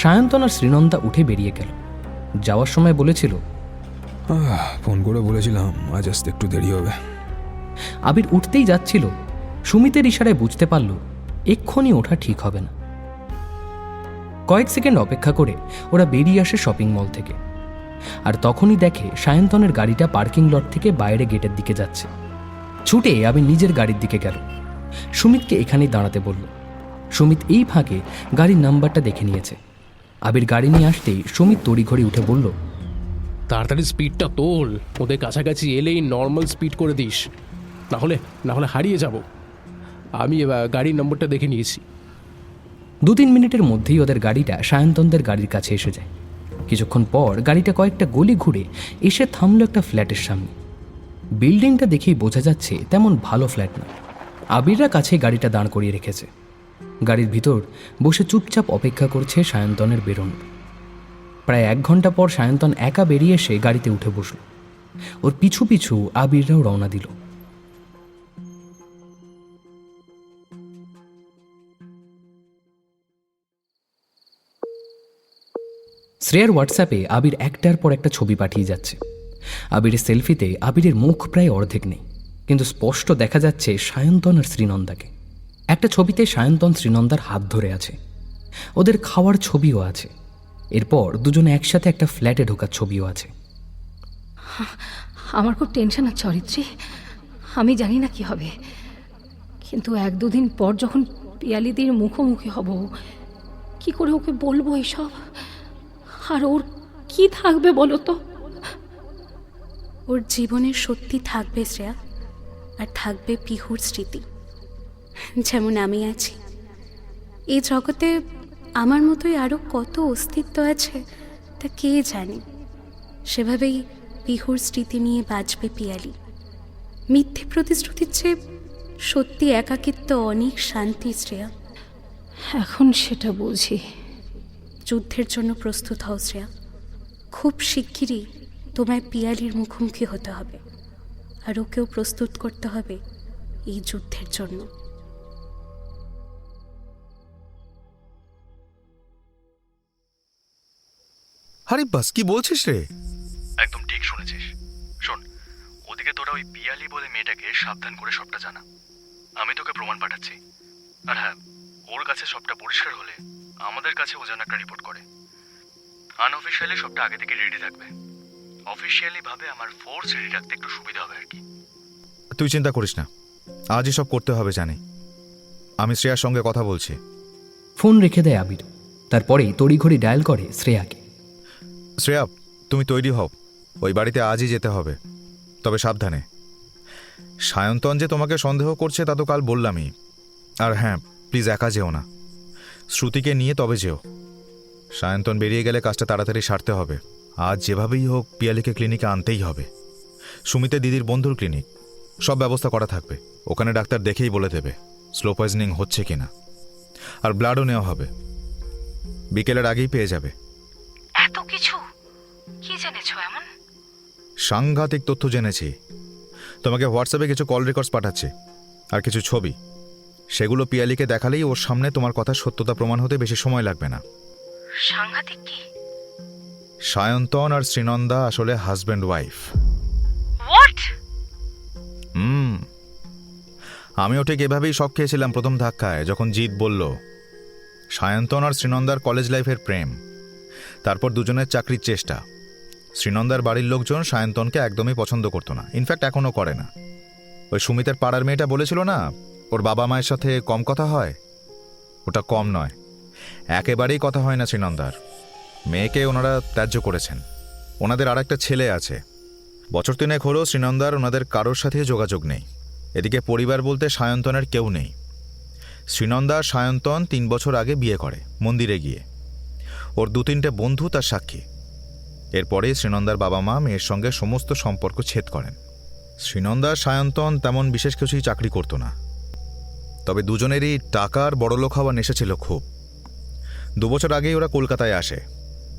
সায়ন্তন আর শ্রীনন্দা উঠে বেরিয়ে গেল। যাওয়ার সময় বলেছিল, ফোন করে বলেছিলাম আজ আসতে একটু দেরি হবে। আবির উঠতেই যাচ্ছিল, সুমিতের ইশারায় বুঝতে পারল এক্ষুনি ওঠা ঠিক হবে না। কয়েক সেকেন্ড অপেক্ষা করে ওরা বেরিয়ে আসে শপিং মল থেকে। আর তখনই দেখে সায়ন্তনের গাড়িটা পার্কিং লট থেকে বাইরে গেটের দিকে যাচ্ছে। ছুটে আবির নিজের গাড়ির দিকে গেল, সুমিতকে এখানেই দাঁড়াতে বলল। সুমিত এই ফাঁকে গাড়ির নাম্বারটা দেখে নিয়েছে। আবির গাড়ি নিয়ে আসতেই সুমিত তড়িঘড়ি উঠে বলল, তাড়াতাড়ি স্পিডটা তোল, ওদের কাছাকাছি এলেই নর্মাল স্পিড করে দিস, না হলে হারিয়ে যাব। আমি গাড়ির নম্বরটা দেখে নিয়েছি। 2-3 মিনিটের মধ্যেই ওদের গাড়িটা সায়ন্তনদের গাড়ির কাছে এসে যায়। কিছুক্ষণ পর গাড়িটা কয়েকটা গলি ঘুরে এসে থামলো একটা ফ্ল্যাটের সামনে। বিল্ডিংটা দেখেই বোঝা যাচ্ছে তেমন ভালো ফ্ল্যাট না। আবিররা কাছে গাড়িটা দাঁড় করিয়ে রেখেছে। গাড়ির ভিতর বসে চুপচাপ অপেক্ষা করছে সায়ন্তনের বেরোনোর। প্রায় 1 ঘন্টা পর সায়ন্তন একা বেরিয়ে এসে গাড়িতে উঠে বসল। ওর পিছু পিছু আবিররাও রওনা দিল। শ্রেয়ার হোয়াটসঅ্যাপে আবির একটার পর একটা ছবি পাঠিয়ে যাচ্ছে। আবিরের সেলফিতে আবিরের মুখ প্রায় অর্ধেক নেই, কিন্তু স্পষ্ট দেখা যাচ্ছে সায়ন্তন আর শ্রীনন্দাকে। একটা ছবিতে সায়ন্তন শ্রীনন্দার হাত ধরে আছে, ওদের খাওয়ার ছবিও আছে। এরপর দুজনে একসাথে একটা ফ্ল্যাটে ঢোকার ছবিও আছে। আমার খুব টেনশন আছে অরিত্রী, আমি জানি না কি হবে, কিন্তু 1-2 দিন পর যখন পিয়ালিদির মুখোমুখি হব, কি করে ওকে বলবো এইসব? আর ওর কি থাকবে বলো তো? ওর জীবনে সত্যি থাকবে শ্রেয়া, আর থাকবে পিহুর স্মৃতি। যেমন আমি আছি, এই জগতে আমার মতোই আরও কত অস্তিত্ব আছে তা কে জানে। সেভাবেই পিহুর স্মৃতি নিয়ে বাঁচবে পিয়ালি। মিথ্যে প্রতিশ্রুতির চেয়ে সত্যি একাকিত্ব অনেক শান্তি শ্রেয়া। এখন সেটা বুঝি। যুদ্ধের জন্য প্রস্তুত হও শ্রেয়া। খুব শিগগিরই তোমায় পিয়ালির মুখোমুখি হতে হবে, আর ওকেও প্রস্তুত করতে হবে এই যুদ্ধের জন্য। হারিব্বাস, কি বলছিস রে? একদম ঠিক শুনেছিস। শোন, ওদিকে তোরা ওই পিয়ালি বলে মেয়েটাকে সাবধান করে সবটা জানা। আমি তোকে প্রমাণ পাঠাচ্ছি। আর হ্যাঁ, ওর কাছে সবটা পরিষ্কার হলে আমাদের কাছে ও যেন একটা রিপোর্ট করে। আনঅফিসিয়ালি সবটা আগে থেকে রেডি থাকবে। অফিসিয়ালি ভাবে আমার ফোর্স রেডি রাখতে একটু সুবিধা হবে আর কি। তুই চিন্তা করিস না, আজই সব করতে হবে জানি। আমি শ্রেয়ার সঙ্গে কথা বলছি। ফোন রেখে দেয় আবির। তারপরেই তড়িঘড়ি ডায়াল করে শ্রেয়াকে। শ্রেয়া, তুমি তৈরি হও, ওই বাড়িতে আজই যেতে হবে, তবে সাবধানে। সায়ন্তন যে তোমাকে সন্দেহ করছে তা তো কাল বললামই। আর হ্যাঁ, প্লিজ একা যেও না, শ্রুতিকে নিয়ে তবে যেও। সায়ন্তন বেরিয়ে গেলে কাজটা তাড়াতাড়ি সারতে হবে। আজ যেভাবেই হোক পিয়ালিকে ক্লিনিকে আনতেই হবে। সুমিতে দিদির বন্ধুর ক্লিনিক, সব ব্যবস্থা করা থাকবে। ওখানে ডাক্তার দেখেই বলে দেবে স্লো পয়জনিং হচ্ছে কিনা। আর ব্লাডও নেওয়া হবে, বিকেলের আগেই পেয়ে যাবে। এত কিছু কি জেনেছো এমন? সাংঘাতিক তথ্য জেনেছি। তোমাকে হোয়াটসঅ্যাপে কিছু কল রেকর্ডস পাঠাচ্ছে আর কিছু ছবি। সেগুলো পিয়ালিকে দেখালেই ওর সামনে তোমার কথা সত্যতা প্রমাণ হতে বেশি সময় লাগবে না। সাংঘাতিক কি? সায়ন্তন আর শ্রীনন্দা আসলে হাজব্যান্ড ওয়াইফ। হোয়াট? আমিও ঠিক এভাবেই শক খেয়েছিলাম প্রথম ধাক্কায়, যখন জিৎ বলল সায়ন্তন আর শ্রীনন্দার কলেজ লাইফের প্রেম, তারপর দুজনের চাকরির চেষ্টা। শ্রীনন্দার বাড়ির লোকজন সায়ন্তনকে একদমই পছন্দ করতো না, ইনফ্যাক্ট এখনও করে না। ওই সুমিতের পাড়ার মেয়েটা বলেছিল না ওর বাবা মায়ের সাথে কম কথা হয়, ওটা কম নয়, একেবারেই কথা হয় না শ্রীনন্দার। মেয়েকে ওনারা ত্যায্য করেছেন। ওনাদের আর একটা ছেলে আছে। বছর 3 হলো শ্রীনন্দার ওনাদের কারোর সাথে যোগাযোগ নেই। এদিকে পরিবার বলতে সায়ন্তনের কেউ নেই। শ্রীনন্দা সায়ন্তন 3 বছর আগে বিয়ে করে মন্দিরে গিয়ে। ওর 2-3টে বন্ধু তার সাক্ষী। এরপরে শ্রীনন্দার বাবা মা মেয়ের সঙ্গে সমস্ত সম্পর্ক ছেদ করেন। শ্রীনন্দা সায়ন্তন তেমন বিশেষ কিছুই চাকরি করত না, তবে দুজনেরই টাকার বড়লোক হওয়ার নেশা ছিল খুব। 2 বছর আগেই ওরা কলকাতায় আসে।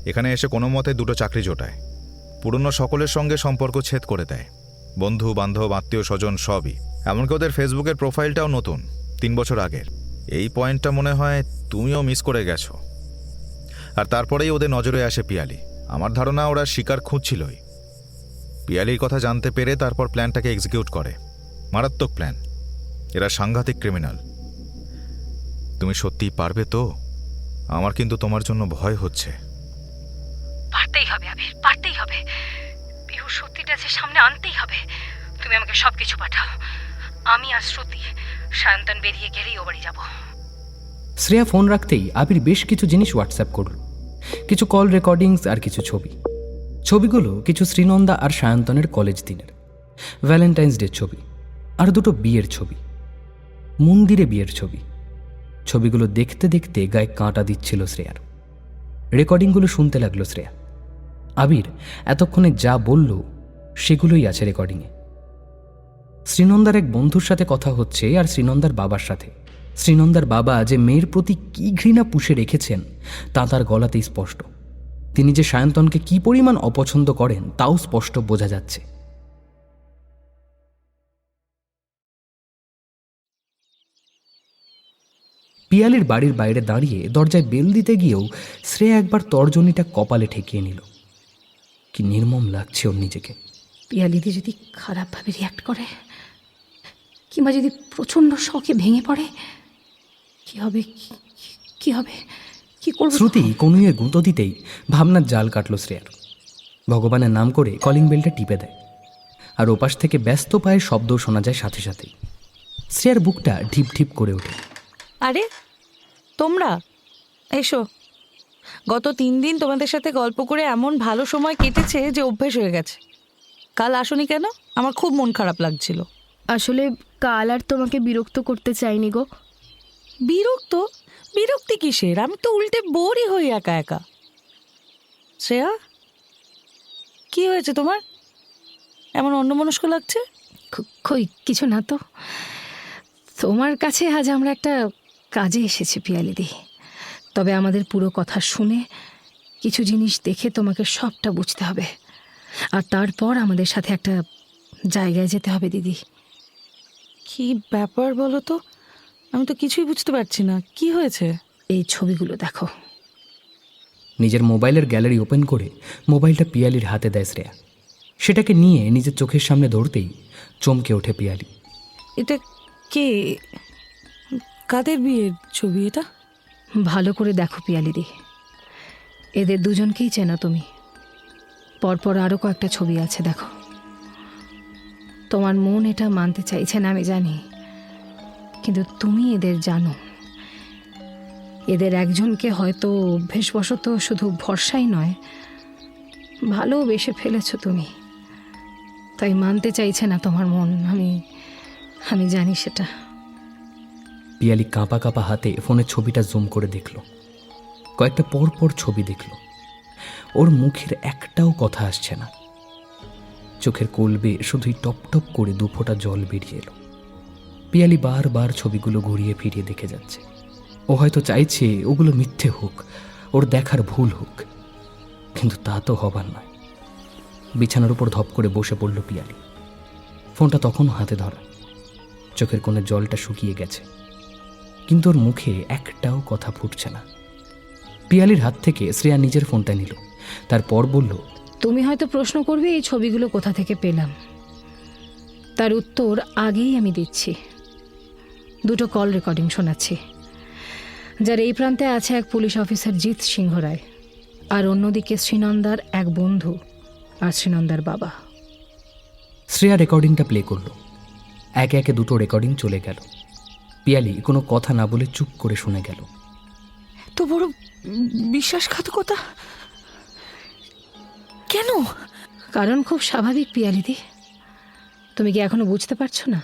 এখানে এসে কোনো মতে 2টো চাকরি জোটায়। পুরনো সকলের সঙ্গে সম্পর্ক ছেদ করে দেয়, বন্ধু বান্ধব আত্মীয় স্বজন সবই। এমনকি ওদের ফেসবুকের প্রোফাইলটাও নতুন, 3 বছর আগের। এই পয়েন্টটা মনে হয় তুমিও মিস করে গেছো। আর তারপরেই ওদের নজরে আসে পিয়ালি। আমার ধারণা ওরা শিকার খুঁজছিলই। পিয়ালির কথা জানতে পেরে তারপর প্ল্যানটাকে এক্সিকিউট করে। মারাত্মক প্ল্যান। এরা সাংঘাতিক ক্রিমিনাল। তুমি সত্যিই পারবে তো? আমার কিন্তু তোমার জন্য ভয় হচ্ছে। পারতেই হবে আবির, পারতেই হবে। পিহুর সত্যিটা যে সামনে আনতেই হবে। তুমি আমাকে সবকিছু পাঠাও। আমি আর শ্রুতি সায়ন্তন বেরিয়ে গেলেই ও বাড়ি যাব। শ্রেয়া ফোন রাখতেই আবির বেশ কিছু জিনিস হোয়াটসঅ্যাপ করল। কিছু কল রেকর্ডিংস আর কিছু ছবি। ছবিগুলো কিছু শ্রীনন্দা আর সায়ন্তনের কলেজ দিনের, ভ্যালেন্টাইন্স ডে ছবি, আর 2টো বিয়ের ছবি, মন্দিরে বিয়ের ছবি। ছবিগুলো দেখতে দেখতে গায়ে কাঁটা দিচ্ছিল শ্রেয়ার। রেকর্ডিংগুলো শুনতে লাগলো শ্রেয়া। আবির এতক্ষণে যা বলল সেগুলোই আছে রেকর্ডিংয়ে। শ্রীনন্দার এক বন্ধুর সাথে কথা হচ্ছে, আর শ্রীনন্দার বাবার সাথে। শ্রীনন্দার বাবা যে মেয়ের প্রতি কী ঘৃণা পুষে রেখেছেন তা তার গলাতেই স্পষ্ট। তিনি যে সায়ন্তনকে কি পরিমাণ অপছন্দ করেন তাও স্পষ্ট বোঝা যাচ্ছে। পিয়ালির বাড়ির বাইরে দাঁড়িয়ে দরজায় বেল দিতে গিয়েও শ্রেয়া একবার তর্জনীটা কপালে ঠেকিয়ে নিল। কি নির্মম লাগছে ওর নিজেকে। পিয়ালিদি যদি খারাপভাবে রিয়াক্ট করে, কিংবা যদি প্রচণ্ড শখে ভেঙে পড়ে, কি হবে? কি হবে? কি করব? শ্রুতি কনুইয়ে গুঁতো দিতেই ভাবনার জাল কাটল শ্রেয়ার। ভগবানের নাম করে কলিং বেলটা টিপে দেয়, আর ওপাশ থেকে ব্যস্ত পায়ের শব্দও শোনা যায় সাথে সাথেই। শ্রেয়ার বুকটা ঢিপ ঢিপ করে ওঠে। আরে তোমরা এসো। গত 3 দিন তোমাদের সাথে গল্প করে এমন ভালো সময় কেটেছে যে অভ্যেস হয়ে গেছে। কাল আসোনি কেন? আমার খুব মন খারাপ লাগছিল। আসলে কাল আর তোমাকে বিরক্ত করতে চাইনি গো। বিরক্তি কিসের? আমি তো উল্টে বোরই হই একা একা। শ্রেয়া, কি হয়েছে তোমার? এমন অন্যমনস্ক লাগছে। কই কিছু না তো। তোমার কাছে আজ আমরা একটা কাজে এসেছি পিয়ালিদি। তবে আমাদের পুরো কথা শুনে কিছু জিনিস দেখে তোমাকে সবটা বুঝতে হবে, আর তারপর আমাদের সাথে একটা জায়গায় যেতে হবে দিদি। কি ব্যাপার বলো তো? আমি তো কিছুই বুঝতে পারছি না। কি হয়েছে? এই ছবিগুলো দেখো। নিজের মোবাইলের গ্যালারি ওপেন করে মোবাইলটা পিয়ালির হাতে দেয় শ্রেয়া। সেটাকে নিয়ে নিজের চোখের সামনে ধরতেই চমকে ওঠে পিয়ালি। এটা কে? কাদের বিয়ের ছবি এটা? ভালো করে দেখো পিয়ালিদি, এদের দুজনকেই চেনো তুমি। পরপর আরও কয়েকটা ছবি আছে, দেখো। তোমার মন এটা মানতে চাইছে না আমি জানি, কিন্তু তুমি এদের জানো। এদের একজনকে হয়তো অভ্যেসবশত শুধু ভরসাই নয়, ভালোবেসে ফেলেছ তুমি। তাই মানতে চাইছে না তোমার মন। আমি জানি সেটা। পিয়ালি কাঁপা কাঁপা হাতে ফোনের ছবিটা জুম করে দেখল। কয়েকটা পরপর ছবি দেখল। ওর মুখের একটাও কথা আসছে না। চোখের কোল বেয়ে শুধুই টপ টপ করে 2 ফোঁটা জল বেরিয়ে এলো। পিয়ালি বারবার ছবিগুলো ঘুরিয়ে ফিরিয়ে দেখে যাচ্ছে। ও হয়তো চাইছে ওগুলো মিথ্যে হোক, ওর দেখার ভুল হোক, কিন্তু তা তো হবার নয়। বিছানার উপর ধপ করে বসে পড়ল পিয়ালি। ফোনটা তখনও হাতে ধরা। চোখের কোণে জলটা শুকিয়ে গেছে, কিন্তু ওর মুখে একটাও কথা ফুটছে না। পিয়ালির হাত থেকে শ্রেয়া নিজের ফোনটা নিল, তারপর বলল, তুমি হয়তো প্রশ্ন করবে এই ছবিগুলো কোথা থেকে পেলাম। তার উত্তর আগেই আমি দিচ্ছি। 2টো কল রেকর্ডিং শোনাচ্ছি, যার এই প্রান্তে আছে এক পুলিশ অফিসার জিৎ সিংহ রায়, আর অন্যদিকে শ্রীনন্দার এক বন্ধু আর শ্রীনন্দার বাবা। শ্রেয়া রেকর্ডিংটা প্লে করল। একে একে 2টো রেকর্ডিং চলে গেল। পিয়ালি কোনো কথা না বলে চুপ করে শুনে গেল। এত বড় বিশ্বাসঘাতকতা কেন? কারণ খুব স্বাভাবিক পিয়ালিদি। তুমি কি এখনো বুঝতে পারছো না?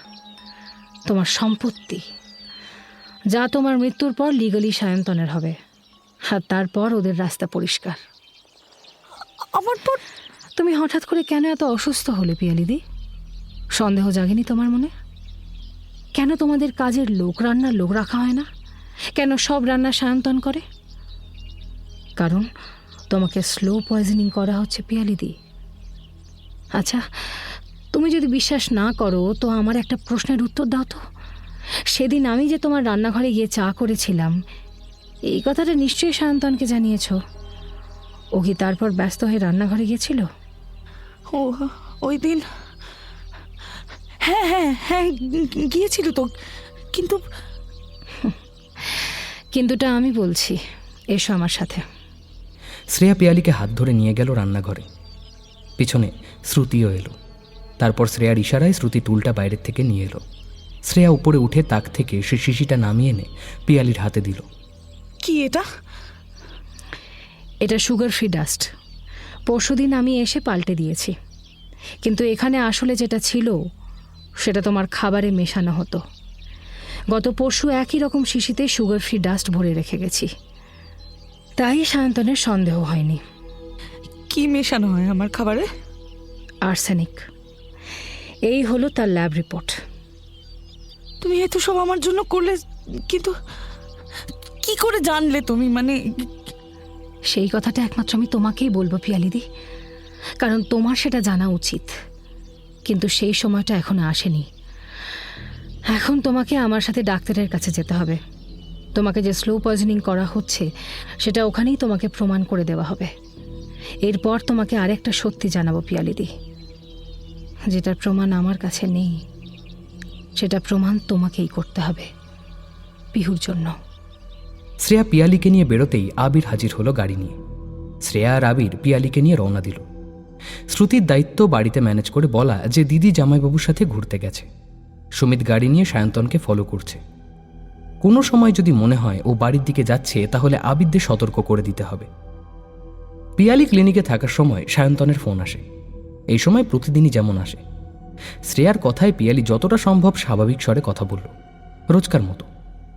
তোমার সম্পত্তি, যা তোমার মৃত্যুর পর লিগালি সায়ন্তনের হবে, আর তারপর ওদের রাস্তা পরিষ্কার। আমার পর তুমি হঠাৎ করে কেন এত অসুস্থ হলে পিয়ালিদি? সন্দেহ জাগেনি তোমার মনে? কেন তোমাদের কাজের রান্নার লোক রাখা হয় না? কেন সব রান্না সায়ন্তন করে? কারণ তোমাকে স্লো পয়জনিং করা হচ্ছে পিয়ালিদি। আচ্ছা, তুমি যদি বিশ্বাস না করো তো আমার একটা প্রশ্নের উত্তর দাও তো। সেদিন আমি যে তোমার রান্নাঘরে গিয়ে চা করেছিলাম, এই কথাটা নিশ্চয়ই সায়ন্তনকে জানিয়েছ। ও কি তারপর ব্যস্ত হয়ে রান্নাঘরে গিয়েছিল? ও ওই দিন হ্যাঁ হ্যাঁ হ্যাঁ গিয়েছিল তো, কিন্তু কিন্তুটা আমি বলছি। এসো আমার সাথে। শ্রেয়া পিয়ালিকে হাত ধরে নিয়ে গেল রান্নাঘরে। পিছনে শ্রুতিও এলো। তারপর শ্রেয়ার ইশারায় শ্রুতি টুলটা বাইরের থেকে নিয়ে এলো। শ্রেয়া উপরে উঠে তাক থেকে সে শিশিটা নামিয়ে এনে পিয়ালির হাতে দিল। কি এটা? এটা সুগার ফ্রি ডাস্ট। পরশুদিন আমি এসে পাল্টে দিয়েছি, কিন্তু এখানে আসলে যেটা ছিল সেটা তোমার খাবারে মেশানো হতো। গত পরশু একই রকম শিশিতে সুগার ফ্রি ডাস্ট ভরে রেখে গেছি, তাই সায়ন্তনের সন্দেহ হয়নি। কি মেশানো হয় আমার খাবারে? আর্সেনিক। এই হলো তার ল্যাব রিপোর্ট। তুমি এত সব আমার জন্য করলে, কিন্তু কি করে জানলে তুমি? মানে সেই কথাটা একমাত্র আমি তোমাকেই বলবো পিয়ালিদি, কারণ তোমার সেটা জানা উচিত। কিন্তু সেই সময়টা এখনো আসেনি। এখন তোমাকে আমার সাথে ডাক্তারের কাছে যেতে হবে। তোমাকে যে স্লো পয়জনিং করা হচ্ছে সেটা ওখানেই তোমাকে প্রমাণ করে দেওয়া হবে। এরপর তোমাকে আরেকটা সত্যি জানাবো পিয়ালিদি, যেটার প্রমাণ আমার কাছে নেই। সেটা প্রমাণ তোমাকেই করতে হবে পিহুর জন্য। শ্রেয়া পিয়ালিকে নিয়ে বেরোতেই আবির হাজির হলো গাড়ি নিয়ে। শ্রেয়া আর আবির পিয়ালিকে নিয়ে রওনা দিল। শ্রুতির দায়িত্ব বাড়িতে ম্যানেজ করে বলা যে দিদি জামাইবাবুর সাথে ঘুরতে গেছে। সুমিত গাড়ি নিয়ে সায়ন্তনকে ফলো করছে। কোনো সময় যদি মনে হয় ও বাড়ির দিকে যাচ্ছে তাহলে আবিরদের সতর্ক করে দিতে হবে। পিয়ালি ক্লিনিকে থাকার সময় সায়ন্তনের ফোন আসে। এই সময় প্রতিদিনই যেমন আসে। শ্রেয়ার কথায় পিয়ালি যতটা সম্ভব স্বাভাবিক স্বরে কথা বলল, রোজকার মতো,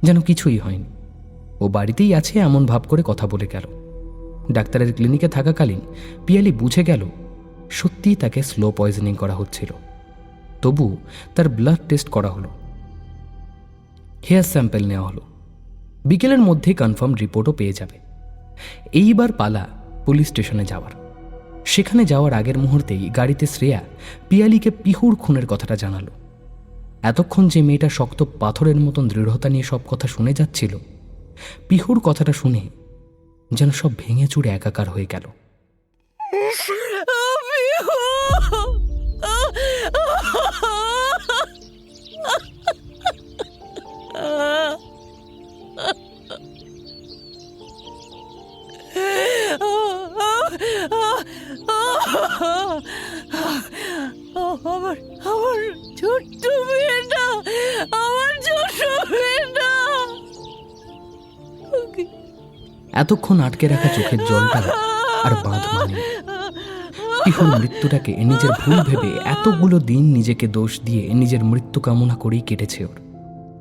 যেন কিছুই হয়নি। ও বাড়িতেই আছে এমন ভাব করে কথা বলে গেল। ডাক্তারের ক্লিনিকে থাকাকালীন পিয়ালি বুঝে গেল সত্যিই তাকে স্লো পয়জনিং করা হচ্ছিল। তবু তার ব্লাড টেস্ট করা হলো, হেয়ার স্যাম্পল নেওয়া হলো। বিকেলের মধ্যে কনফার্ম রিপোর্টও পেয়ে যাবে। এইবার পালা পুলিশ স্টেশনে যাওয়ার। সেখানে যাওয়ার আগের মুহূর্তেই গাড়িতে শ্রেয়া পিয়ালিকে পিহুর খুনের কথাটা জানালো। এতক্ষণ যে মেয়েটা শক্ত পাথরের মতন দৃঢ়তা নিয়ে সব কথা শুনে যাচ্ছিল, পিহুর কথাটা শুনে যেন সব ভেঙে চুরে একাকার হয়ে গেল। আমার আমার ছোট্ট মেয়েটা, আমার ছোট্ট মেয়েটা। এতক্ষণ আটকে রাখা চোখের জলটা আর বাঁধ মানে পিহুর মৃত্যুটাকে নিজের ভুল ভেবে এতগুলো দিন নিজেকে দোষ দিয়ে নিজের মৃত্যু কামনা করেই কেটেছে ওর।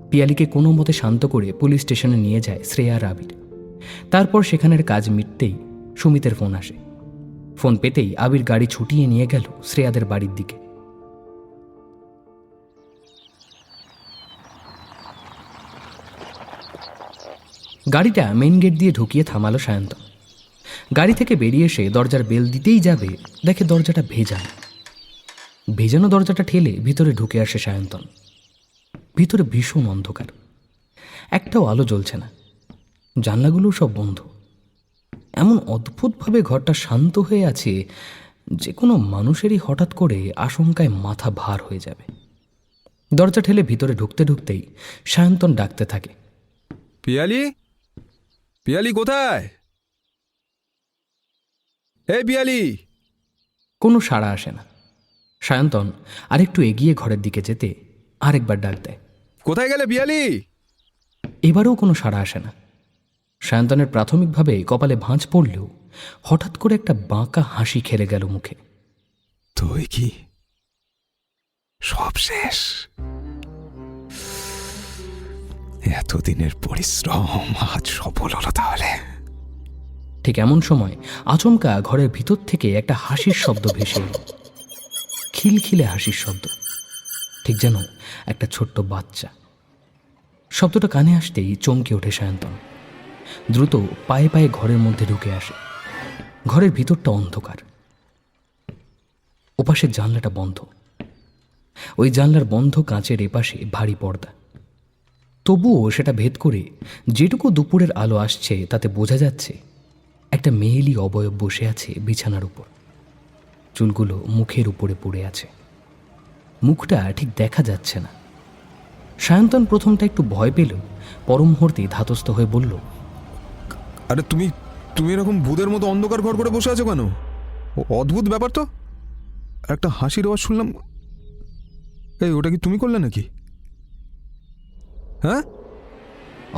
পিয়ালিকে কোনো মতে শান্ত করে পুলিশ স্টেশনে নিয়ে যায় শ্রেয়া আর আবির। তারপর সেখানের কাজ মিটতেই সুমিতের ফোন আসে। ফোন পেতেই আবির গাড়ি ছুটিয়ে নিয়ে গেল শ্রেয়াদের বাড়ির দিকে। গাড়িটা মেইন গেট দিয়ে ঢুকিয়ে থামালো সায়ন্তন। গাড়ি থেকে বেরিয়ে এসে দরজার বেল দিতেই যাবে, দেখে দরজাটা ভেজানো। ভেজানো দরজাটা ঠেলে ভিতরে ঢুকে আসে সায়ন্তন। ভিতরে ভীষণ অন্ধকার, একটাও আলো জ্বলছে না, জানলাগুলো সব বন্ধ। এমন অদ্ভুতভাবে ঘরটা শান্ত হয়ে আছে যে কোনো মানুষেরই হঠাৎ করে আশঙ্কায় মাথা ভার হয়ে যাবে। দরজা ঠেলে ভিতরে ঢুকতে ঢুকতেই সায়ন্তন ডাকতে থাকে, পিয়ালি, পিয়ালি কোথায়? এই পিয়ালি। কোনো সাড়া আসে না। সায়ন্তন আরেকটু এগিয়ে ঘরের দিকে যেতে আরেকবার ডাক দেয়, কোথায় গেলে পিয়ালি? এবারেও কোনো সাড়া আসে না। সায়ন্তনের প্রাথমিকভাবে কপালে ভাঁজ পড়লেও হঠাৎ করে একটা বাঁকা হাসি খেলে গেল মুখে। তুই কি সব শেষ? এতদিনের পরিশ্রম আজ সফল হলো তাহলে? ঠিক এমন সময় আচমকা ঘরের ভিতর থেকে একটা হাসির শব্দ ভেসে এলো। খিলখিলে হাসির শব্দ, ঠিক যেন একটা ছোট্ট বাচ্চা। শব্দটা কানে আসতেই চমকে ওঠে সায়ন্তন। দ্রুত পায়ে পায়ে ঘরের মধ্যে ঢুকে আসে। ঘরের ভিতরটা অন্ধকার, ওপাশের জানলাটা বন্ধ। ওই জানলার বন্ধ কাঁচের এপাশে ভারী পর্দা। তবুও সেটা ভেদ করে যেটুকু দুপুরের আলো আসছে তাতে বোঝা যাচ্ছে একটা মেয়েলি অবয়ব বসে আছে বিছানার উপর। চুলগুলো মুখের উপরে পড়ে আছে, মুখটা ঠিক দেখা যাচ্ছে না। সায়ন্তন প্রথমটা একটু ভয় পেল, পর মুহূর্তে ধাতস্থ হয়ে বলল, আরে তুমি তুমি এরকম ভূতের মতো অন্ধকার ঘর করে বসে আছো কেন? অদ্ভুত ব্যাপার তো। একটা হাসির আওয়াজ শুনলাম। এই, ওটা কি তুমি করলে নাকি? হ্যাঁ?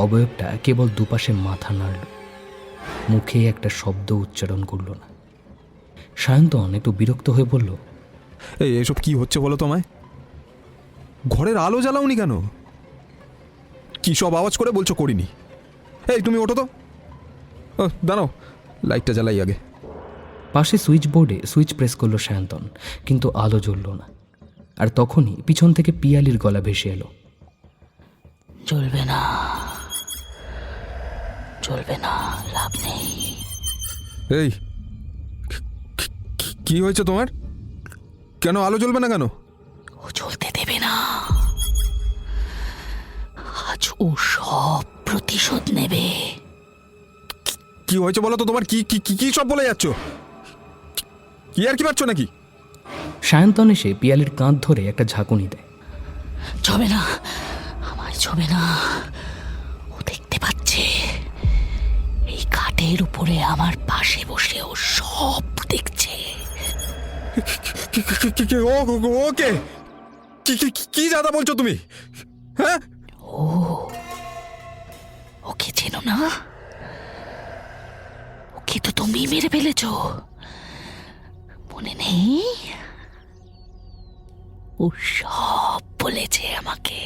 অবয়বটা কেবল দুপাশে মাথা নাড়ল, মুখে একটা শব্দ উচ্চারণ করল না। সায়ন্তন একটু বিরক্ত হয়ে বলল, এই এসব কি হচ্ছে বলো তো আমায়? ঘরের আলো জ্বালাওনি কেন? কি সব আওয়াজ করে বলছো করিনি? এই তুমি ওঠো তো। দাঁড়াও, লাইটটা জ্বালাই আগে। পাশে সুইচ বোর্ডে সুইচ প্রেস করলো সায়ন্তন, কিন্তু আলো জ্বলল না। আর তখনই পিছন থেকে পিয়ালির গলা ভেসে এলো, চলবে না, চলবে না, লাভ নেই। এই কি হয়েছে তোমার? কেন আলো জ্বলবে না কেন? ও চলতে দেবে না। আজ ও সব প্রতিশোধ নেবে। কি হয়েছে বলো তো তোমার? কি কি কি- কি সব বলে যাচ্ছ? কি আর কি পারছো নাকি? সায়ন্তন এসে পিয়ালির কাঁধ ধরে একটা ঝাঁকুনি দেয়। ছবে না, আমায় ছবে না। ও দেখতে পাচ্ছে এই খাটের উপরে আমার পাশে বসে ও সব দেখছে। ওকে কি জাদা বলছো তুমি? হ্যাঁ, ওকে চেনো না? ওকে তো তুমি মেরে ফেলেছ, মনে নেই? ও সব বলেছে আমাকে।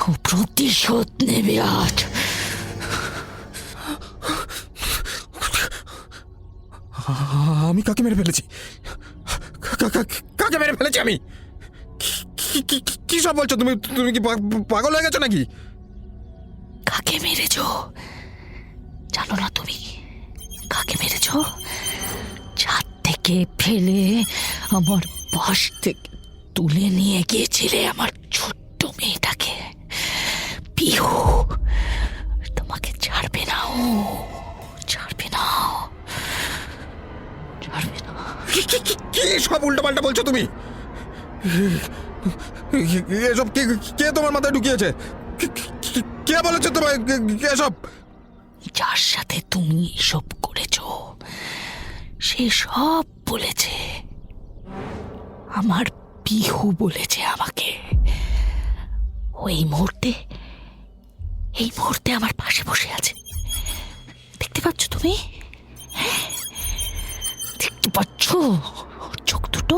ও প্রতিশোধ নেবে আজ। আমি কাকে মেরে ফেলেছি? কাকে মেরে ফেলেছি আমি? কি সব বলছো তুমি? তুমি কি পাগল হয়ে গেছো নাকি? কাকে মেরেছ জানো না তুমি? কাকে মেরেছ? ছাদ থেকে ফেলে আমার পাশ থেকে তুলে নিয়ে গিয়েছিলে আমার ছোট্ট মেয়েটাকে। পিহু তোমাকে ছাড়বে না, ও ছাড়বে না, ছাড়বে না। কি সব উল্টোপাল্টা বলছো তুমি? এসব কে তোমার মাথায় ঢুকিয়েছে? কে বলেছে তোমার এসব? যার সাথে তুমি এসব করেছ সে সব বলেছে। আমার পিহু বলেছে আমাকে। ওই মুহূর্তে আমার পাশে বসে আছে। দেখতে পাচ্ছ তুমি? হ্যাঁ, দেখতে পাচ্ছ চোখ দুটো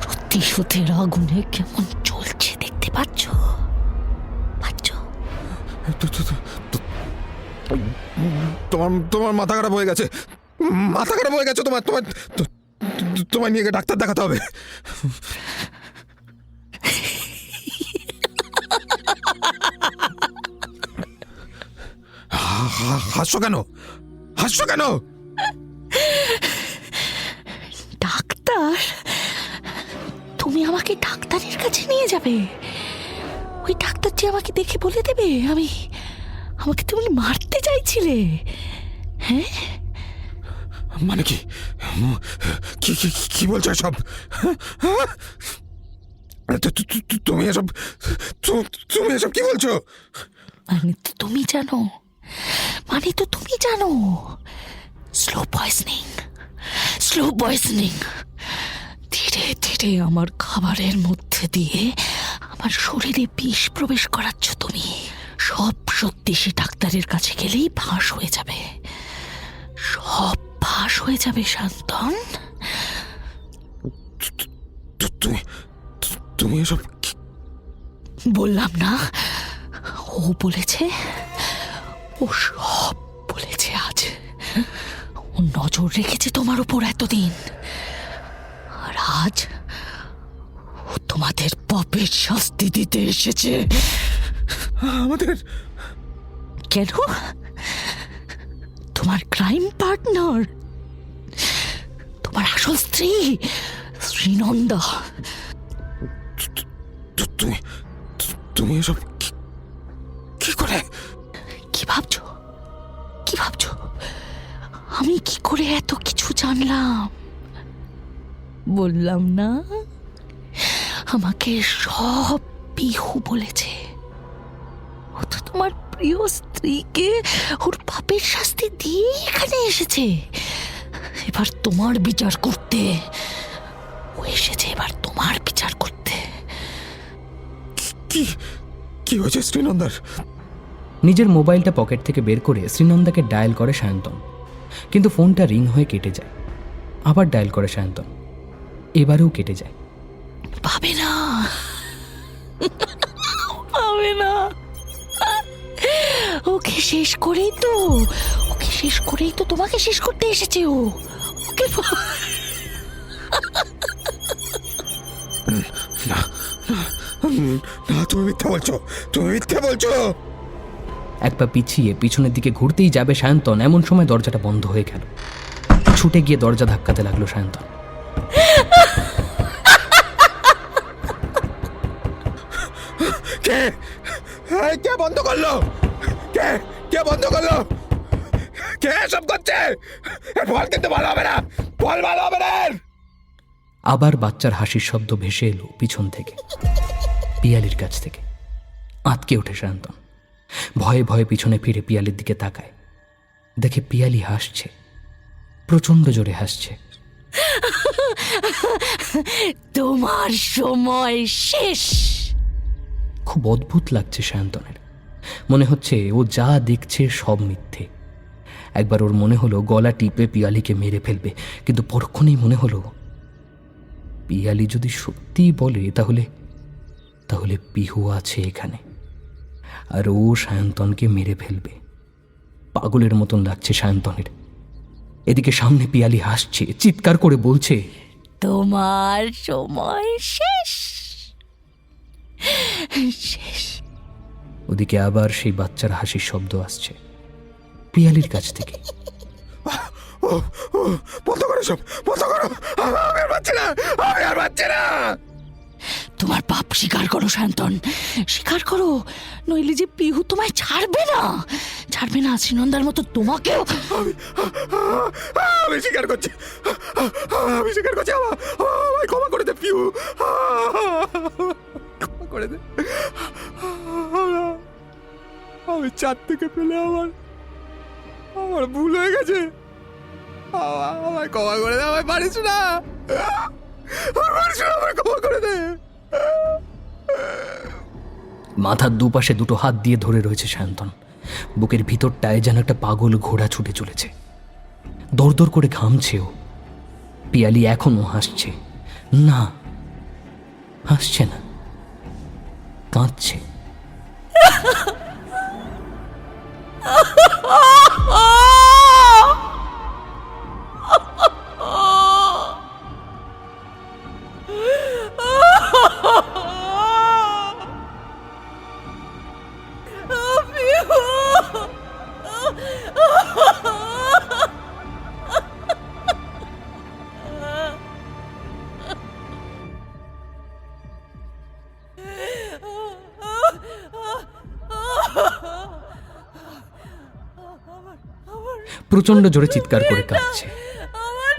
প্রতিশোধের আগুনে কেমন জ্বলছে? দেখতে পাচ্ছ? তোমার মাথা খারাপ হয়ে গেছে। মাথা খারাপ হয়ে গেছে তোমার। তোমার তোমার নিয়ে গিয়ে ডাক্তার দেখাতে হবে। হাসছো কেন? হাসছো কেন? ডাক্তার? তুমি আমাকে ডাক্তারের কাছে নিয়ে যাবে? ওই ডাক্তার যে আমাকে দেখে বলে দেবে আমাকে তুমি মারতে চাইছিলে? হ্যাঁ, মানে কি কি বলছো সব? তুমি এসব কি বলছো? মানে তো তুমি জানো স্লো পয়জনিং। ধীরে ধীরে আমার খাবারের মধ্যে দিয়ে আমার শরীরে বিষ প্রবেশ করাচ্ছ তুমি। সব সত্যি সে ডাক্তারের কাছে গেলেই ফাঁস হয়ে যাবে, সব ফাঁস হয়ে যাবে শান্তন। তুমি এসব বললাম না ও বলেছে? ও সব বলেছে আজ। ও নজর রেখেছে তোমার উপর এতদিন, আর আজ ও তোমাদের পাপের শাস্তি দিতে এসেছে। আমাদের? কেন? তোমার ক্রাইম পার্টনার, তোমার আসল স্ত্রী শ্রীনন্দা। তুমি এসব কি করে? কি ভাবছো আমি কি করে এত কিছু জানলাম? বললাম না আমাকে সব পিহু বলেছে। ও তো তোমার প্রিয় স্ত্রীকে ওর পাপের শাস্তি দিয়ে এখানে এসেছে এবার তোমার বিচার করতে। ও এসেছে এবার তোমার বিচার করতে। কি হয়েছে শ্রীনন্দার? নিজের মোবাইলটা পকেট থেকে বের করে শ্রীনন্দাকে ডায়াল করে সায়ন্তন, কিন্তু ফোনটা রিং হয়ে কেটে যায়। আবার ডায়াল করে সায়ন্তন, এবারেও কেটে যায়। পাবে না ওকে শেষ করেই তো তোমাকে শেষ করতে এসেছে ও। ওকে না, তুমি মিথ্যা বলছো। এক পা পিছিয়ে পিছনের দিকে ঘুরতেই যাবে সায়ন্তন, এমন সময় দরজাটা বন্ধ হয়ে গেল। ছুটে গিয়ে দরজা ধাক্কাতে লাগলো সায়ন্তন। কে কে বন্ধ করলো? কে কে বন্ধ করলো? কে সব করছে? বল, কিন্তু ভালো হবে না, বল, ভালো হবে না। আবার বাচ্চার হাসির শব্দ ভেসে এলো পিছন থেকে, পিয়ালির কাছ থেকে। আঁতকে ওঠে সায়ন্তন, ভয়ে ভয়ে পিছনে ফিরে পিয়ালির দিকে তাকায়। দেখে পিয়ালি হাসছে, প্রচন্ড জোরে হাসছে। তোমার সময় শেষ। খুব অদ্ভুত লাগছে সায়ন্তনের। মনে হচ্ছে ও যা দেখছে সব মিথ্যে। একবার ওর মনে হলো গলা টিপে পিয়ালিকে মেরে ফেলবে, কিন্তু পরক্ষণেই মনে হলো পিয়ালি যদি সত্যিই বলে তাহলে তাহলে পিহু আছে এখানে, আর ও সায়ন্তনকে মেরে ফেলবে। পাগলের মতন লাগছে সায়ন্তনের। এদিকে সামনে পিয়ালি হাসছে, চিৎকার করে বলছে, তোমার সময় শেষ শেষ। ওদিকে আবার সেই বাচ্চার হাসির শব্দ আসছে পিয়ালির কাছ থেকে। বন্ধ করো সব, বন্ধ করো, আমি আর পাচ্ছি না, আমি আর পাচ্ছি না। তোমার পাপ স্বীকার করো সায়ন্তন, স্বীকার করো, নইলে যে পিহু তোমায় ছাড়বে না, ছাড়বে না। শ্রীনন্দার মতো তোমাকেও। আমি স্বীকার করছি, আমি স্বীকার করছি। আমায় ক্ষমা করে দে পিহু, ক্ষমা করে দে। আমি চাঁদ থেকে পেলে আমার ভুল হয়ে গেছে। আমায় ক্ষমা করে দে, আমায় পারিস না, আমায় ক্ষমা করে দে। মাথার দুপাশে দুটো হাত দিয়ে ধরে রয়েছে সায়ন্তন। বুকের ভিতরটায় যেন একটা পাগল ঘোড়া ছুটে চলেছে, দরদর করে ঘামছে ও। পিয়ালি এখনো হাসছে না, হাসছে না, কাঁদছে। প্রচন্ড জোরে চিৎকার করে কাঁদছে,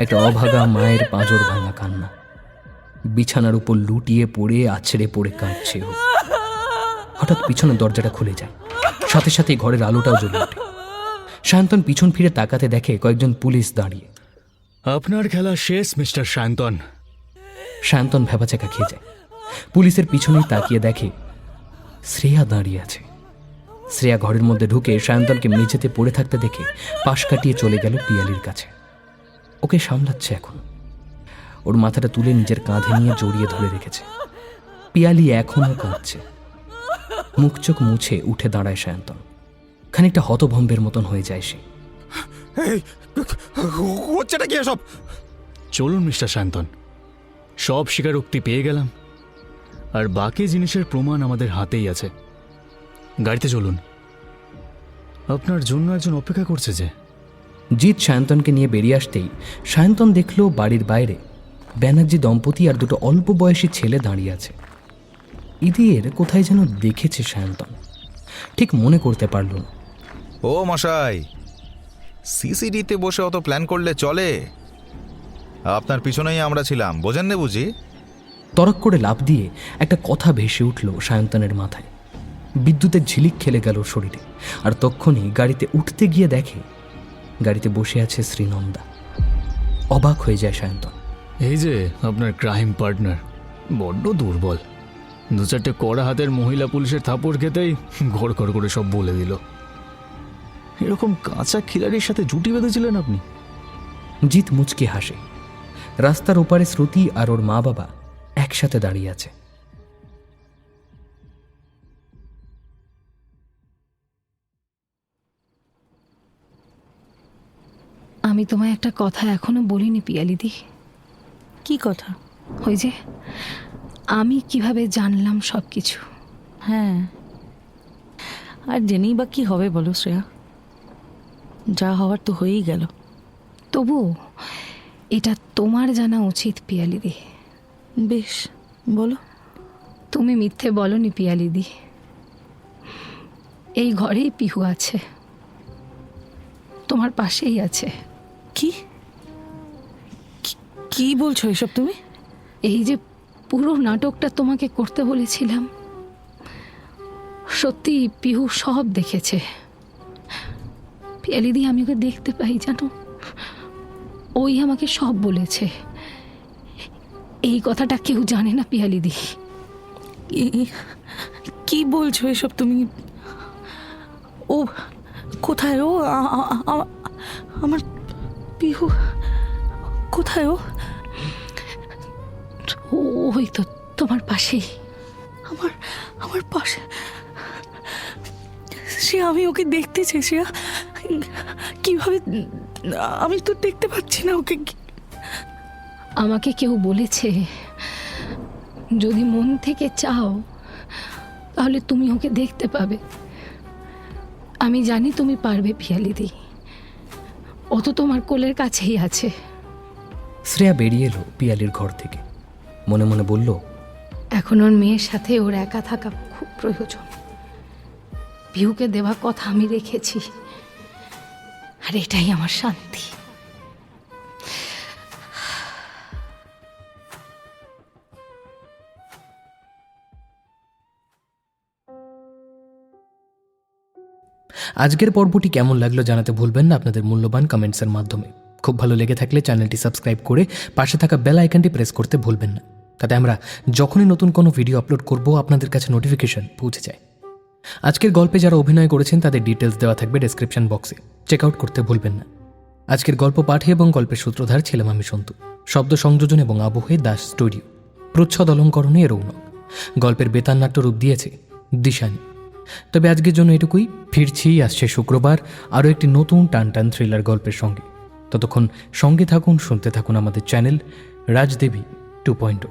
একটা অভাগা মায়ের পাঁজর ভাঙা কান্না। বিছানার উপর লুটিয়ে পড়ে আছড়ে পড়ে কাঁদছে ও। হঠাৎ পিছনের দরজাটা খুলে যায়, সাথে সাথে ঘরের আলোটাও জ্বলে ওঠে। সায়ন্তন পিছন ফিরে তাকাতে দেখে কয়েকজন পুলিশ দাঁড়িয়ে। আপনার খেলা শেষ মিস্টার সায়ন্তন। সায়ন্তন ভেবাচাকা খেয়ে যায়। পুলিশের পিছনেই তাকিয়ে দেখে শ্রেয়া দাঁড়িয়ে আছে। শ্রেয়া ঘরের মধ্যে ঢুকে সায়ন্তনকে মেঝেতে পড়ে থাকতে দেখে পাশ কাটিয়ে চলে গেল পিয়ালির কাছে। ওকে সামলাচ্ছে এখন, ওর মাথাটা তুলে নিজের কাঁধে নিয়ে জড়িয়ে ধরে রেখেছে। পিয়ালি এখনো কাঁদছে। মুখ চোখ মুছে উঠে দাঁড়ায় সায়ন্তন। খানিকটা হতভম্বের মতন হয়ে যায় সে। হচ্ছেটা কি সব? চলুন মিস্টার সায়ন্তন, সব স্বীকারোক্তি পেয়ে গেলাম, আর বাকি জিনিসের প্রমাণ আমাদের হাতেই আছে। গাড়িতে চলুন, আপনার জন্য একজন অপেক্ষা করছে যে। জিৎ সায়ন্তনকে নিয়ে বেরিয়ে আসতেই সায়ন্তন দেখল বাড়ির বাইরে ব্যানার্জি দম্পতি আর দুটো অল্প বয়সী ছেলে দাঁড়িয়ে আছে। ইদির কোথায় যেন দেখেছে সায়ন্তন, ঠিক মনে করতে পারল না। ও মশাই, সিসিডিতে বসে অত প্ল্যান করলে চলে? আপনার পিছনেই আমরা ছিলাম, বোঝেন না বুঝি? তরক করে লাফ দিয়ে একটা কথা ভেসে উঠল সায়ন্তনের মাথায়। বিদ্যুতের ঝিলিক খেলে গেল শরীরে, আর তক্ষুনি গাড়িতে উঠতে গিয়ে দেখে গাড়িতে বসে আছে শ্রীনন্দা। অবাক হয়ে যায় সায়ন্তন। এই যে আপনার ক্রাইম পার্টনার, বড্ড দুর্বল। দু চারটে কড়া হাতের মহিলা পুলিশের থাপড় খেতেই ঘর ঘর করে সব বলে দিল। এরকম কাঁচা খিলাড়ির সাথে জুটি বেঁধেছিলেন আপনি? জিৎ মুচকে হাসে। রাস্তার ওপারে শ্রুতি আর ওর মা বাবা একসাথে দাঁড়িয়ে আছে। আমি তোমায় একটা কথা এখনো বলিনি পিয়ালিদি। কি কথা? ওই যে আমি কিভাবে জানলাম সব কিছু। হ্যাঁ, আর জেনেই বা কি হবে বলো শ্রেয়া, যা হওয়ার তো হয়েই গেল। তবু এটা তোমার জানা উচিত পিয়ালিদি। বেশ, বলো। তুমি মিথ্যে বলনি পিয়ালিদি। এই ঘরেই পিহু আছে, তোমার পাশেই আছে। কি কি বলছো এসব তুমি? এই যে পুরো নাটকটা তোমাকে করতে বলেছিলাম, সত্যি পিহু সব দেখেছে। পিয়ালিদি, আমি ওকে দেখতে পাই জানো, ওই আমাকে সব বলেছে। এই কথাটা কেউ জানে না পিয়ালিদি। কি বলছো এসব তুমি? ও কোথায়? ও আমার পিহু কোথায়? ওই তো তোমার পাশেই। আমার পাশে? সে আমি ওকে দেখতে চেয়েছি, কিভাবে? আমি তো দেখতে পাচ্ছি না ওকে। আমাকে কেউ বলেছে যদি মন থেকে চাও তাহলে তুমি ওকে দেখতে পাবে। আমি জানি তুমি পারবে পিয়ালিদি, ও তো তোমার কোলের কাছেই আছে। শ্রেয়া বেরিয়ে এলো পিয়ালির ঘর থেকে, মনে মনে বলল, এখন ওর মেয়ের সাথে ওর একা থাকা খুব প্রয়োজন। পিহুকে দেওয়া কথা আমি রেখেছি, আর এটাই আমার শান্তি। আজকের পর্বটি কেমন লাগলো জানাতে ভুলবেন না আপনাদের মূল্যবান কমেন্টসের মাধ্যমে। খুব ভালো লেগে থাকলে চ্যানেলটি সাবস্ক্রাইব করে পাশে থাকা বেল আইকনটি প্রেস করতে ভুলবেন না, তাতে আমরা যখনই নতুন কোনো ভিডিও আপলোড করব আপনাদের কাছে নোটিফিকেশন পৌঁছে যায়। আজকের গল্পে যারা অভিনয় করেছেন তাদের ডিটেলস দেওয়া থাকবে ডেসক্রিপশন বক্সে, চেক আউট করতে ভুলবেন না। আজকের গল্প পাঠে এবং গল্পের সূত্রধার ছিলাম আমি সন্তু। শব্দ সংযোজন এবং আবহে দাস স্টুডিও, প্রচ্ছদ অলঙ্করণে রৌনক। গল্পের বেতার নাট্য রূপ দিয়েছে দিশানি। তবে আজকের জন্য এটুকুই। ফিরছি আসছে শুক্রবার আরও একটি নতুন টান থ্রিলার গল্পের সঙ্গে। ততক্ষণ সঙ্গে থাকুন, শুনতে থাকুন আমাদের চ্যানেল রাজদেবী 2.0।